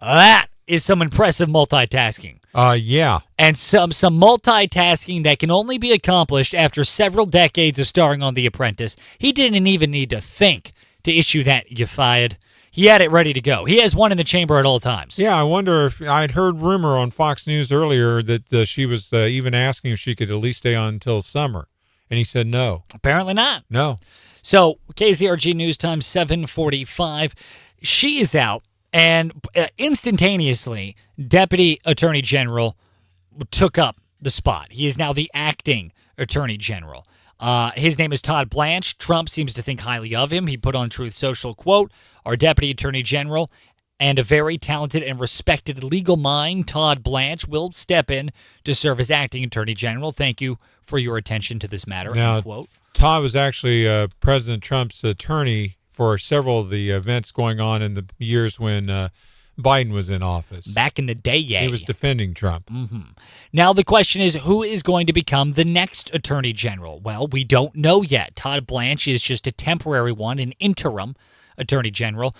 That is some impressive multitasking. Yeah. And some multitasking that can only be accomplished after several decades of starring on The Apprentice. He didn't even need to think to issue that "you fired." He had it ready to go. He has one in the chamber at all times. Yeah, I wonder if I'd heard rumor on Fox News earlier that she was even asking if she could at least stay on until summer. And he said no. Apparently not. No. So, KZRG News Time 7:45. She is out. And instantaneously, Deputy Attorney General took up the spot. He is now the acting Attorney General. His name is Todd Blanche. Trump seems to think highly of him. He put on Truth Social, quote, "Our Deputy Attorney General and a very talented and respected legal mind, Todd Blanche, will step in to serve as acting Attorney General. Thank you for your attention to this matter," now, end quote. Todd was actually President Trump's attorney for several of the events going on in the years when Biden was in office. Back in the day, yeah. He was defending Trump. Mm-hmm. Now, the question is, who is going to become the next Attorney General? Well, we don't know yet. Todd Blanche is just a temporary one, an interim Attorney General.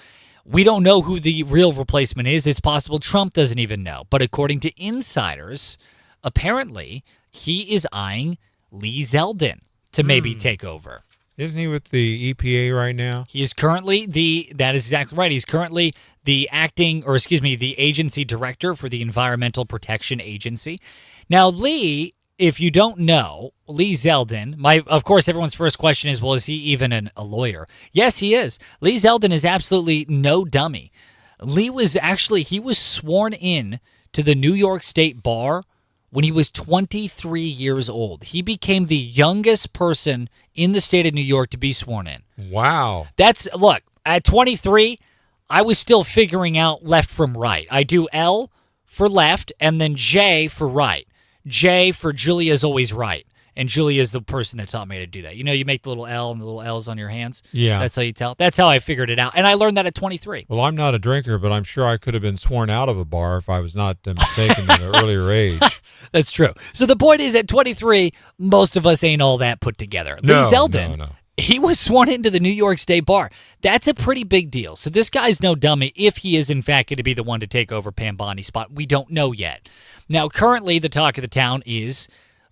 We don't know who the real replacement is. It's possible Trump doesn't even know. But according to insiders, apparently he is eyeing Lee Zeldin to maybe take over. Isn't he with the EPA right now? He is currently that is exactly right. He's currently the the agency director for the Environmental Protection Agency. Now, Lee, if you don't know, Lee Zeldin, of course, everyone's first question is, well, is he even a lawyer? Yes, he is. Lee Zeldin is absolutely no dummy. Lee was sworn in to the New York State Bar when he was 23 years old. He became the youngest person in the state of New York to be sworn in. Wow. Look, at 23, I was still figuring out left from right. I do L for left and then J for right. J for Julia's always right. And Julia's the person that taught me to do that. You know, you make the little L and the little L's on your hands. Yeah. That's how you tell. That's how I figured it out. And I learned that at 23. Well, I'm not a drinker, but I'm sure I could have been sworn out of a bar if I was not mistaken at an earlier age. That's true. So the point is, at 23, most of us ain't all that put together. Lee Zeldin, he was sworn into the New York State Bar. That's a pretty big deal. So this guy's no dummy if he is, in fact, going to be the one to take over Pam Bondi's spot. We don't know yet. Now, currently, the talk of the town is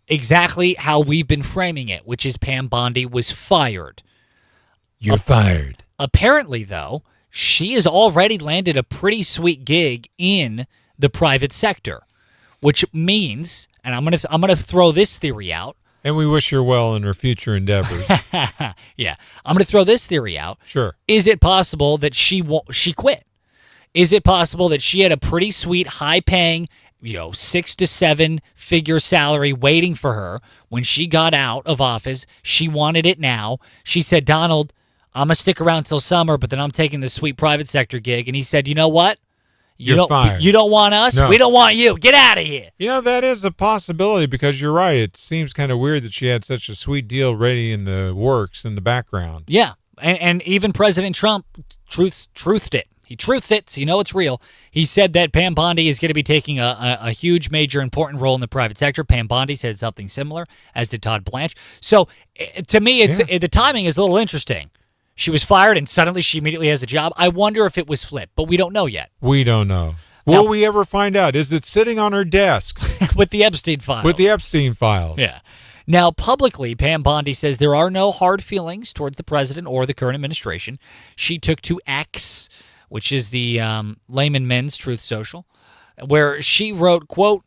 exactly how we've been framing it, which is Pam Bondi was fired. You're fired. Apparently, though, she has already landed a pretty sweet gig in the private sector, which means, and I'm gonna throw this theory out. And we wish her well in her future endeavors. Yeah, I'm gonna throw this theory out. Sure. Is it possible that she quit? Is it possible that she had a pretty sweet, high-paying, 6 to 7 figure salary waiting for her when she got out of office? She wanted it now. She said, "Donald, I'm going to stick around till summer, but then I'm taking this sweet private sector gig." And he said, "You know what? You're fired. You don't want us? No. We don't want you. Get out of here." That is a possibility because you're right. It seems kind of weird that she had such a sweet deal ready in the works in the background. Yeah. And even President Trump truthed it. He truthed it, so you know it's real. He said that Pam Bondi is going to be taking a huge, major, important role in the private sector. Pam Bondi said something similar, as did Todd Blanche. So, to me, the timing is a little interesting. She was fired, and suddenly she immediately has a job. I wonder if it was flipped, but we don't know yet. We don't know. Will we ever find out? Is it sitting on her desk? With the Epstein files. With the Epstein files. Yeah. Now, publicly, Pam Bondi says there are no hard feelings towards the president or the current administration. She took to X, which is the layman men's Truth Social, where she wrote, quote,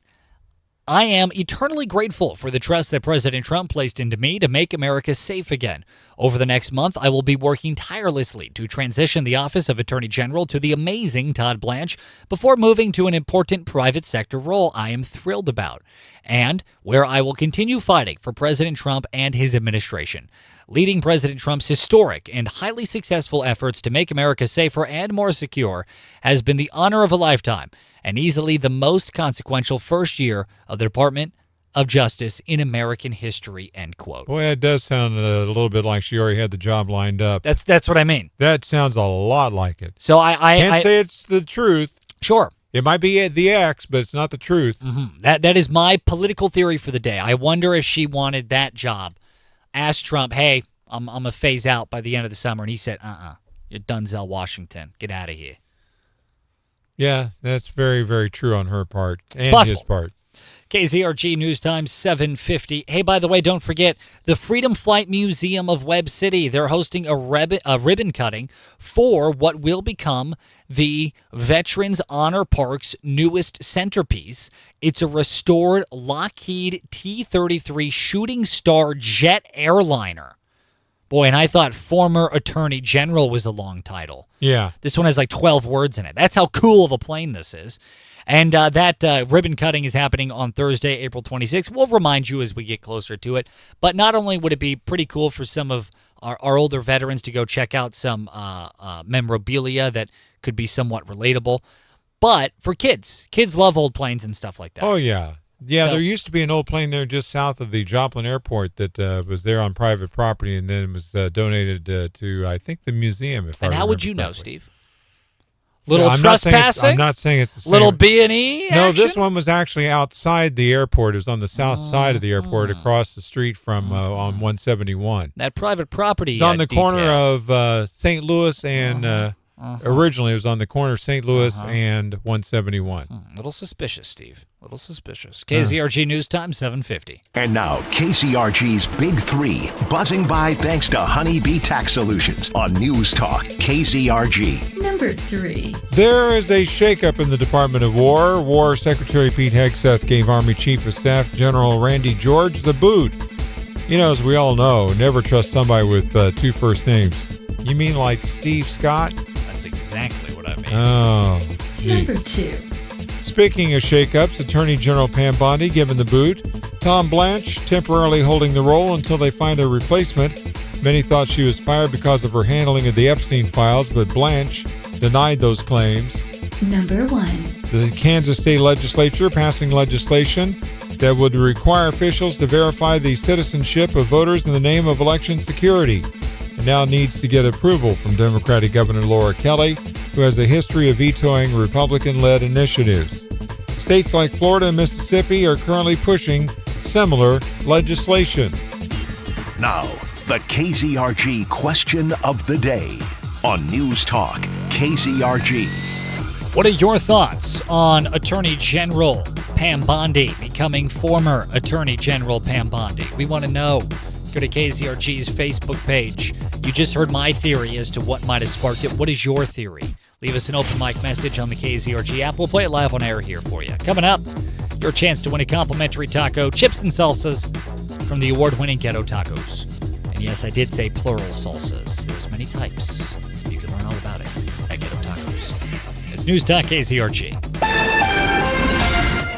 I am eternally grateful for the trust that President Trump placed into me to make America safe again. Over the next month, I will be working tirelessly to transition the office of Attorney General to the amazing Todd Blanche before moving to an important private sector role I am thrilled about, and where I will continue fighting for President Trump and his administration. Leading President Trump's historic and highly successful efforts to make America safer and more secure has been the honor of a lifetime and easily the most consequential first year of the Department of Justice in American history, end quote. Boy, that does sound a little bit like she already had the job lined up. That's what I mean. That sounds a lot like it. So I can't say it's the truth. Sure. It might be the X, but it's not the truth. Mm-hmm. That is my political theory for the day. I wonder if she wanted that job. Asked Trump, hey, I'm going to phase out by the end of the summer. And he said, you're Denzel Washington. Get out of here. Yeah, that's very, very true on her part and his part. KZRG News Time 7:50. Hey, by the way, don't forget the Freedom Flight Museum of Webb City. They're hosting a ribbon cutting for what will become the Veterans Honor Park's newest centerpiece. It's a restored Lockheed T-33 Shooting Star jet airliner. Boy, and I thought former Attorney General was a long title. Yeah. This one has like 12 words in it. That's how cool of a plane this is. And that ribbon cutting is happening on Thursday, April 26th. We'll remind you as we get closer to it. But not only would it be pretty cool for some of our older veterans to go check out some memorabilia that could be somewhat relatable, but for kids. Kids love old planes and stuff like that. Oh, yeah. Yeah, So- there used to be an old plane there just south of the Joplin Airport that was there on private property, and then it was donated to, I think, the museum. And how would remember you know, correctly. Steve? Little trespassing? I'm not saying it's the same. Little B&E No, action? this one was actually outside the airport. It was on the south side of the airport, across the street from on 171. That private property. It's on the corner detail. of St. Louis and originally it was on the corner of St. Louis and 171. A little suspicious, Steve. A little suspicious. KZRG News Time 7:50. And now, KZRG's Big Three, buzzing by thanks to Honeybee Tax Solutions on News Talk KZRG. Number 3. There is a shakeup in the Department of War. War Secretary Pete Hegseth gave Army Chief of Staff General Randy George the boot. You know, as we all know, never trust somebody with two first names. You mean like Steve Scott? That's exactly what I mean. Oh, geez. Number 2. Speaking of shakeups, Attorney General Pam Bondi given the boot. Tom Blanche temporarily holding the role until they find a replacement. Many thought she was fired because of her handling of the Epstein files, but Blanche denied those claims. Number 1. The Kansas State Legislature passing legislation that would require officials to verify the citizenship of voters in the name of election security. It now needs to get approval from Democratic Governor Laura Kelly, who has a history of vetoing Republican-led initiatives. States like Florida and Mississippi are currently pushing similar legislation. Now, the KZRG question of the day on News Talk KZRG. What are your thoughts on Attorney General Pam Bondi becoming former Attorney General Pam Bondi? We want to know. Go to KZRG's Facebook page. You just heard my theory as to what might have sparked it. What is your theory? Leave us an open mic message on the KZRG app. We'll play it live on air here for you. Coming up, your chance to win a complimentary taco, chips and salsas from the award-winning Ghetto Tacos. And yes, I did say plural salsas. There's many types. You can learn all about it at Ghetto Tacos. It's News Talk KZRG.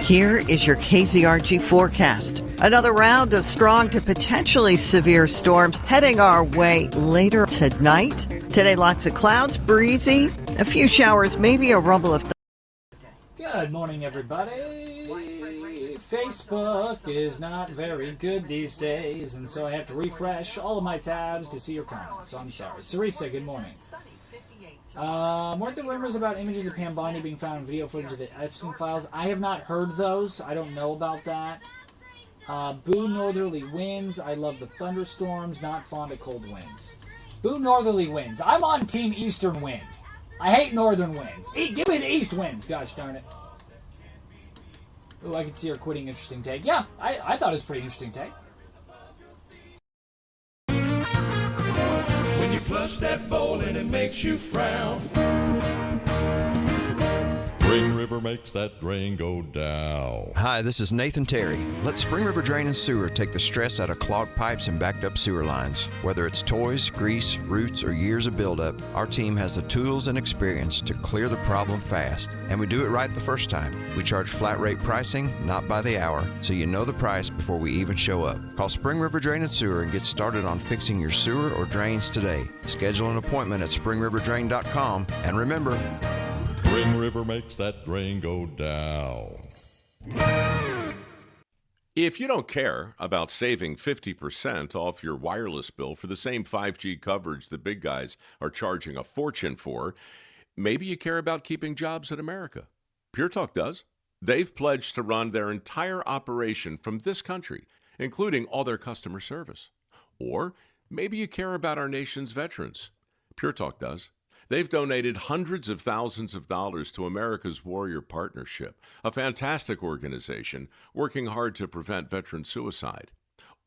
Here is your KZRG forecast. Another round of strong to potentially severe storms heading our way later tonight. Today, lots of clouds, breezy, a few showers, maybe a rumble of Good morning, everybody. Facebook is not very good these days, and so I have to refresh all of my tabs to see your comments. So I'm sorry. Sarisa, good morning. Weren't there rumors about images of Pam Bondi being found in video footage of the Epstein files? I have not heard those. I don't know about that. Boo northerly winds. I love the thunderstorms. Not fond of cold winds. Boo northerly winds. I'm on Team Eastern Wind. I hate northern winds. Give me the east winds, gosh darn it. Oh, I can see her quitting. Interesting take. Yeah, I thought it was a pretty interesting take. When you flush that bowl and it makes you frown, Spring River makes that drain go down. Hi, this is Nathan Terry. Let Spring River Drain and Sewer take the stress out of clogged pipes and backed up sewer lines. Whether it's toys, grease, roots, or years of buildup, our team has the tools and experience to clear the problem fast. And we do it right the first time. We charge flat rate pricing, not by the hour, so you know the price before we even show up. Call Spring River Drain and Sewer and get started on fixing your sewer or drains today. Schedule an appointment at springriverdrain.com, and remember, Spring River makes that drain go down. If you don't care about saving 50% off your wireless bill for the same 5G coverage the big guys are charging a fortune for, maybe you care about keeping jobs in America. Pure Talk does. They've pledged to run their entire operation from this country, including all their customer service. Or maybe you care about our nation's veterans. Pure Talk does. They've donated hundreds of thousands of dollars to America's Warrior Partnership, a fantastic organization working hard to prevent veteran suicide.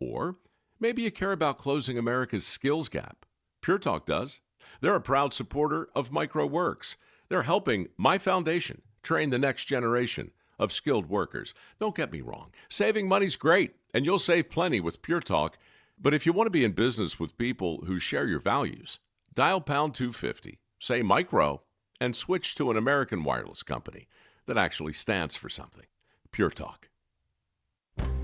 Or maybe you care about closing America's skills gap. Pure Talk does. They're a proud supporter of MicroWorks. They're helping my foundation train the next generation of skilled workers. Don't get me wrong. Saving money's great, and you'll save plenty with Pure Talk. But if you want to be in business with people who share your values, dial pound 250. Say micro, and switch to an American wireless company that actually stands for something. Pure Talk.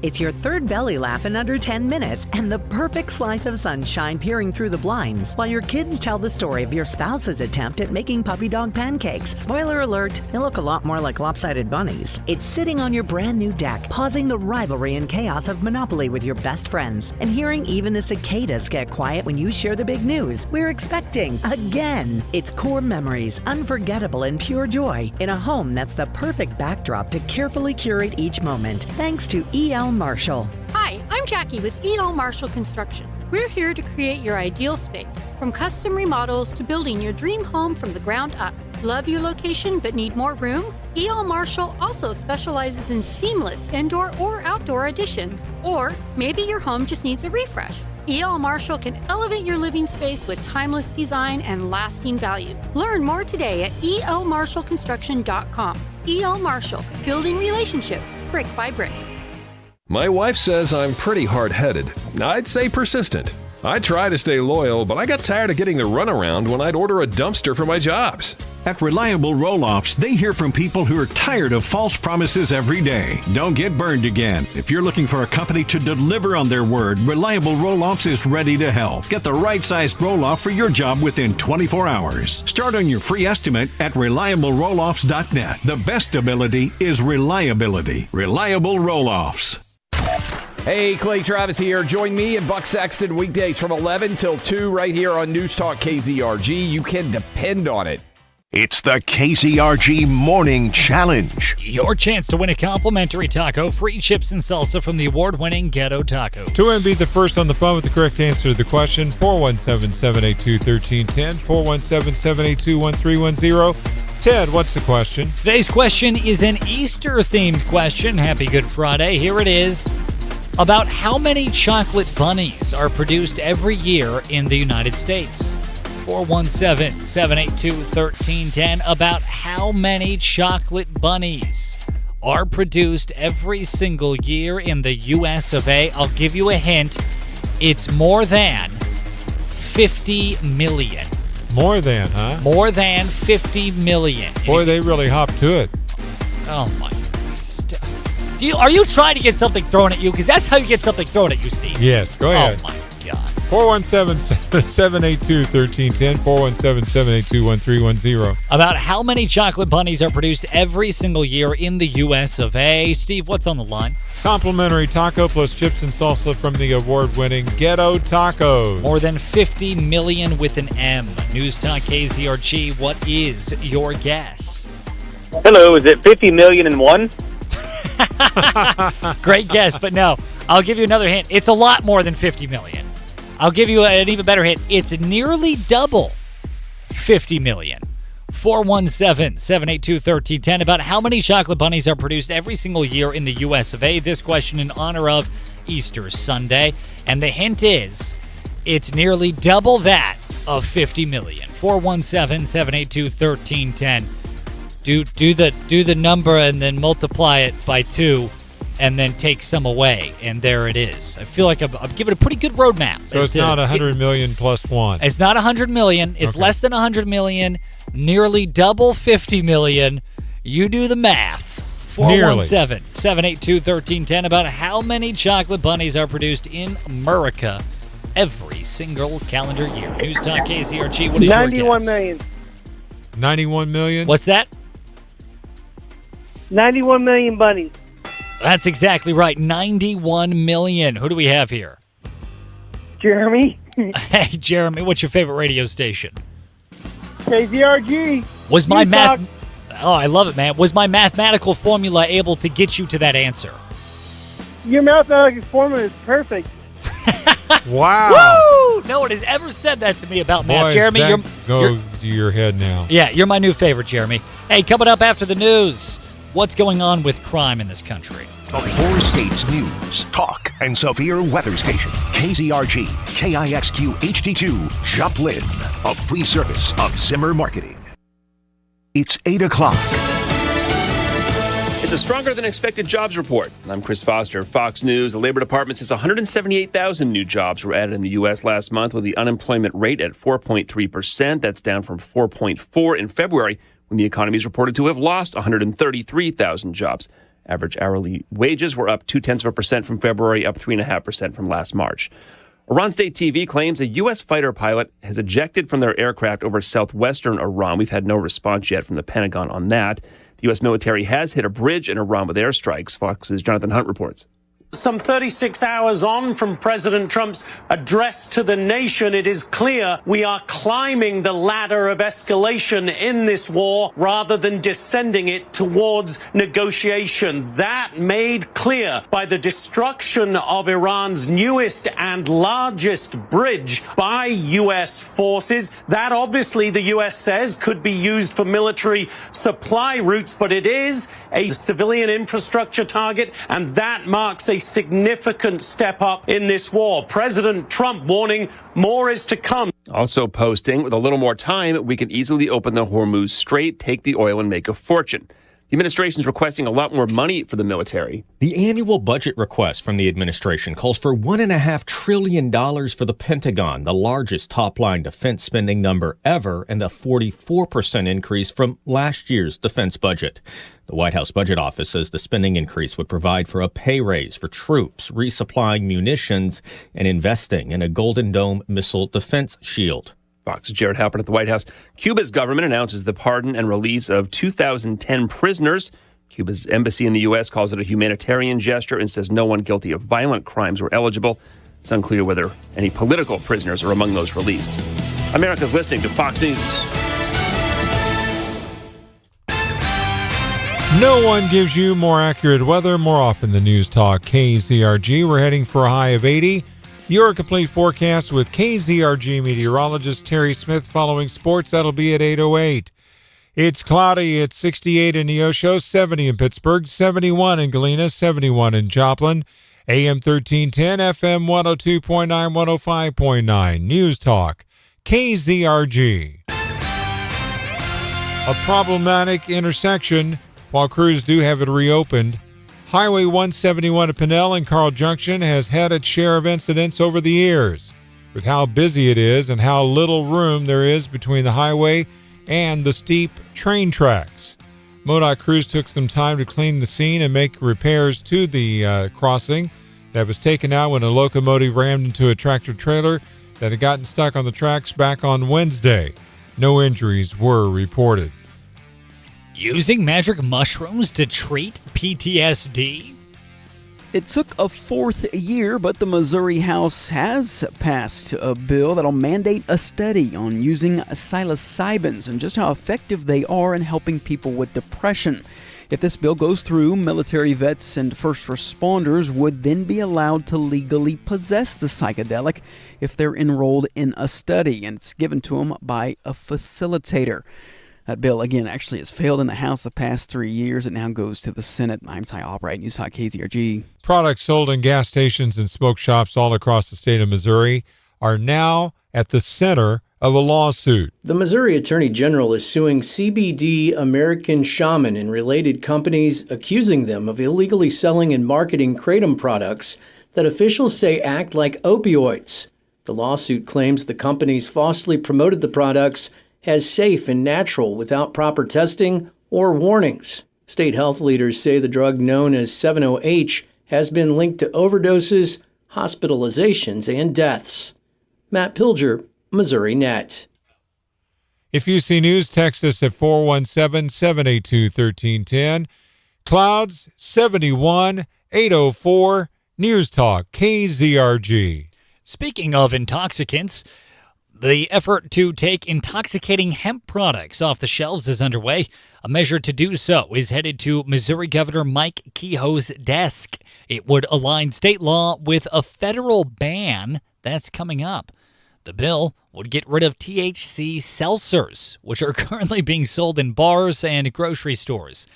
It's your third belly laugh in under 10 minutes and the perfect slice of sunshine peering through the blinds while your kids tell the story of your spouse's attempt at making puppy dog pancakes. Spoiler alert, they look a lot more like lopsided bunnies. It's sitting on your brand new deck, pausing the rivalry and chaos of Monopoly with your best friends, and hearing even the cicadas get quiet when you share the big news we're expecting again. It's core memories, unforgettable and pure joy in a home that's the perfect backdrop to carefully curate each moment. Thanks to E.L. Marshall. Hi, I'm Jackie with E.L. Marshall Construction. We're here to create your ideal space, from custom remodels to building your dream home from the ground up. Love your location but need more room? E.L. Marshall also specializes in seamless indoor or outdoor additions. Or maybe your home just needs a refresh. E.L. Marshall can elevate your living space with timeless design and lasting value. Learn more today at elmarshallconstruction.com. E.L. Marshall, building relationships brick by brick. My wife says I'm pretty hard-headed. I'd say persistent. I try to stay loyal, but I got tired of getting the runaround when I'd order a dumpster for my jobs. At Reliable Roll-Offs, they hear from people who are tired of false promises every day. Don't get burned again. If you're looking for a company to deliver on their word, Reliable Roll-Offs is ready to help. Get the right-sized roll-off for your job within 24 hours. Start on your free estimate at ReliableRolloffs.net. The best ability is reliability. Reliable Roll-Offs. Hey, Clay Travis here. Join me and Buck Sexton weekdays from 11 till 2 right here on News Talk KZRG. You can depend on it. It's the KZRG Morning Challenge. Your chance to win a complimentary taco, free chips and salsa from the award-winning Ghetto Tacos. To win, be the first on the phone with the correct answer to the question, 417-782-1310, 417-782-1310. Ted, what's the question? Today's question is an Easter-themed question. Happy Good Friday. Here it is. About how many chocolate bunnies are produced every year in the United States? 417-782-1310. About how many chocolate bunnies are produced every single year in the U.S. of A. I'll give you a hint. It's more than 50 million. More than, huh? More than 50 million. Boy, they really hopped to it. Oh, my God. Are you trying to get something thrown at you? Because that's how you get something thrown at you, Steve. Yes, go ahead. Oh, my God. 417-782-1310, 417-782-1310. About how many chocolate bunnies are produced every single year in the U.S. of A. Steve, what's on the line? Complimentary taco plus chips and salsa from the award-winning Ghetto Tacos. More than 50 million with an M. News Talk KZRG, what is your guess? Hello, is it 50 million and one? Great guess, but no. I'll give you another hint. It's a lot more than 50 million. I'll give you an even better hint. It's nearly double 50 million. 417-782-1310 about how many chocolate bunnies are produced every single year in the U.S. of A. This question in honor of Easter Sunday. And the hint is it's nearly double that of 50 million. 417-782-1310. Do the number and then multiply it by 2 and then take some away, and there it is. I feel like I'm giving a pretty good roadmap. So it's not 100 million plus 1. It's not 100 million. It's less than 100 million, nearly double 50 million. You do the math. 417-782-1310 about how many chocolate bunnies are produced in America every single calendar year. News Talk KZRG, what is your guess? 91 million. 91 million? What's that? 91 million bunnies. That's exactly right. 91 million. Who do we have here? Jeremy. Hey, Jeremy, what's your favorite radio station? KZRG. Was my math... Oh, I love it, man. Was my mathematical formula able to get you to that answer? Your mathematical formula is perfect. Wow. Woo! No one has ever said that to me about math. Boy, Jeremy, that you're go to your head now. Yeah, you're my new favorite, Jeremy. Hey, coming up after the news, what's going on with crime in this country? The 4 states news, talk, and severe weather station. KZRG, KIXQ HD2, Joplin, a free service of Zimmer Marketing. It's 8 o'clock. It's a stronger than expected jobs report. I'm Chris Foster, Fox News. The Labor Department says 178,000 new jobs were added in the U.S. last month, with the unemployment rate at 4.3%. That's down from 4.4% in February, when the economy is reported to have lost 133,000 jobs. Average hourly wages were up 0.2% from February, up 3.5% from last March. Iran State TV claims a U.S. fighter pilot has ejected from their aircraft over southwestern Iran. We've had no response yet from the Pentagon on that. The U.S. military has hit a bridge in Iran with airstrikes. Fox's Jonathan Hunt reports. Some 36 hours on from President Trump's address to the nation, it is clear we are climbing the ladder of escalation in this war rather than descending it towards negotiation. That made clear by the destruction of Iran's newest and largest bridge by U.S. forces. That obviously, the U.S. says, could be used for military supply routes, but it is a civilian infrastructure target, and that marks a significant step up in this war. President Trump warning more is to come. Also posting, with a little more time, we could easily open the Hormuz Strait, take the oil, and make a fortune. The administration is requesting a lot more money for the military. The annual budget request from the administration calls for $1.5 trillion for the Pentagon, the largest top-line defense spending number ever, and a 44% increase from last year's defense budget. The White House Budget Office says the spending increase would provide for a pay raise for troops, resupplying munitions, and investing in a Golden Dome missile defense shield. Fox's Jared Halpern at the White House. Cuba's government announces the pardon and release of 2010 prisoners. Cuba's embassy in the U.S. calls it a humanitarian gesture and says no one guilty of violent crimes were eligible. It's unclear whether any political prisoners are among those released. America's listening to Fox News. No one gives you more accurate weather more often than News Talk KZRG. We're heading for a high of 80. Your complete forecast with KZRG meteorologist Terry Smith following sports. That'll be at 8:08. It's cloudy at 68 in Neosho, 70 in Pittsburgh, 71 in Galena, 71 in Joplin, AM 1310, FM 102.9, 105.9. News Talk KZRG. A problematic intersection. While crews do have it reopened, Highway 171 at Pinnell and Carl Junction has had its share of incidents over the years. With how busy it is and how little room there is between the highway and the steep train tracks. MoDOT crews took some time to clean the scene and make repairs to the crossing that was taken out when a locomotive rammed into a tractor trailer that had gotten stuck on the tracks back on Wednesday. No injuries were reported. Using magic mushrooms to treat PTSD? It took a 4th year, but the Missouri House has passed a bill that'll mandate a study on using psilocybins and just how effective they are in helping people with depression. If this bill goes through, military vets and first responders would then be allowed to legally possess the psychedelic if they're enrolled in a study, and it's given to them by a facilitator. That bill, again, actually has failed in the House the past 3 years. It now goes to the Senate. I'm Ty Albright, News Talk KZRG. Products sold in gas stations and smoke shops all across the state of Missouri are now at the center of a lawsuit. The Missouri Attorney General is suing CBD American Shaman and related companies, accusing them of illegally selling and marketing kratom products that officials say act like opioids. The lawsuit claims the companies falsely promoted the products as safe and natural without proper testing or warnings. State health leaders say the drug known as 7-OH has been linked to overdoses, hospitalizations, and deaths. Matt Pilger, Missouri Net. If you see news, text us at 417-782-1310. Clouds 71 804 News Talk KZRG. Speaking of intoxicants, the effort to take intoxicating hemp products off the shelves is underway. A measure to do so is headed to Missouri Governor Mike Kehoe's desk. It would align state law with a federal ban that's coming up. The bill would get rid of THC seltzers, which are currently being sold in bars and grocery stores.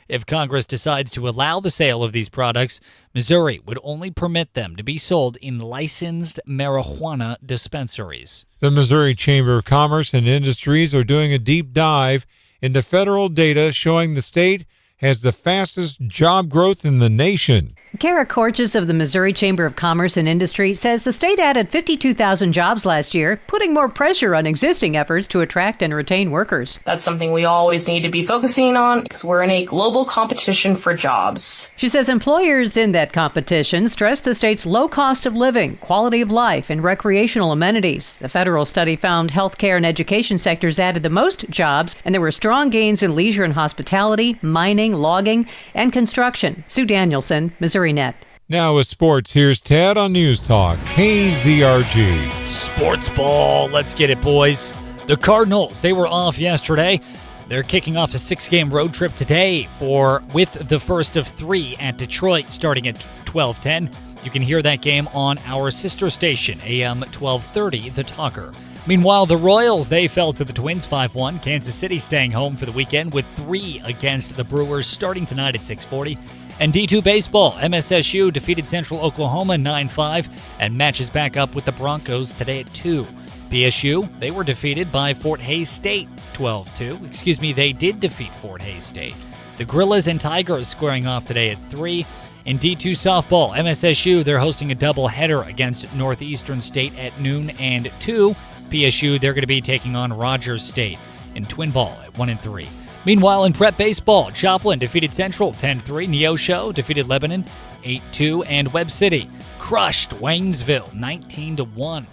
If Congress decides to allow the sale of these products, Missouri would only permit them to be sold in licensed marijuana dispensaries. The Missouri Chamber of Commerce and Industries are doing a deep dive into federal data showing the state has the fastest job growth in the nation. Kara Corchis of the Missouri Chamber of Commerce and Industry says the state added 52,000 jobs last year, putting more pressure on existing efforts to attract and retain workers. That's something we always need to be focusing on because we're in a global competition for jobs. She says employers in that competition stress the state's low cost of living, quality of life, and recreational amenities. The federal study found healthcare and education sectors added the most jobs, and there were strong gains in leisure and hospitality, mining, logging, and construction. Sue Danielson, Missouri Net. Now with sports, here's Ted on News Talk KZRG. Sports ball. Let's get it, boys. The Cardinals, they were off yesterday. They're kicking off a 6-game road trip today with the first of 3 at Detroit starting at 12:10. You can hear that game on our sister station, AM 1230, The Talker. Meanwhile, the Royals, they fell to the Twins 5-1. Kansas City staying home for the weekend with 3 against the Brewers starting tonight at 6:40. And D2 baseball, MSSU defeated Central Oklahoma 9-5 and matches back up with the Broncos today at 2. BSU, they were defeated by Fort Hays State 12-2. They did defeat Fort Hays State. The Gorillas and Tigers squaring off today at 3. In D2 softball, MSSU, they're hosting a doubleheader against Northeastern State at noon and 2. PSU, they're going to be taking on Rogers State in twin ball at 1 and 3. Meanwhile, in prep baseball, Joplin defeated Central 10-3. Neosho defeated Lebanon 8-2. And Webb City crushed Waynesville 19-1.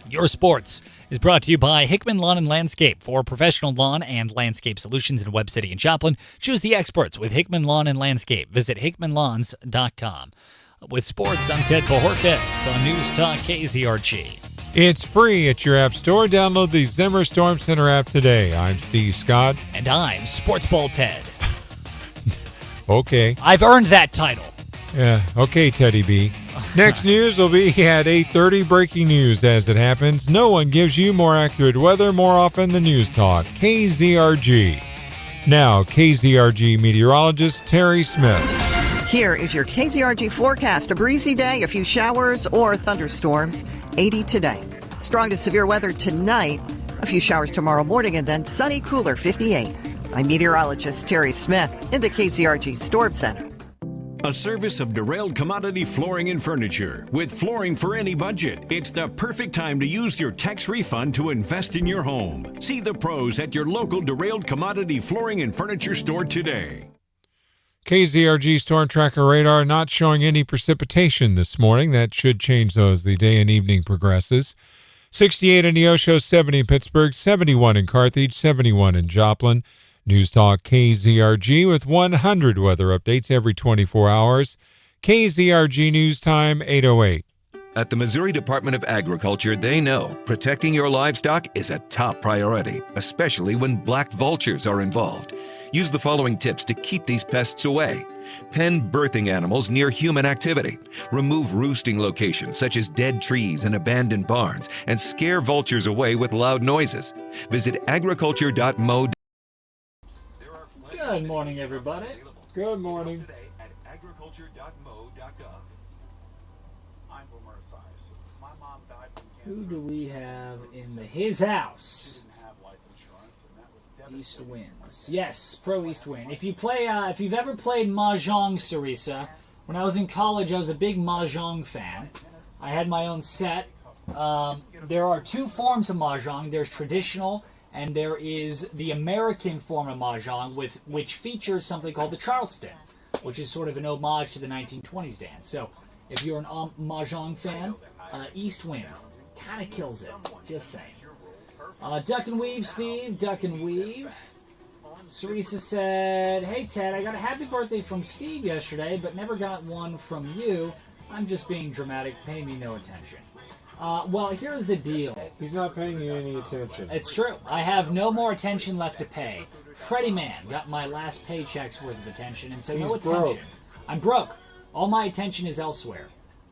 Your Sports is brought to you by Hickman Lawn and Landscape. For professional lawn and landscape solutions in Webb City and Joplin, choose the experts with Hickman Lawn and Landscape. Visit hickmanlawns.com. With sports, I'm Ted Bojorquez on News Talk KZRG. It's free at your app store. Download the Zimmer Storm Center app today. I'm Steve Scott. And I'm Sports Ball Ted. Okay. I've earned that title. Yeah, okay, Teddy B. Next news will be at 8:30. Breaking news as it happens. No one gives you more accurate weather more often than News Talk. KZRG. Now, KZRG meteorologist Terry Smith. Here is your KZRG forecast. A breezy day, a few showers or thunderstorms. 80 today. Strong to severe weather tonight. A few showers tomorrow morning and then sunny, cooler, 58. I'm meteorologist Terry Smith in the KZRG Storm Center. A service of Derailed Commodity Flooring and Furniture. With flooring for any budget, it's the perfect time to use your tax refund to invest in your home. See the pros at your local Derailed Commodity Flooring and Furniture store today. KZRG Storm Tracker radar not showing any precipitation this morning. That should change though as the day and evening progresses. 68 in Neosho, 70 in Pittsburgh, 71 in Carthage, 71 in Joplin. News Talk KZRG with 100 weather updates every 24 hours. KZRG News Time 8:08. At the Missouri Department of Agriculture, they know protecting your livestock is a top priority, especially when black vultures are involved. Use the following tips to keep these pests away. Pen birthing animals near human activity. Remove roosting locations such as dead trees and abandoned barns, and scare vultures away with loud noises. Visit agriculture.mo. Good morning, everybody. Good morning. Who do we have in his house? East Winds. Yes, pro East Wind. If you've ever played Mahjong, Sarisa, when I was in college, I was a big Mahjong fan. I had my own set. There are two forms of Mahjong. There's traditional, and there is the American form of Mahjong, which features something called the Charleston, which is sort of an homage to the 1920s dance. So, if you're an Mahjong fan, East Wind kind of kills it. Just saying. Duck and Weave, Steve. Duck and Weave. Sarisa said, "Hey, Ted, I got a happy birthday from Steve yesterday, but never got one from you. I'm just being dramatic. Pay me no attention." Well, here's the deal. He's not paying you any attention. It's true. I have no more attention left to pay. Freddie Man got my last paycheck's worth of attention, and so no He's attention. broke. I'm broke. All my attention is elsewhere.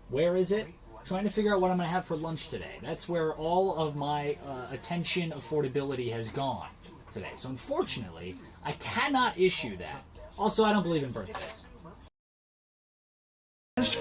Where is it? Trying to figure out what I'm going to have for lunch today. That's where all of my attention affordability has gone today. So unfortunately, I cannot issue that. Also, I don't believe in birthdays.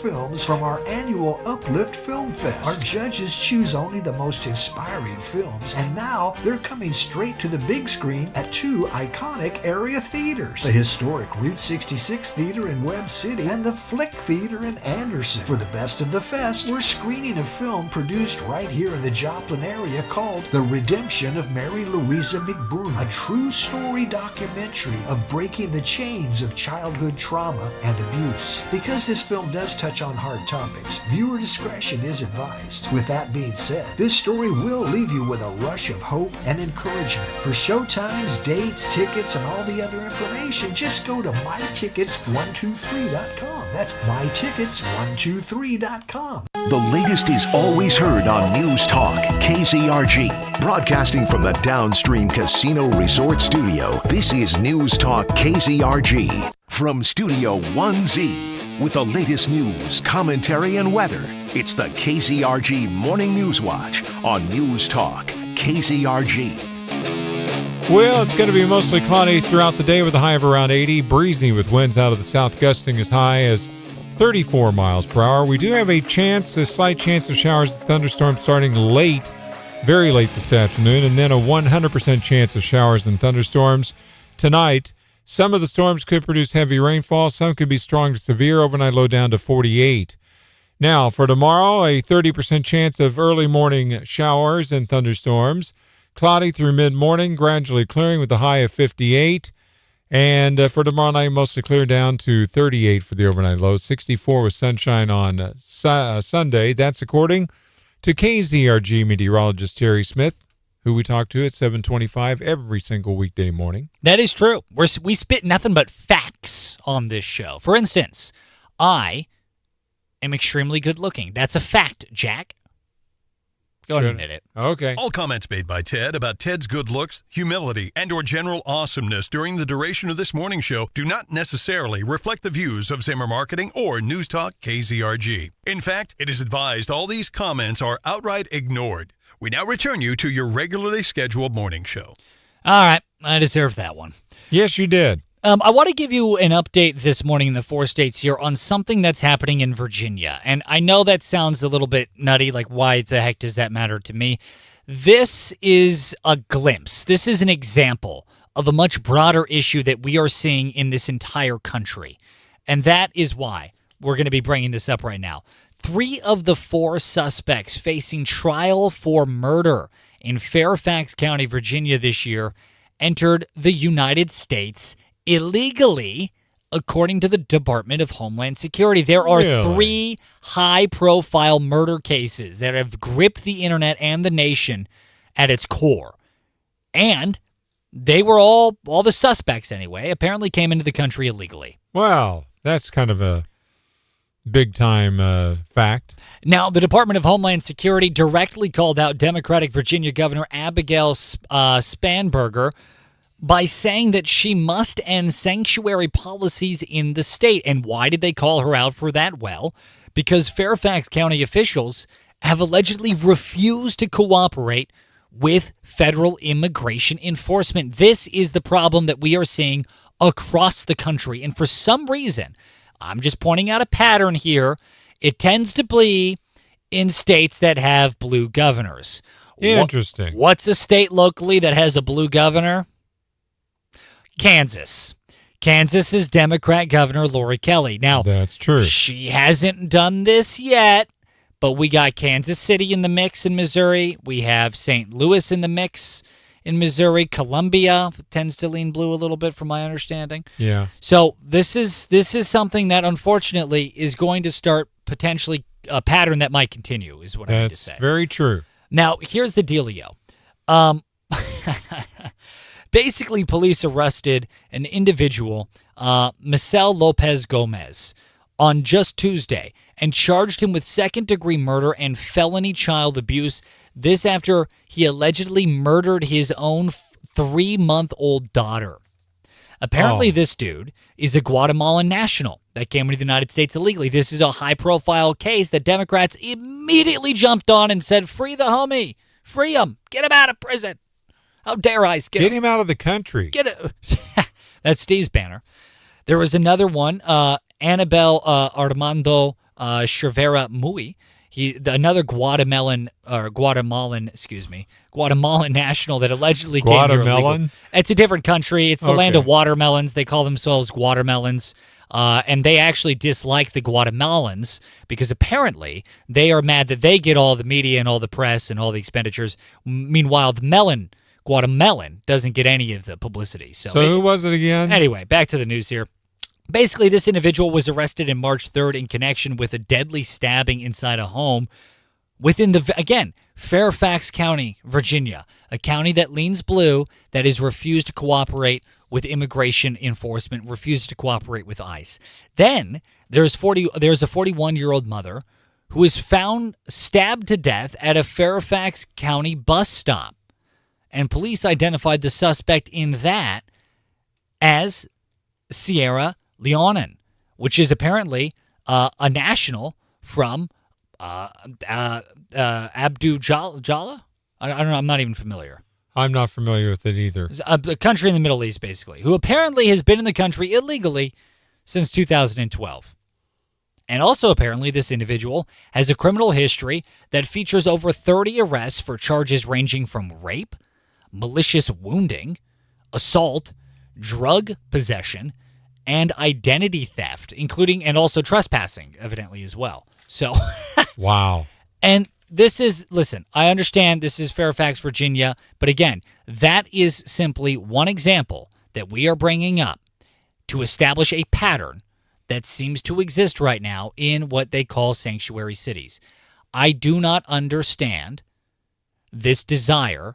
Films from our annual Uplift Film Fest. Our judges choose only the most inspiring films, and now they're coming straight to the big screen at two iconic area theaters, the historic Route 66 Theater in Webb City and the Flick Theater in Anderson. For the best of the fest, we're screening a film produced right here in the Joplin area called The Redemption of Mary Louisa McBroom, a true story documentary of breaking the chains of childhood trauma and abuse. Because this film does touch on hard topics, viewer discretion is advised. With that being said, this story will leave you with a rush of hope and encouragement. For showtimes, dates, tickets, and all the other information, just go to mytickets123.com. That's mytickets123.com. The latest is always heard on News Talk KZRG. Broadcasting from the Downstream Casino Resort Studio, this is News Talk KZRG. From Studio 1Z. With the latest news, commentary, and weather, it's the KZRG Morning News Watch on News Talk KZRG. Well, it's going to be mostly cloudy throughout the day with a high of around 80, breezy with winds out of the south gusting as high as 34 miles per hour. We do have a slight chance of showers and thunderstorms starting late, very late this afternoon, and then a 100% chance of showers and thunderstorms tonight. Some of the storms could produce heavy rainfall. Some could be strong to severe. Overnight low down to 48. Now, for tomorrow, a 30% chance of early morning showers and thunderstorms. Cloudy through mid-morning, gradually clearing with a high of 58. And for tomorrow night, mostly clear down to 38 for the overnight low. 64 with sunshine on Sunday. That's according to KZRG meteorologist Terry Smith, who we talk to at 7:25 every single weekday morning. That is true. We spit nothing but facts on this show. For instance, I am extremely good looking. That's a fact, Jack. Go ahead and admit it. Okay. All comments made by Ted about Ted's good looks, humility, and or general awesomeness during the duration of this morning show do not necessarily reflect the views of Zimmer Marketing or News Talk KZRG. In fact, it is advised all these comments are outright ignored. We now return you to your regularly scheduled morning show. All right. I deserve that one. Yes, you did. I want to give you an update this morning in the 4 states here on something that's happening in Virginia. And I know that sounds a little bit nutty, like why the heck does that matter to me? This is a glimpse. This is an example of a much broader issue that we are seeing in this entire country. And that is why we're going to be bringing this up right now. 3 of the 4 suspects facing trial for murder in Fairfax County, Virginia this year entered the United States illegally, according to the Department of Homeland Security. There are 3 high-profile murder cases that have gripped the internet and the nation at its core. And they were all the suspects anyway, apparently came into the country illegally. Wow, that's kind of a big-time fact. Now, the Department of Homeland Security directly called out Democratic Virginia Governor Abigail Spanberger by saying that she must end sanctuary policies in the state. And why did they call her out for that? Well, because Fairfax County officials have allegedly refused to cooperate with federal immigration enforcement. This is the problem that we are seeing across the country. And for some reason, I'm just pointing out a pattern here, it tends to be in states that have blue governors. Interesting. What's a state locally that has a blue governor? Kansas. Kansas's Democrat Governor Lori Kelly. Now, that's true. She hasn't done this yet, but we got Kansas City in the mix in Missouri. We have St. Louis in the mix in Missouri. Columbia tends to lean blue a little bit, from my understanding. Yeah. So this is something that unfortunately is going to start potentially a pattern that might continue, is what I mean to say. That's very true. Now, here's the dealio. Basically, police arrested an individual, Michel Lopez Gomez, on just Tuesday and charged him with second-degree murder and felony child abuse. This after he allegedly murdered his own 3-month-old daughter. Apparently, this dude is a Guatemalan national that came into the United States illegally. This is a high-profile case that Democrats immediately jumped on and said, free the homie. Free him. Get him out of prison. How dare I get him out of the country. Get it. That's Steve's banner. There was another one, Anabel Armando Cervera Mui. Another Guatemalan national that allegedly came here illegally. It's a different country. It's the land of watermelons. They call themselves Guatemalans. And they actually dislike the Guatemalans because apparently they are mad that they get all the media and all the press and all the expenditures. Meanwhile, the Guatemalan doesn't get any of the publicity. So who was it again? Anyway, back to the news here. Basically, this individual was arrested in March 3rd in connection with a deadly stabbing inside a home within Fairfax County, Virginia, a county that leans blue, that has refused to cooperate with immigration enforcement, refused to cooperate with ICE. Then there's a 41-year-old mother who is found stabbed to death at a Fairfax County bus stop. And police identified the suspect in that as Sierra Leonen, which is apparently a national from Abdu Jala? I don't know. I'm not even familiar. I'm not familiar with it either. A country in the Middle East, basically, who apparently has been in the country illegally since 2012. And also, apparently, this individual has a criminal history that features over 30 arrests for charges ranging from rape, malicious wounding, assault, drug possession, and identity theft, including and also trespassing, evidently, as well. So, wow. And listen, I understand this is Fairfax, Virginia, but again, that is simply one example that we are bringing up to establish a pattern that seems to exist right now in what they call sanctuary cities. I do not understand this desire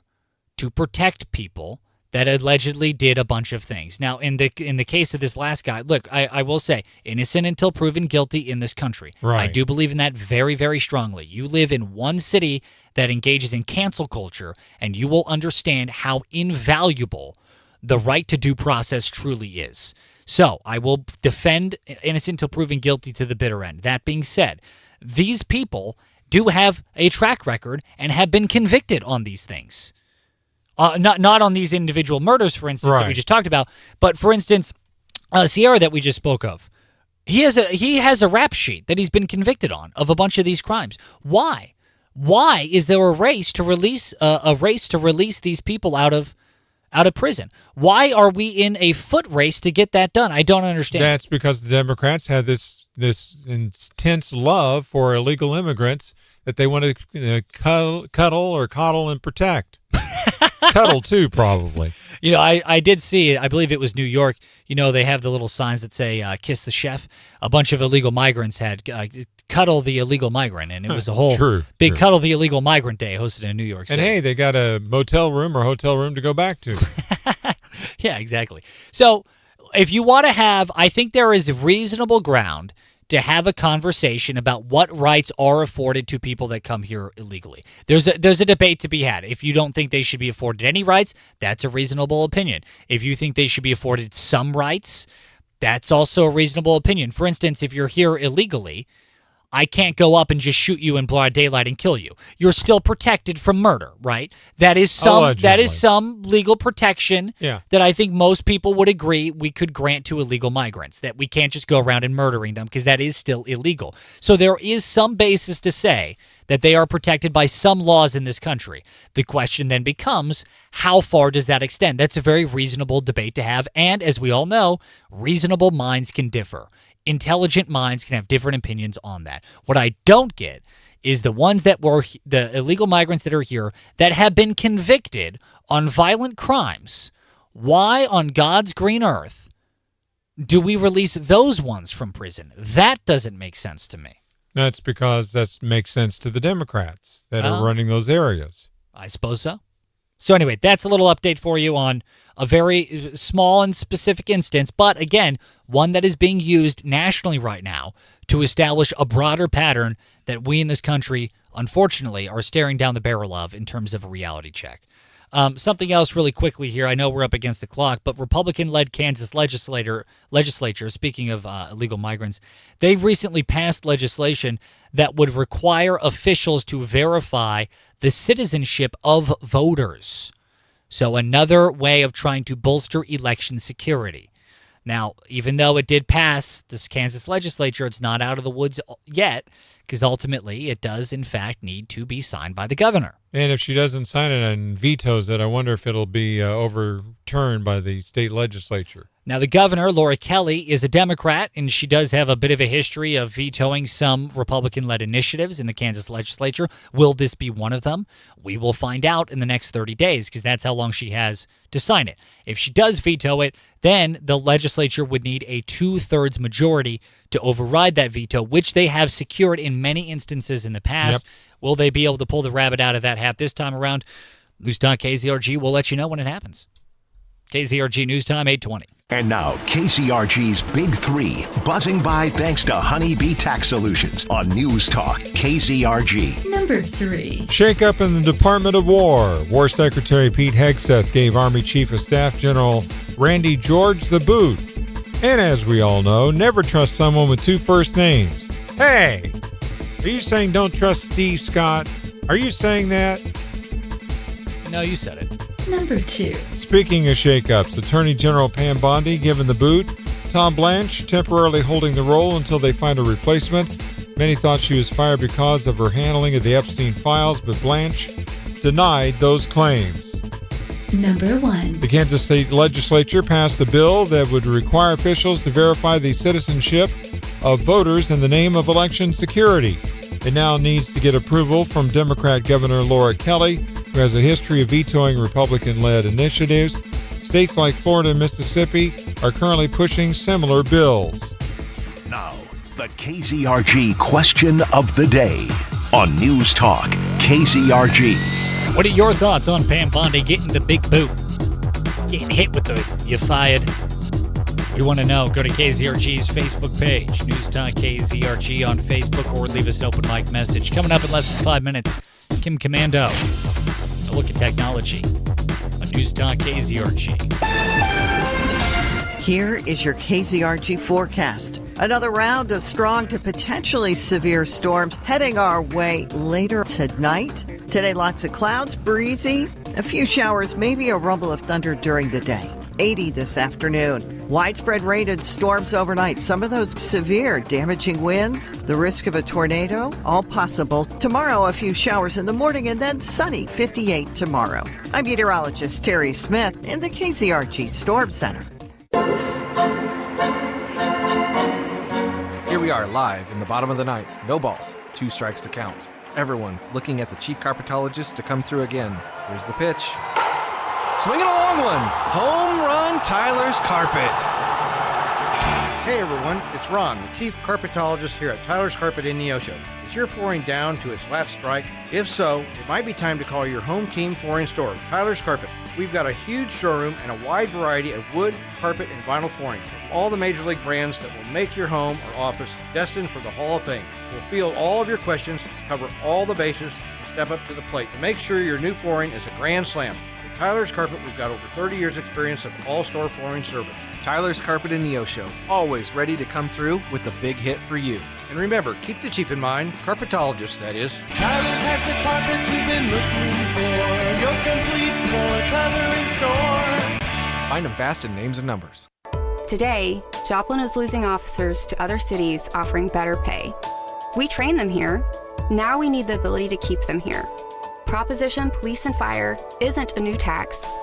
to protect people that allegedly did a bunch of things. Now, in the case of this last guy, look, I will say, innocent until proven guilty in this country. Right. I do believe in that very, very strongly. You live in one city that engages in cancel culture, and you will understand how invaluable the right to due process truly is. So, I will defend innocent until proven guilty to the bitter end. That being said, these people do have a track record and have been convicted on these things. Not on these individual murders, for instance, that we just talked about, but for instance, Sierra that we just spoke of, he has a rap sheet that he's been convicted on of a bunch of these crimes. Why? Why is there a race to release these people out of prison? Why are we in a foot race to get that done? I don't understand. That's because the Democrats have this intense love for illegal immigrants that they want to coddle and protect. Cuddle too, probably. I did see, I believe it was New York, they have the little signs that say, kiss the chef. A bunch of illegal migrants had cuddle the illegal migrant, and it was a whole big cuddle the illegal migrant day hosted in New York City. And hey, they got a motel room or hotel room to go back to. Yeah, exactly. So if you want to I think there is reasonable ground to have a conversation about what rights are afforded to people that come here illegally. There's a debate to be had. If you don't think they should be afforded any rights, that's a reasonable opinion. If you think they should be afforded some rights, that's also a reasonable opinion. For instance, if you're here illegally, I can't go up and just shoot you in broad daylight and kill you. You're still protected from murder, right? That is some legal protection that I think most people would agree we could grant to illegal migrants, that we can't just go around and murdering them because that is still illegal. So there is some basis to say that they are protected by some laws in this country. The question then becomes, how far does that extend? That's a very reasonable debate to have, and as we all know, reasonable minds can differ. Intelligent minds can have different opinions on that. What I don't get is the ones that were the illegal migrants that are here that have been convicted on violent crimes. Why on God's green earth do we release those ones from prison? That doesn't make sense to me. That's because that makes sense to the Democrats that are running those areas. I suppose so. So anyway, that's a little update for you on a very small and specific instance, but again, one that is being used nationally right now to establish a broader pattern that we in this country, unfortunately, are staring down the barrel of in terms of a reality check. Something else really quickly here. I know we're up against the clock, but Republican-led Kansas legislature, speaking of illegal migrants, they recently passed legislation that would require officials to verify the citizenship of voters. So another way of trying to bolster election security. Now, even though it did pass this Kansas legislature, it's not out of the woods yet, because ultimately it does, in fact, need to be signed by the governor. And if she doesn't sign it and vetoes it, I wonder if it'll be overturned by the state legislature. Now, the governor, Laura Kelly, is a Democrat, and she does have a bit of a history of vetoing some Republican-led initiatives in the Kansas legislature. Will this be one of them? We will find out in the next 30 days, because that's how long she has to sign it. If she does veto it, then the legislature would need a 2/3 majority to override that veto, which they have secured in many instances in the past. Yep. Will they be able to pull the rabbit out of that hat this time around? News Talk KZRG will let you know when it happens. KZRG News Time, 8:20. And now, KZRG's Big Three, buzzing by thanks to Honeybee Tax Solutions on News Talk KZRG. Number 3. Shake-up in the Department of War. War Secretary Pete Hegseth gave Army Chief of Staff General Randy George the boot. And as we all know, never trust someone with two first names. Hey, are you saying don't trust Steve Scott? Are you saying that? No, you said it. Number 2. Speaking of shakeups, Attorney General Pam Bondi given the boot. Tom Blanche temporarily holding the role until they find a replacement. Many thought she was fired because of her handling of the Epstein files, but Blanche denied those claims. Number 1. The Kansas State Legislature passed a bill that would require officials to verify the citizenship of voters in the name of election security. It now needs to get approval from Democrat Governor Laura Kelly, who has a history of vetoing Republican-led initiatives. States like Florida and Mississippi are currently pushing similar bills. Now, the KZRG question of the day on News Talk KZRG. What are your thoughts on Pam Bondi getting the big boot? Getting hit with the "you fired"? We want to know. Go to KZRG's Facebook page, News Talk KZRG on Facebook, or leave us an open mic message. Coming up in less than 5 minutes, Kim Commando. A look at technology on News Talk KZRG. Here is your KZRG forecast. Another round of strong to potentially severe storms heading our way later tonight. Today, lots of clouds, breezy, a few showers, maybe a rumble of thunder during the day. 80 this afternoon. Widespread rain and storms overnight. Some of those severe, damaging winds. The risk of a tornado, all possible. Tomorrow, a few showers in the morning and then sunny, 58 tomorrow. I'm meteorologist Terry Smith in the KZRG Storm Center. Here we are live in the bottom of the ninth. No balls, 2 strikes to count. Everyone's looking at the chief carpetologist to come through again. Here's the pitch. Swinging a long one. Home run, Tyler's Carpet. Hey everyone, it's Ron, the chief carpetologist here at Tyler's Carpet in Neosho. Is your flooring down to its last strike? If so, it might be time to call your home team flooring store, Tyler's Carpet. We've got a huge showroom and a wide variety of wood, carpet, and vinyl flooring. All the major league brands that will make your home or office destined for the Hall of Fame. We'll field all of your questions, cover all the bases, and step up to the plate to make sure your new flooring is a grand slam. Tyler's Carpet, we've got over 30 years experience of all-store flooring service. Tyler's Carpet and Neosho, always ready to come through with the big hit for you. And remember, keep the chief in mind, carpetologist, that is. Tyler's has the carpets you've been looking for, your complete floor covering store. Find them fast in names and numbers. Today, Joplin is losing officers to other cities offering better pay. We train them here. Now we need the ability to keep them here. Proposition Police and Fire isn't a new tax.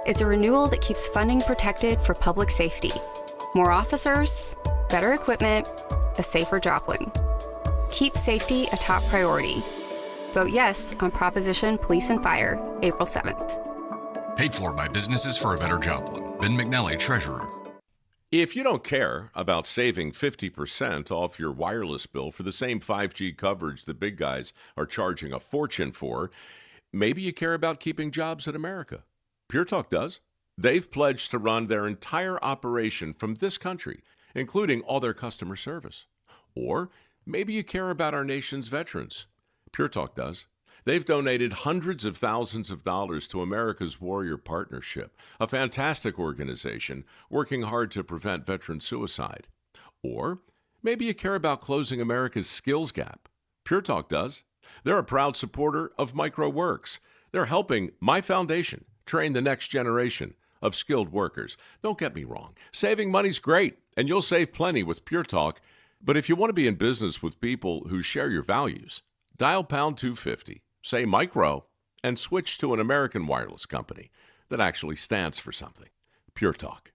It's a renewal that keeps funding protected for public safety. More officers, better equipment, a safer Joplin. Keep safety a top priority. Vote yes on Proposition Police and Fire, April 7th. Paid for by Businesses for a Better Joplin. Ben McNally, Treasurer. If you don't care about saving 50% off your wireless bill for the same 5G coverage the big guys are charging a fortune for, maybe you care about keeping jobs in America. Pure Talk does. They've pledged to run their entire operation from this country, including all their customer service. Or maybe you care about our nation's veterans. Pure Talk does. They've donated hundreds of thousands of dollars to America's Warrior Partnership, a fantastic organization working hard to prevent veteran suicide. Or maybe you care about closing America's skills gap. Pure Talk does. They're a proud supporter of MicroWorks. They're helping my foundation train the next generation of skilled workers. Don't get me wrong. Saving money's great, and you'll save plenty with Pure Talk. But if you want to be in business with people who share your values, dial pound 250. Say micro, and switch to an American wireless company that actually stands for something. Pure Talk.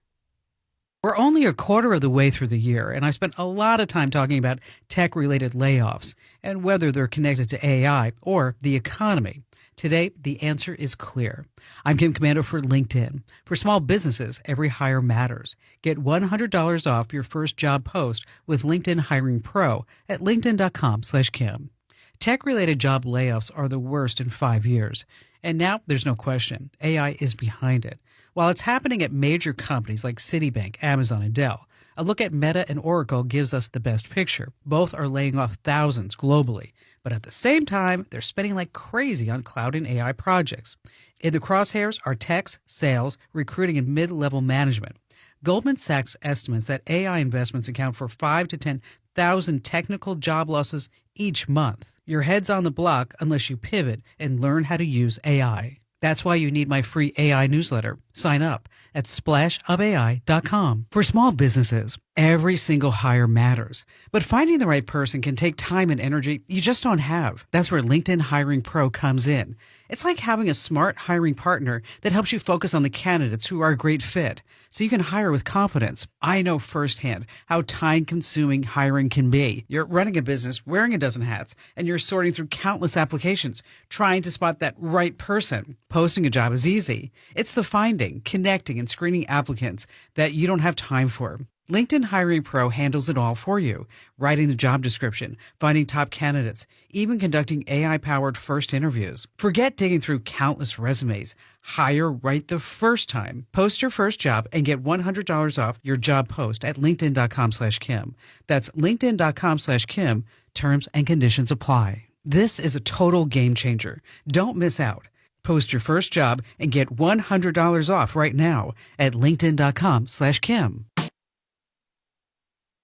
We're only a quarter of the way through the year, and I spent a lot of time talking about tech-related layoffs and whether they're connected to AI or the economy. Today, the answer is clear. I'm Kim Commando for LinkedIn. For small businesses, every hire matters. Get $100 off your first job post with LinkedIn Hiring Pro at linkedin.com/Kim. Tech-related job layoffs are the worst in 5 years. And now there's no question, AI is behind it. While it's happening at major companies like Citibank, Amazon, and Dell, a look at Meta and Oracle gives us the best picture. Both are laying off thousands globally. But at the same time, they're spending like crazy on cloud and AI projects. In the crosshairs are techs, sales, recruiting, and mid-level management. Goldman Sachs estimates that AI investments account for 5,000 to 10,000 technical job losses each month. Your head's on the block unless you pivot and learn how to use AI. That's why you need my free AI newsletter. Sign up at splashofai.com. For small businesses, every single hire matters. But finding the right person can take time and energy you just don't have. That's where LinkedIn Hiring Pro comes in. It's like having a smart hiring partner that helps you focus on the candidates who are a great fit, so you can hire with confidence. I know firsthand how time-consuming hiring can be. You're running a business, wearing a dozen hats, and you're sorting through countless applications, trying to spot that right person. Posting a job is easy. It's the finding, connecting, and screening applicants that you don't have time for. LinkedIn Hiring Pro handles it all for you, writing the job description, finding top candidates, even conducting AI-powered first interviews. Forget digging through countless resumes. Hire right the first time. Post your first job and get $100 off your job post at linkedin.com/Kim. That's linkedin.com/Kim. Terms and conditions apply. This is a total game changer. Don't miss out. Post your first job and get $100 off right now at linkedin.com/Kim.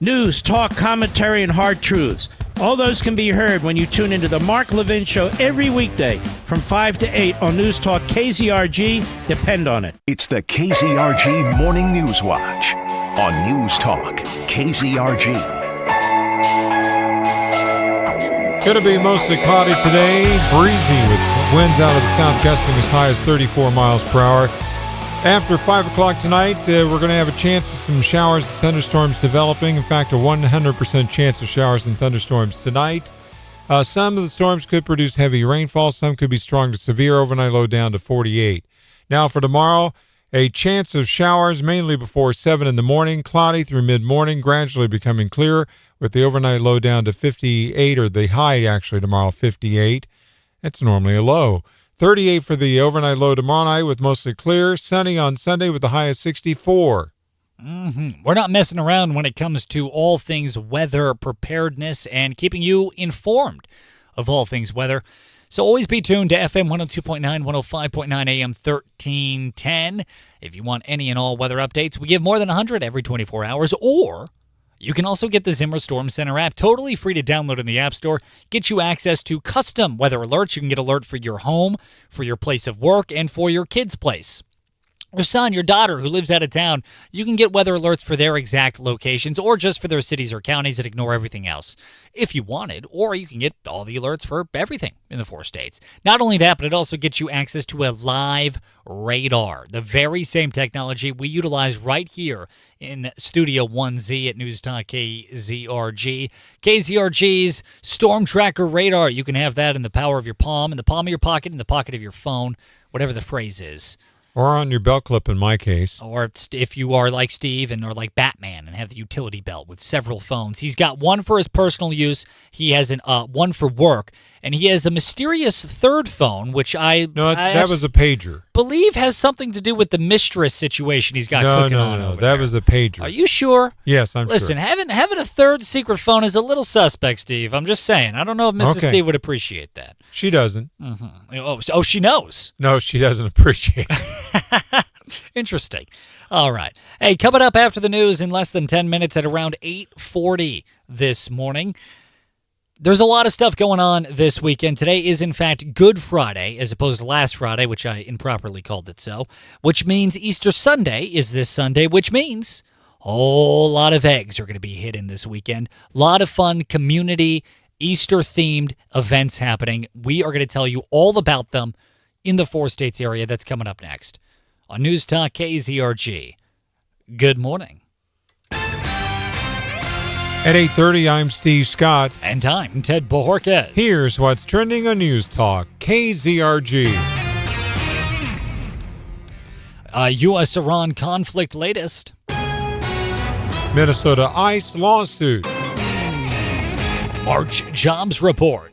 News, talk, commentary, and hard truths. All those can be heard when you tune into the Mark Levin Show every weekday from 5 to 8 on News Talk KZRG. Depend on it. It's the KZRG Morning News Watch on News Talk KZRG. Going to be mostly cloudy today, breezy with winds out of the south gusting as high as 34 miles per hour. After 5 o'clock tonight, we're going to have a chance of some showers and thunderstorms developing. In fact, a 100% chance of showers and thunderstorms tonight. Some of the storms could produce heavy rainfall. Some could be strong to severe. Overnight low down to 48. Now for tomorrow, a chance of showers mainly before 7 in the morning. Cloudy through mid-morning, gradually becoming clearer with the overnight low down to 58, or the high actually tomorrow, 58. That's normally a low. 38 for the overnight low tomorrow night with mostly clear. Sunny on Sunday with the high of 64. We're not messing around when it comes to all things weather preparedness and keeping you informed of all things weather. So always be tuned to FM 102.9, 105.9 AM 1310. If you want any and all weather updates, we give more than 100 every 24 hours, or you can also get the Zimmer Storm Center app, totally free to download in the App Store. Get you access to custom weather alerts. You can get alert for your home, for your place of work, and for your kid's place. Your son, your daughter who lives out of town, you can get weather alerts for their exact locations or just for their cities or counties and ignore everything else if you wanted. Or you can get all the alerts for everything in the 4 states. Not only that, but it also gets you access to a live radar, the very same technology we utilize right here in Studio 1Z at News Talk KZRG. KZRG's Storm Tracker Radar. You can have that in the power of your palm, in the palm of your pocket, in the pocket of your phone, whatever the phrase is. Or on your belt clip in my case. Or if you are like Steve or like Batman and have the utility belt with several phones. He's got one for his personal use. He has one for work. And he has a mysterious third phone, which that was a pager. Believe has something to do with the mistress situation he's got cooking on over there. That was a pager. Are you sure? Yes, I'm Listen, sure. Listen, having a third secret phone is a little suspect, Steve. I'm just saying. I don't know if Mrs. Steve would appreciate that. She doesn't. Mm-hmm. Oh, she knows. No, she doesn't appreciate it. Interesting. All right. Hey, coming up after the news in less than 10 minutes at around 8:40 this morning. There's a lot of stuff going on this weekend. Today is, in fact, Good Friday, as opposed to last Friday, which I improperly called it so, which means Easter Sunday is this Sunday, which means a whole lot of eggs are going to be hidden this weekend. A lot of fun community Easter-themed events happening. We are going to tell you all about them in the 4 states area. That's coming up next on News Talk KZRG. Good morning. At 8:30, I'm Steve Scott. And I'm Ted Bojorquez. Here's what's trending on News Talk KZRG. U.S.-Iran conflict latest. Minnesota ICE lawsuit. March jobs report.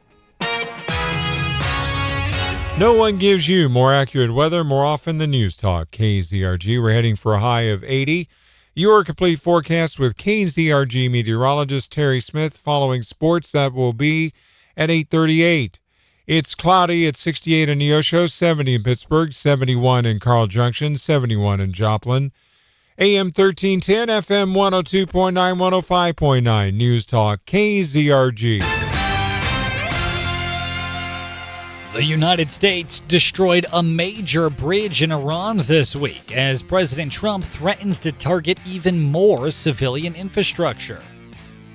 No one gives you more accurate weather more often than News Talk KZRG. We're heading for a high of 80. Your complete forecast with KZRG meteorologist Terry Smith. Following sports, that will be at 8:38. It's cloudy at 68 in Neosho, 70 in Pittsburgh, 71 in Carl Junction, 71 in Joplin. AM 1310, FM 102.9, 105.9, News Talk KZRG. The United States destroyed a major bridge in Iran this week as President Trump threatens to target even more civilian infrastructure.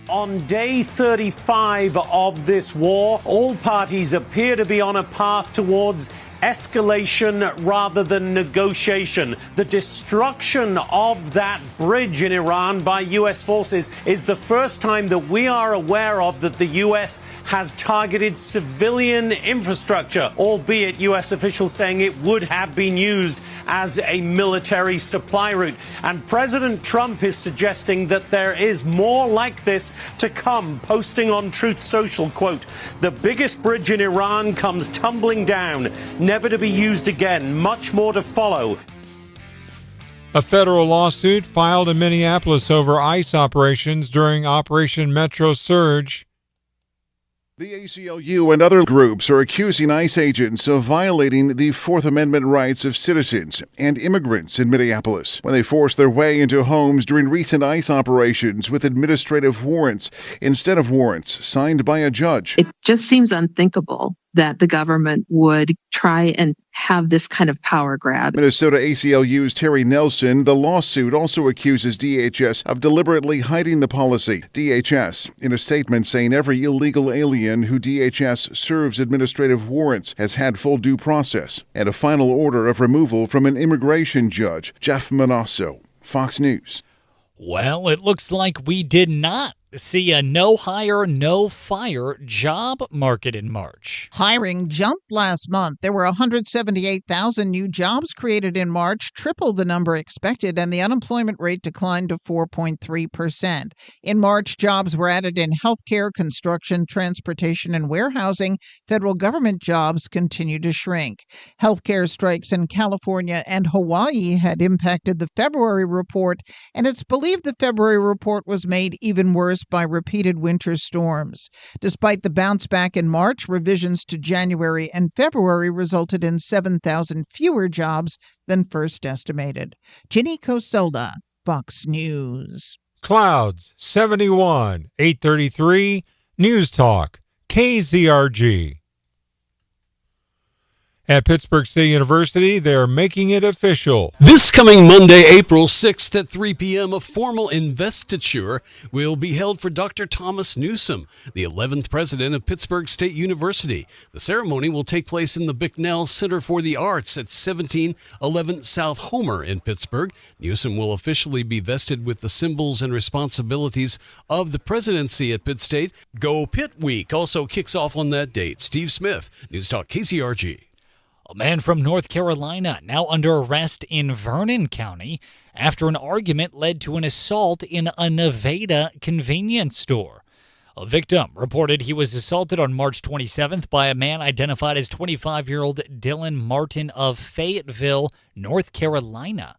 On day 35 of this war, all parties appear to be on a path towards escalation rather than negotiation. The destruction of that bridge in Iran by U.S. forces is the first time that we are aware of that the U.S. has targeted civilian infrastructure, albeit U.S. officials saying it would have been used as a military supply route. And President Trump is suggesting that there is more like this to come, posting on Truth Social, quote, "The biggest bridge in Iran comes tumbling down, never to be used again, much more to follow." A federal lawsuit filed in Minneapolis over ICE operations during Operation Metro Surge. The ACLU and other groups are accusing ICE agents of violating the Fourth Amendment rights of citizens and immigrants in Minneapolis when they forced their way into homes during recent ICE operations with administrative warrants instead of warrants signed by a judge. It just seems unthinkable that the government would try and have this kind of power grab. Minnesota ACLU's Terry Nelson, the lawsuit also accuses DHS of deliberately hiding the policy. DHS, in a statement saying every illegal alien who DHS serves administrative warrants has had full due process and a final order of removal from an immigration judge. Jeff Manasso, Fox News. Well, it looks like we did not see a no hire, no fire job market in March. Hiring jumped last month. There were 178,000 new jobs created in March, triple the number expected, and the unemployment rate declined to 4.3%. In March, jobs were added in healthcare, construction, transportation, and warehousing. Federal government jobs continue to shrink. Healthcare strikes in California and Hawaii had impacted the February report, and it's believed the February report was made even worse caused by repeated winter storms. Despite the bounce back in March, revisions to January and February resulted in 7,000 fewer jobs than first estimated. Ginny Coselda, Fox News. Clouds, 71, 833, News Talk, KZRG. At Pittsburgh State University, they're making it official. This coming Monday, April 6th at 3 p.m., a formal investiture will be held for Dr. Thomas Newsom, the 11th president of Pittsburgh State University. The ceremony will take place in the Bicknell Center for the Arts at 1711 South Homer in Pittsburgh. Newsom will officially be vested with the symbols and responsibilities of the presidency at Pitt State. Go Pitt Week also kicks off on that date. Steve Smith, News Talk KZRG. A man from North Carolina now under arrest in Vernon County after an argument led to an assault in a Nevada convenience store. A victim reported he was assaulted on March 27th by a man identified as 25-year-old Dylan Martin of Fayetteville, North Carolina.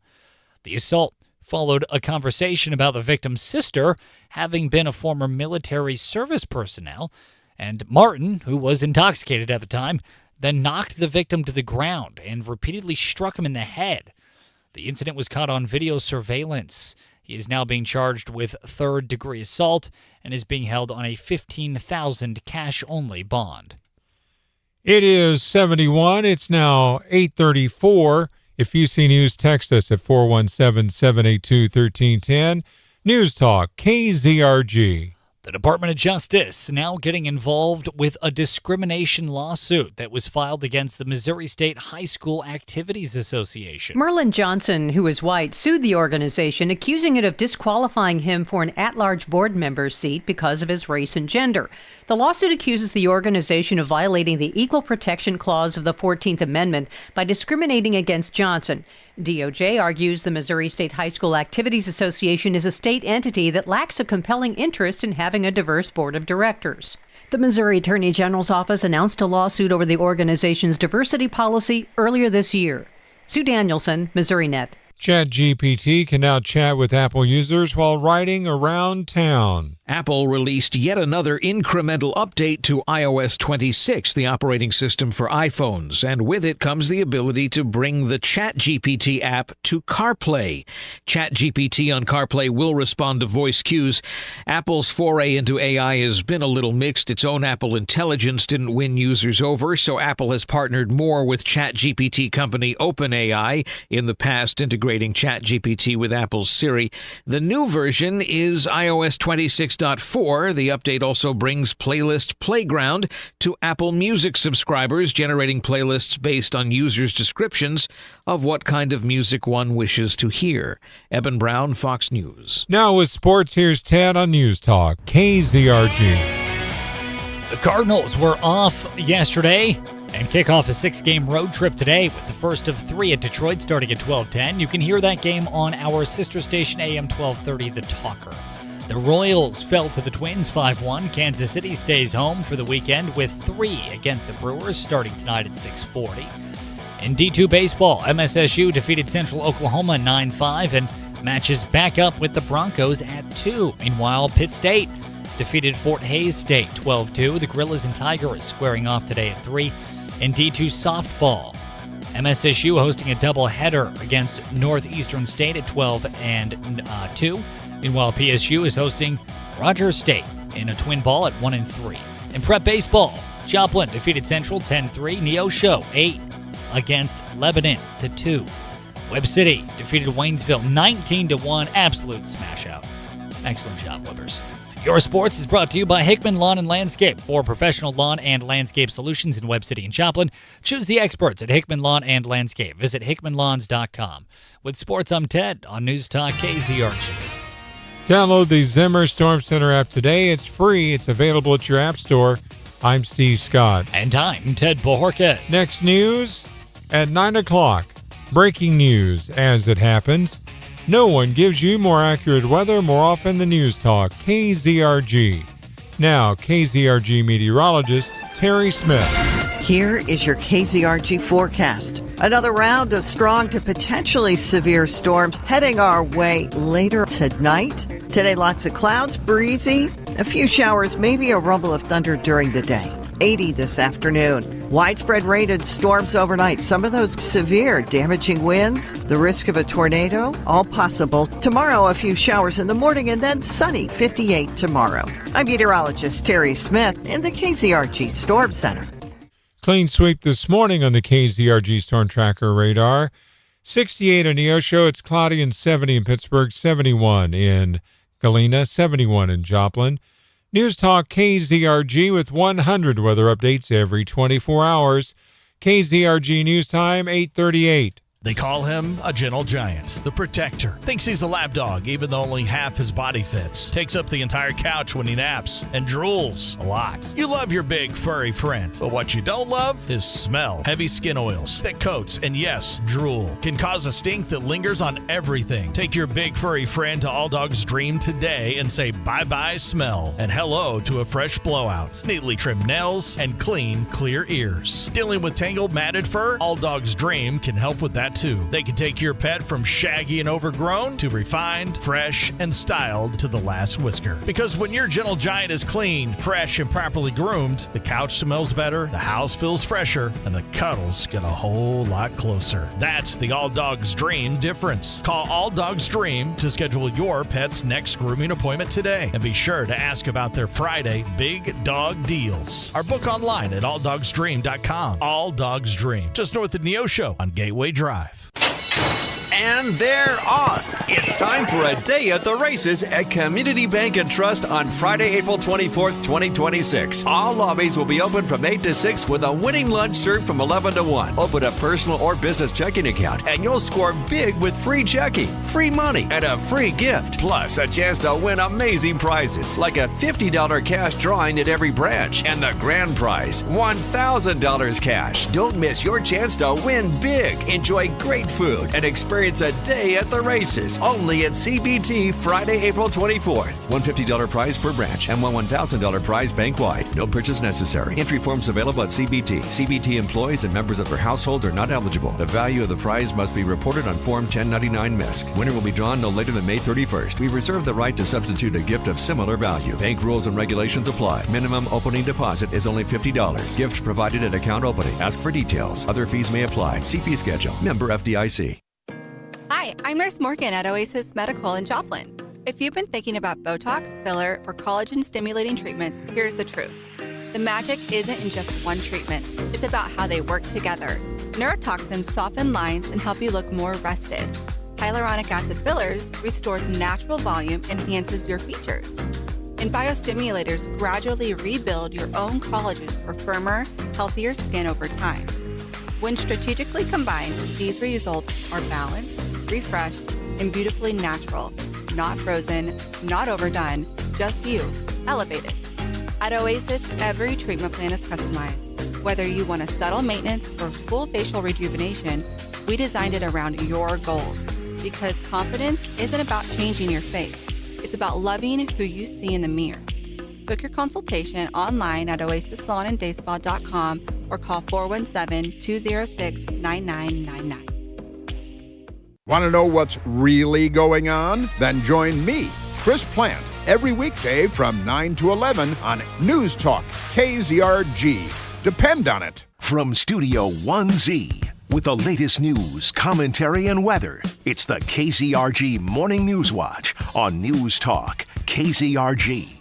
The assault followed a conversation about the victim's sister having been a former military service personnel, and Martin, who was intoxicated at the time, then knocked the victim to the ground and repeatedly struck him in the head. The incident was caught on video surveillance. He is now being charged with third-degree assault and is being held on a $15,000 cash-only bond. It is 71. It's now 8:34. If you see news, text us at 417-782-1310. News Talk, KZRG. The Department of Justice now getting involved with a discrimination lawsuit that was filed against the Missouri State High School Activities Association. Merlin Johnson, who is white, sued the organization, accusing it of disqualifying him for an at-large board member seat because of his race and gender. The lawsuit accuses the organization of violating the Equal Protection Clause of the 14th Amendment by discriminating against Johnson. DOJ argues the Missouri State High School Activities Association is a state entity that lacks a compelling interest in having a diverse board of directors. The Missouri Attorney General's office announced a lawsuit over the organization's diversity policy earlier this year. Sue Danielson, MissouriNet. ChatGPT can now chat with Apple users while riding around town. Apple released yet another incremental update to iOS 26, the operating system for iPhones, and with it comes the ability to bring the ChatGPT app to CarPlay. ChatGPT on CarPlay will respond to voice cues. Apple's foray into AI has been a little mixed. Its own Apple Intelligence didn't win users over, so Apple has partnered more with ChatGPT company OpenAI in the past, integrating ChatGPT with Apple's Siri. The new version is iOS 26.4. The update also brings Playlist Playground to Apple Music subscribers, generating playlists based on users' descriptions of what kind of music one wishes to hear. Eben Brown, Fox News. Now with sports, here's Ted on News Talk, KZRG. The Cardinals were off yesterday and kick off a 6-game road trip today with the first of 3 at Detroit starting at 12:10. You can hear that game on our sister station AM 1230, The Talker. The Royals fell to the Twins 5-1. Kansas City stays home for the weekend with 3 against the Brewers starting tonight at 6:40. In D2 baseball, MSSU defeated Central Oklahoma 9-5 and matches back up with the Broncos at 2. Meanwhile, Pitt State defeated Fort Hays State 12-2. The Gorillas and Tigers squaring off today at 3. In D2 softball, MSSU hosting a doubleheader against Northeastern State at 12 and 2. Meanwhile, PSU is hosting Rogers State in a twin ball at 1 and 3. In prep baseball, Joplin defeated Central 10-3. Neosho 8 against Lebanon to 2. Webb City defeated Waynesville 19-1. Absolute smash out. Excellent job, Webbers. Your Sports is brought to you by Hickman Lawn and Landscape. For professional lawn and landscape solutions in Webb City and Joplin, choose the experts at Hickman Lawn and Landscape. Visit hickmanlawns.com. With sports, I'm Ted on News Talk KZRG. Download the Zimmer Storm Center app today. It's free. It's available at your app store. I'm Steve Scott. And I'm Ted Bojorquez. Next news at 9 o'clock. Breaking news as it happens. No one gives you more accurate weather more often than News Talk, KZRG. Now, KZRG meteorologist Terry Smith. Here is your KZRG forecast. Another round of strong to potentially severe storms heading our way later tonight. Today, lots of clouds, breezy, a few showers, maybe a rumble of thunder during the day. 80 this afternoon. Widespread rain and storms overnight. Some of those severe, damaging winds. The risk of a tornado, all possible. Tomorrow, a few showers in the morning and then sunny, 58 tomorrow. I'm meteorologist Terry Smith in the KZRG Storm Center. Clean sweep this morning on the KZRG Storm Tracker radar. 68 in Neosho. It's cloudy and 70 in Pittsburgh, 71 in Galena, 71 in Joplin. News Talk KZRG with 100 weather updates every 24 hours. KZRG News Time, 8:38. They call him a gentle giant, the protector. Thinks he's a lap dog, even though only half his body fits. Takes up the entire couch when he naps and drools a lot. You love your big, furry friend, but what you don't love is smell. Heavy skin oils, thick coats, and yes, drool can cause a stink that lingers on everything. Take your big, furry friend to All Dogs Dream today and say bye-bye smell and hello to a fresh blowout. Neatly trimmed nails and clean, clear ears. Dealing with tangled, matted fur? All Dogs Dream can help with that too. They can take your pet from shaggy and overgrown to refined, fresh, and styled to the last whisker. Because when your gentle giant is clean, fresh, and properly groomed, the couch smells better, the house feels fresher, and the cuddles get a whole lot closer. That's the All Dogs Dream difference. Call All Dogs Dream to schedule your pet's next grooming appointment today. And be sure to ask about their Friday Big Dog Deals. Or book online at alldogsdream.com. All Dogs Dream, just north of Neosho on Gateway Drive. And they're off. It's time for a day at the races at Community Bank and Trust on Friday, April 24th, 2026. All lobbies will be open from 8 to 6 with a winning lunch served from 11 to 1. Open a personal or business checking account and you'll score big with free checking, free money, and a free gift. Plus, a chance to win amazing prizes like a $50 cash drawing at every branch and the grand prize, $1,000 cash. Don't miss your chance to win big. Enjoy great food and experience a day at the races only at CBT Friday, April 24th. $150 prize per branch and $1,000 prize bank-wide. No purchase necessary. Entry forms available at CBT. CBT employees and members of their household are not eligible. The value of the prize must be reported on Form 1099 MISC. Winner will be drawn no later than May 31st. We reserve the right to substitute a gift of similar value. Bank rules and regulations apply. Minimum opening deposit is only $50. Gift provided at account opening. Ask for details. Other fees may apply. See fee schedule. Member FDIC. Hi, I'm Nurse Morgan at Oasis Medical in Joplin. If you've been thinking about Botox, filler, or collagen-stimulating treatments, here's the truth. The magic isn't in just one treatment. It's about how they work together. Neurotoxins soften lines and help you look more rested. Hyaluronic acid fillers restores natural volume and enhances your features. And biostimulators gradually rebuild your own collagen for firmer, healthier skin over time. When strategically combined, these results are balanced, refreshed, and beautifully natural. Not frozen, not overdone, just you, elevated. At Oasis, every treatment plan is customized. Whether you want a subtle maintenance or full facial rejuvenation, we designed it around your goals. Because confidence isn't about changing your face. It's about loving who you see in the mirror. Book your consultation online at oasissalonanddayspa.com or call 417-206-9999. Want to know what's really going on? Then join me, Chris Plant, every weekday from 9 to 11 on News Talk KZRG. Depend on it. From Studio 1Z, with the latest news, commentary, and weather, it's the KZRG Morning News Watch on News Talk KZRG.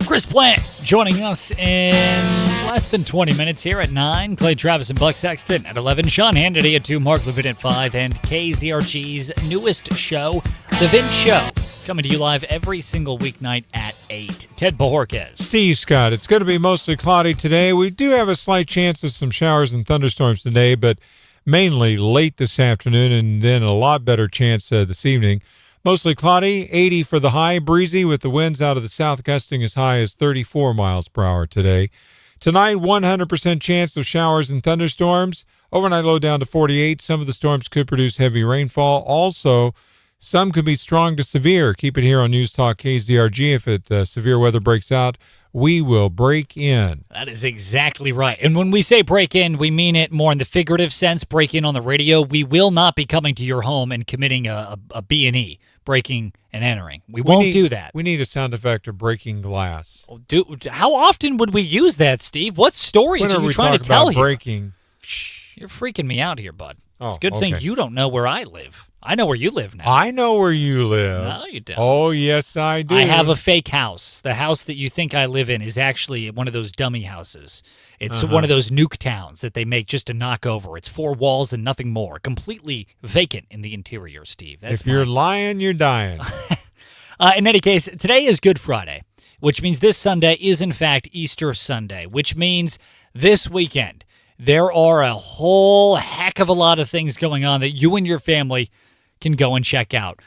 Chris Plant joining us in less than 20 minutes here at 9. Clay Travis and Buck Sexton at 11. Sean Hannity at 2. Mark Levin at 5. And KZRG's newest show, The Vince Show, coming to you live every single weeknight at 8. Ted Bojorquez. Steve Scott. It's going to be mostly cloudy today. We do have a slight chance of some showers and thunderstorms today, but mainly late this afternoon and then a lot better chance this evening. Mostly cloudy, 80 for the high, breezy with the winds out of the south gusting as high as 34 miles per hour today. Tonight, 100% chance of showers and thunderstorms. Overnight low down to 48. Some of the storms could produce heavy rainfall. Also, some could be strong to severe. Keep it here on News Talk KZRG. If severe weather breaks out, we will break in. That is exactly right. And when we say break in, we mean it more in the figurative sense, break in on the radio. We will not be coming to your home and committing a B&E. breaking and entering. We won't do that. We need a sound effect of breaking glass. How often would we use that, Steve? What stories are you trying to tell here? Breaking. Shh, you're freaking me out here, bud. Oh, it's a good thing you don't know where I live. I know where you live now. I know where you live. No, you don't. Oh, yes, I do. I have a fake house. The house that you think I live in is actually one of those dummy houses. It's one of those nuke towns that they make just to knock over. It's 4 walls and nothing more. Completely vacant in the interior, Steve. If you're lying, you're dying. In any case, today is Good Friday, which means this Sunday is, in fact, Easter Sunday, which means this weekend there are a whole heck of a lot of things going on that you and your family can go and check out.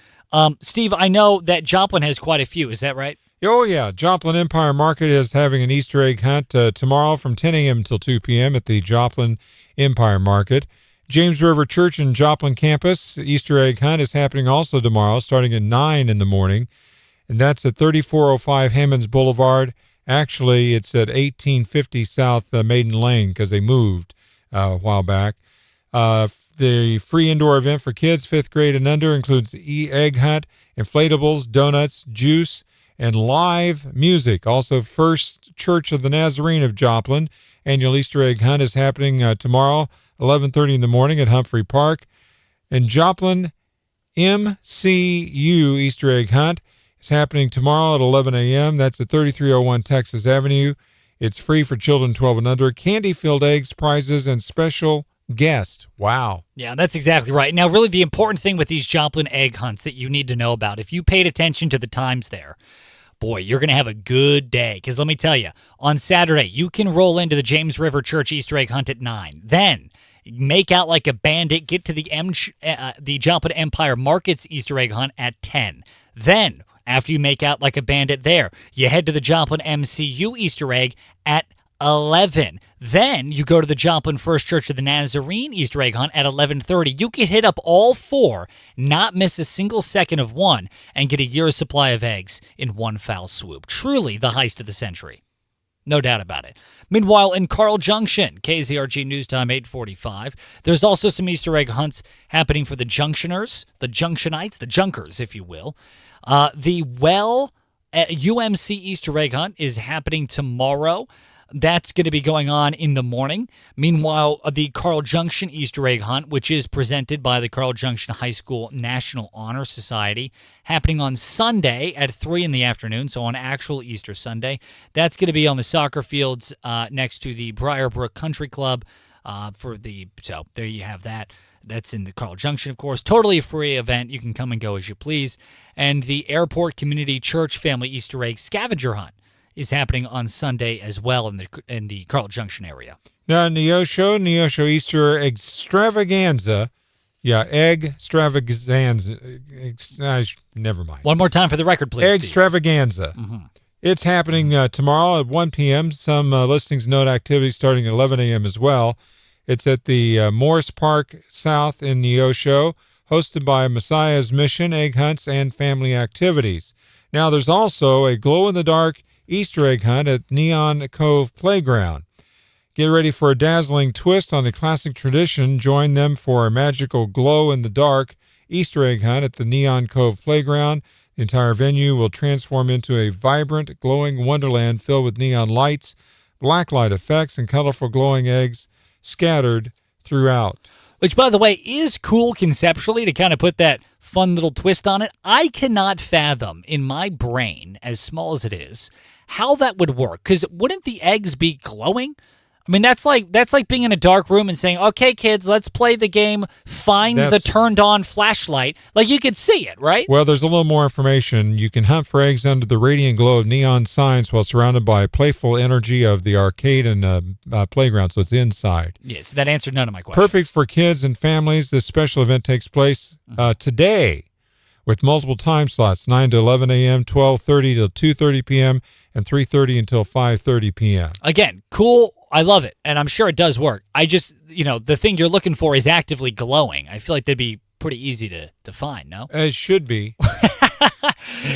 Steve, I know that Joplin has quite a few. Is that right? Oh, yeah. Joplin Empire Market is having an Easter egg hunt tomorrow from 10 a.m. until 2 p.m. at the Joplin Empire Market. James River Church and Joplin campus Easter egg hunt is happening also tomorrow, starting at 9 in the morning, and that's at 3405 Hammonds Boulevard. Actually, it's at 1850 South Maiden Lane because they moved a while back. The free indoor event for kids 5th grade and under includes the egg hunt, inflatables, donuts, juice, and live music. Also, First Church of the Nazarene of Joplin annual Easter egg hunt is happening tomorrow, 11:30 in the morning at Humphrey Park. And Joplin MCU Easter egg hunt is happening tomorrow at 11 a.m. That's at 3301 Texas Avenue. It's free for children 12 and under. Candy-filled eggs, prizes, and special guest. Wow. Yeah, that's exactly right. Now, really the important thing with these Joplin egg hunts that you need to know about, if you paid attention to the times there, boy, you're going to have a good day. Because let me tell you, on Saturday, you can roll into the James River Church Easter egg hunt at 9. Then make out like a bandit, get to the Joplin Empire Market's Easter egg hunt at 10. Then, after you make out like a bandit there, you head to the Joplin MCU Easter egg at 11. Then you go to the Joplin First Church of the Nazarene Easter egg hunt at 11:30. You can hit up all 4, not miss a single second of one, and get a year's supply of eggs in one foul swoop. Truly the heist of the century. No doubt about it. Meanwhile, in Carl Junction, KZRG News Time 8:45, there's also some Easter egg hunts happening for the Junctioners, the Junctionites, the Junkers, if you will. The UMC Easter egg hunt is happening tomorrow. That's going to be going on in the morning. Meanwhile, the Carl Junction Easter egg hunt, which is presented by the Carl Junction High School National Honor Society, happening on Sunday at 3 in the afternoon, so on actual Easter Sunday. That's going to be on the soccer fields next to the Briarbrook Country Club. So there you have that. That's in the Carl Junction, of course. Totally a free event. You can come and go as you please. And the Airport Community Church Family Easter egg scavenger hunt is happening on Sunday as well in the Carl Junction area. Now, Neosho Easter Extravaganza. Yeah, egg extravaganza. Never mind. One more time for the record, please. Egg extravaganza. Mm-hmm. It's happening tomorrow at 1 p.m. Some listings note activities starting at 11 a.m. as well. It's at the Morris Park South in Neosho, hosted by Messiah's Mission, egg hunts, and family activities. Now, there's also a glow-in-the-dark Easter egg hunt at Neon Cove Playground. Get ready for a dazzling twist on the classic tradition. Join them for a magical glow-in-the-dark Easter egg hunt at the Neon Cove Playground. The entire venue will transform into a vibrant, glowing wonderland filled with neon lights, blacklight effects, and colorful glowing eggs scattered throughout. Which, by the way, is cool conceptually to kind of put that fun little twist on it. I cannot fathom in my brain, as small as it is, how that would work. Because wouldn't the eggs be glowing? I mean, that's like being in a dark room and saying, okay, kids, let's play the game, find the turned-on flashlight. Like, you could see it, right? Well, there's a little more information. You can hunt for eggs under the radiant glow of neon signs while surrounded by playful energy of the arcade and playground, so it's inside. Yes, that answered none of my questions. Perfect for kids and families. This special event takes place today with multiple time slots, 9 to 11 a.m., 12:30 to 2:30 p.m., and 3:30 until 5:30 p.m. Again, cool. I love it, and I'm sure it does work. I just, the thing you're looking for is actively glowing. I feel like that'd be pretty easy to find, no? It should be.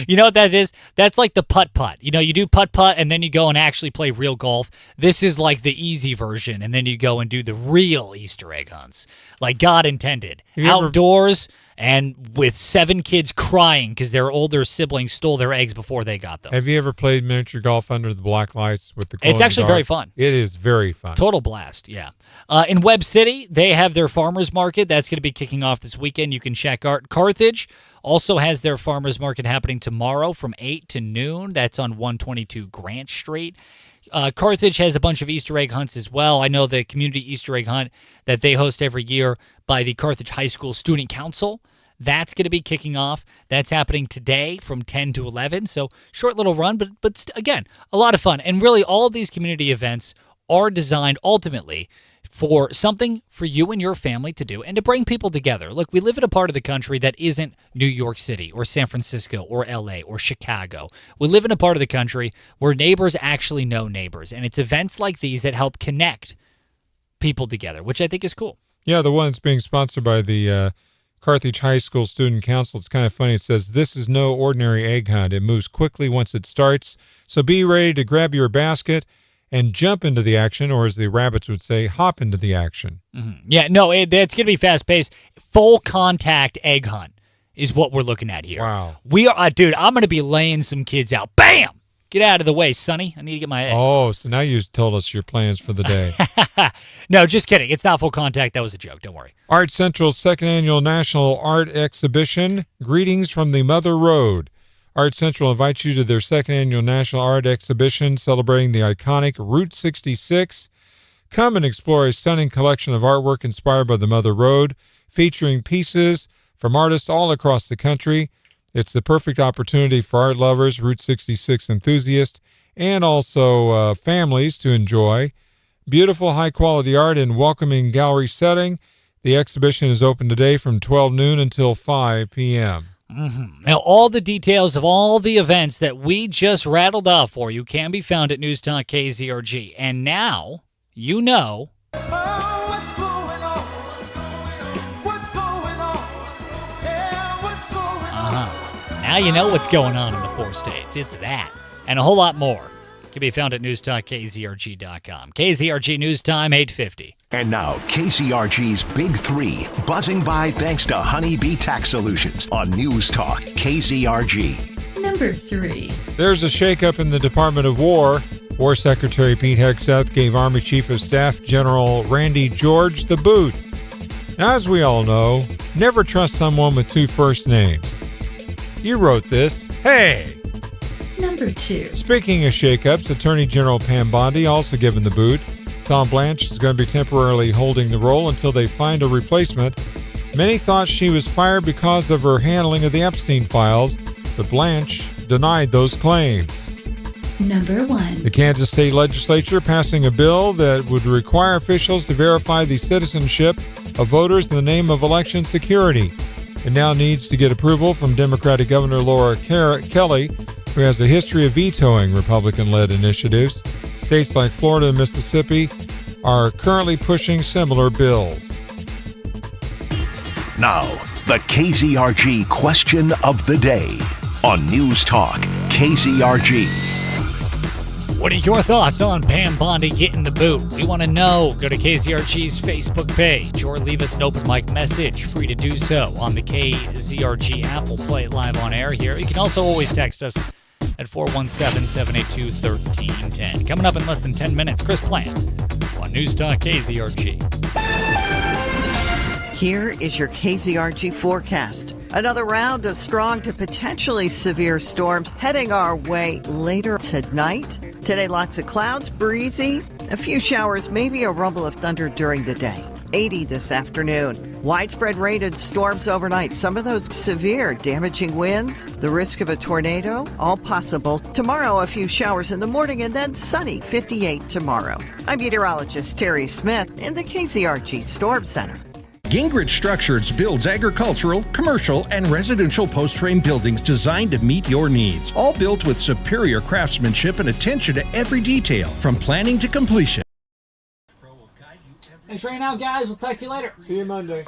You know what that is? That's like the putt-putt. You know, you do putt-putt and then you go and actually play real golf. This is like the easy version, and then you go and do the real Easter egg hunts. Like God intended. Outdoors and with 7 kids crying because their older siblings stole their eggs before they got them. Have you ever played miniature golf under the black lights with the glow It's actually very fun. It is very fun. Total blast, yeah. In Webb City, they have their farmers market. That's going to be kicking off this weekend. You can check out. Carthage also has their farmers market happening tomorrow from 8 to noon. That's on 122 Grant Street. Carthage has a bunch of Easter egg hunts as well. I know the community Easter egg hunt that they host every year by the Carthage High School Student Council. That's going to be kicking off. That's happening today from 10 to 11. So short little run, but again, a lot of fun. And really, all of these community events are designed ultimately for something for you and your family to do and to bring people together. Look, we live in a part of the country that isn't New York City or San Francisco or LA or Chicago. We live in a part of the country where neighbors actually know neighbors, and it's events like these that help connect people together, which I think is cool. Yeah, the one that's being sponsored by the Carthage High School Student Council. It's kind of funny. It says, "This is no ordinary egg hunt. It moves quickly once it starts, so be ready to grab your basket and jump into the action," or as the rabbits would say, hop into the action. Mm-hmm. Yeah, no, it's going to be fast-paced. Full contact egg hunt is what we're looking at here. Wow. We are, dude, I'm going to be laying some kids out. Bam! Get out of the way, Sonny. I need to get my egg. Oh, so now you told us your plans for the day. No, just kidding. It's not full contact. That was a joke. Don't worry. Art Central's second annual National Art Exhibition, Greetings from the Mother Road. Art Central invites you to their second annual National Art Exhibition celebrating the iconic Route 66. Come and explore a stunning collection of artwork inspired by the Mother Road, featuring pieces from artists all across the country. It's the perfect opportunity for art lovers, Route 66 enthusiasts, and also families to enjoy. Beautiful, high-quality art in welcoming gallery setting. The exhibition is open today from 12 noon until 5 p.m. Mm-hmm. Now, all the details of all the events that we just rattled off for you can be found at News Talk KZRG. And now, you know. Now you know what's going on in the 4 states. It's that and a whole lot more. Can be found at newstalkkzrg.com. KZRG News Time, 8:50. And now, KZRG's Big Three, buzzing by thanks to Honeybee Tax Solutions on News Talk KZRG. Number 3. There's a shakeup in the Department of War. War Secretary Pete Hegseth gave Army Chief of Staff General Randy George the boot. Now, as we all know, never trust someone with 2 first names. You wrote this. Hey! Number 2. Speaking of shakeups, Attorney General Pam Bondi also given the boot. Tom Blanche is going to be temporarily holding the role until they find a replacement. Many thought she was fired because of her handling of the Epstein files, but Blanche denied those claims. Number 1. The Kansas State Legislature passing a bill that would require officials to verify the citizenship of voters in the name of election security. It now needs to get approval from Democratic Governor Laura Kelly, who has a history of vetoing Republican-led initiatives. States like Florida and Mississippi are currently pushing similar bills. Now, the KZRG question of the day on News Talk KZRG. What are your thoughts on Pam Bondi getting the boot? We want to know. Go to KZRG's Facebook page or leave us an open mic message. Free to do so on the KZRG app. We'll play it live on air here. You can also always text us at 417-782-1310. Coming up in less than 10 minutes, Chris Plant on News Talk KZRG. Here is your KZRG forecast. Another round of strong to potentially severe storms heading our way later tonight. Today, lots of clouds, breezy, a few showers, maybe a rumble of thunder during the day. 80 this afternoon. Widespread rain and storms overnight. Some of those severe, damaging winds. The risk of a tornado, all possible. Tomorrow, a few showers in the morning and then sunny, 58 tomorrow. I'm meteorologist Terry Smith in the KZRG Storm Center. Gingrich Structures builds agricultural, commercial, and residential post-frame buildings designed to meet your needs. All built with superior craftsmanship and attention to every detail, from planning to completion. Thanks for hanging out, guys. We'll talk to you later. See you Monday.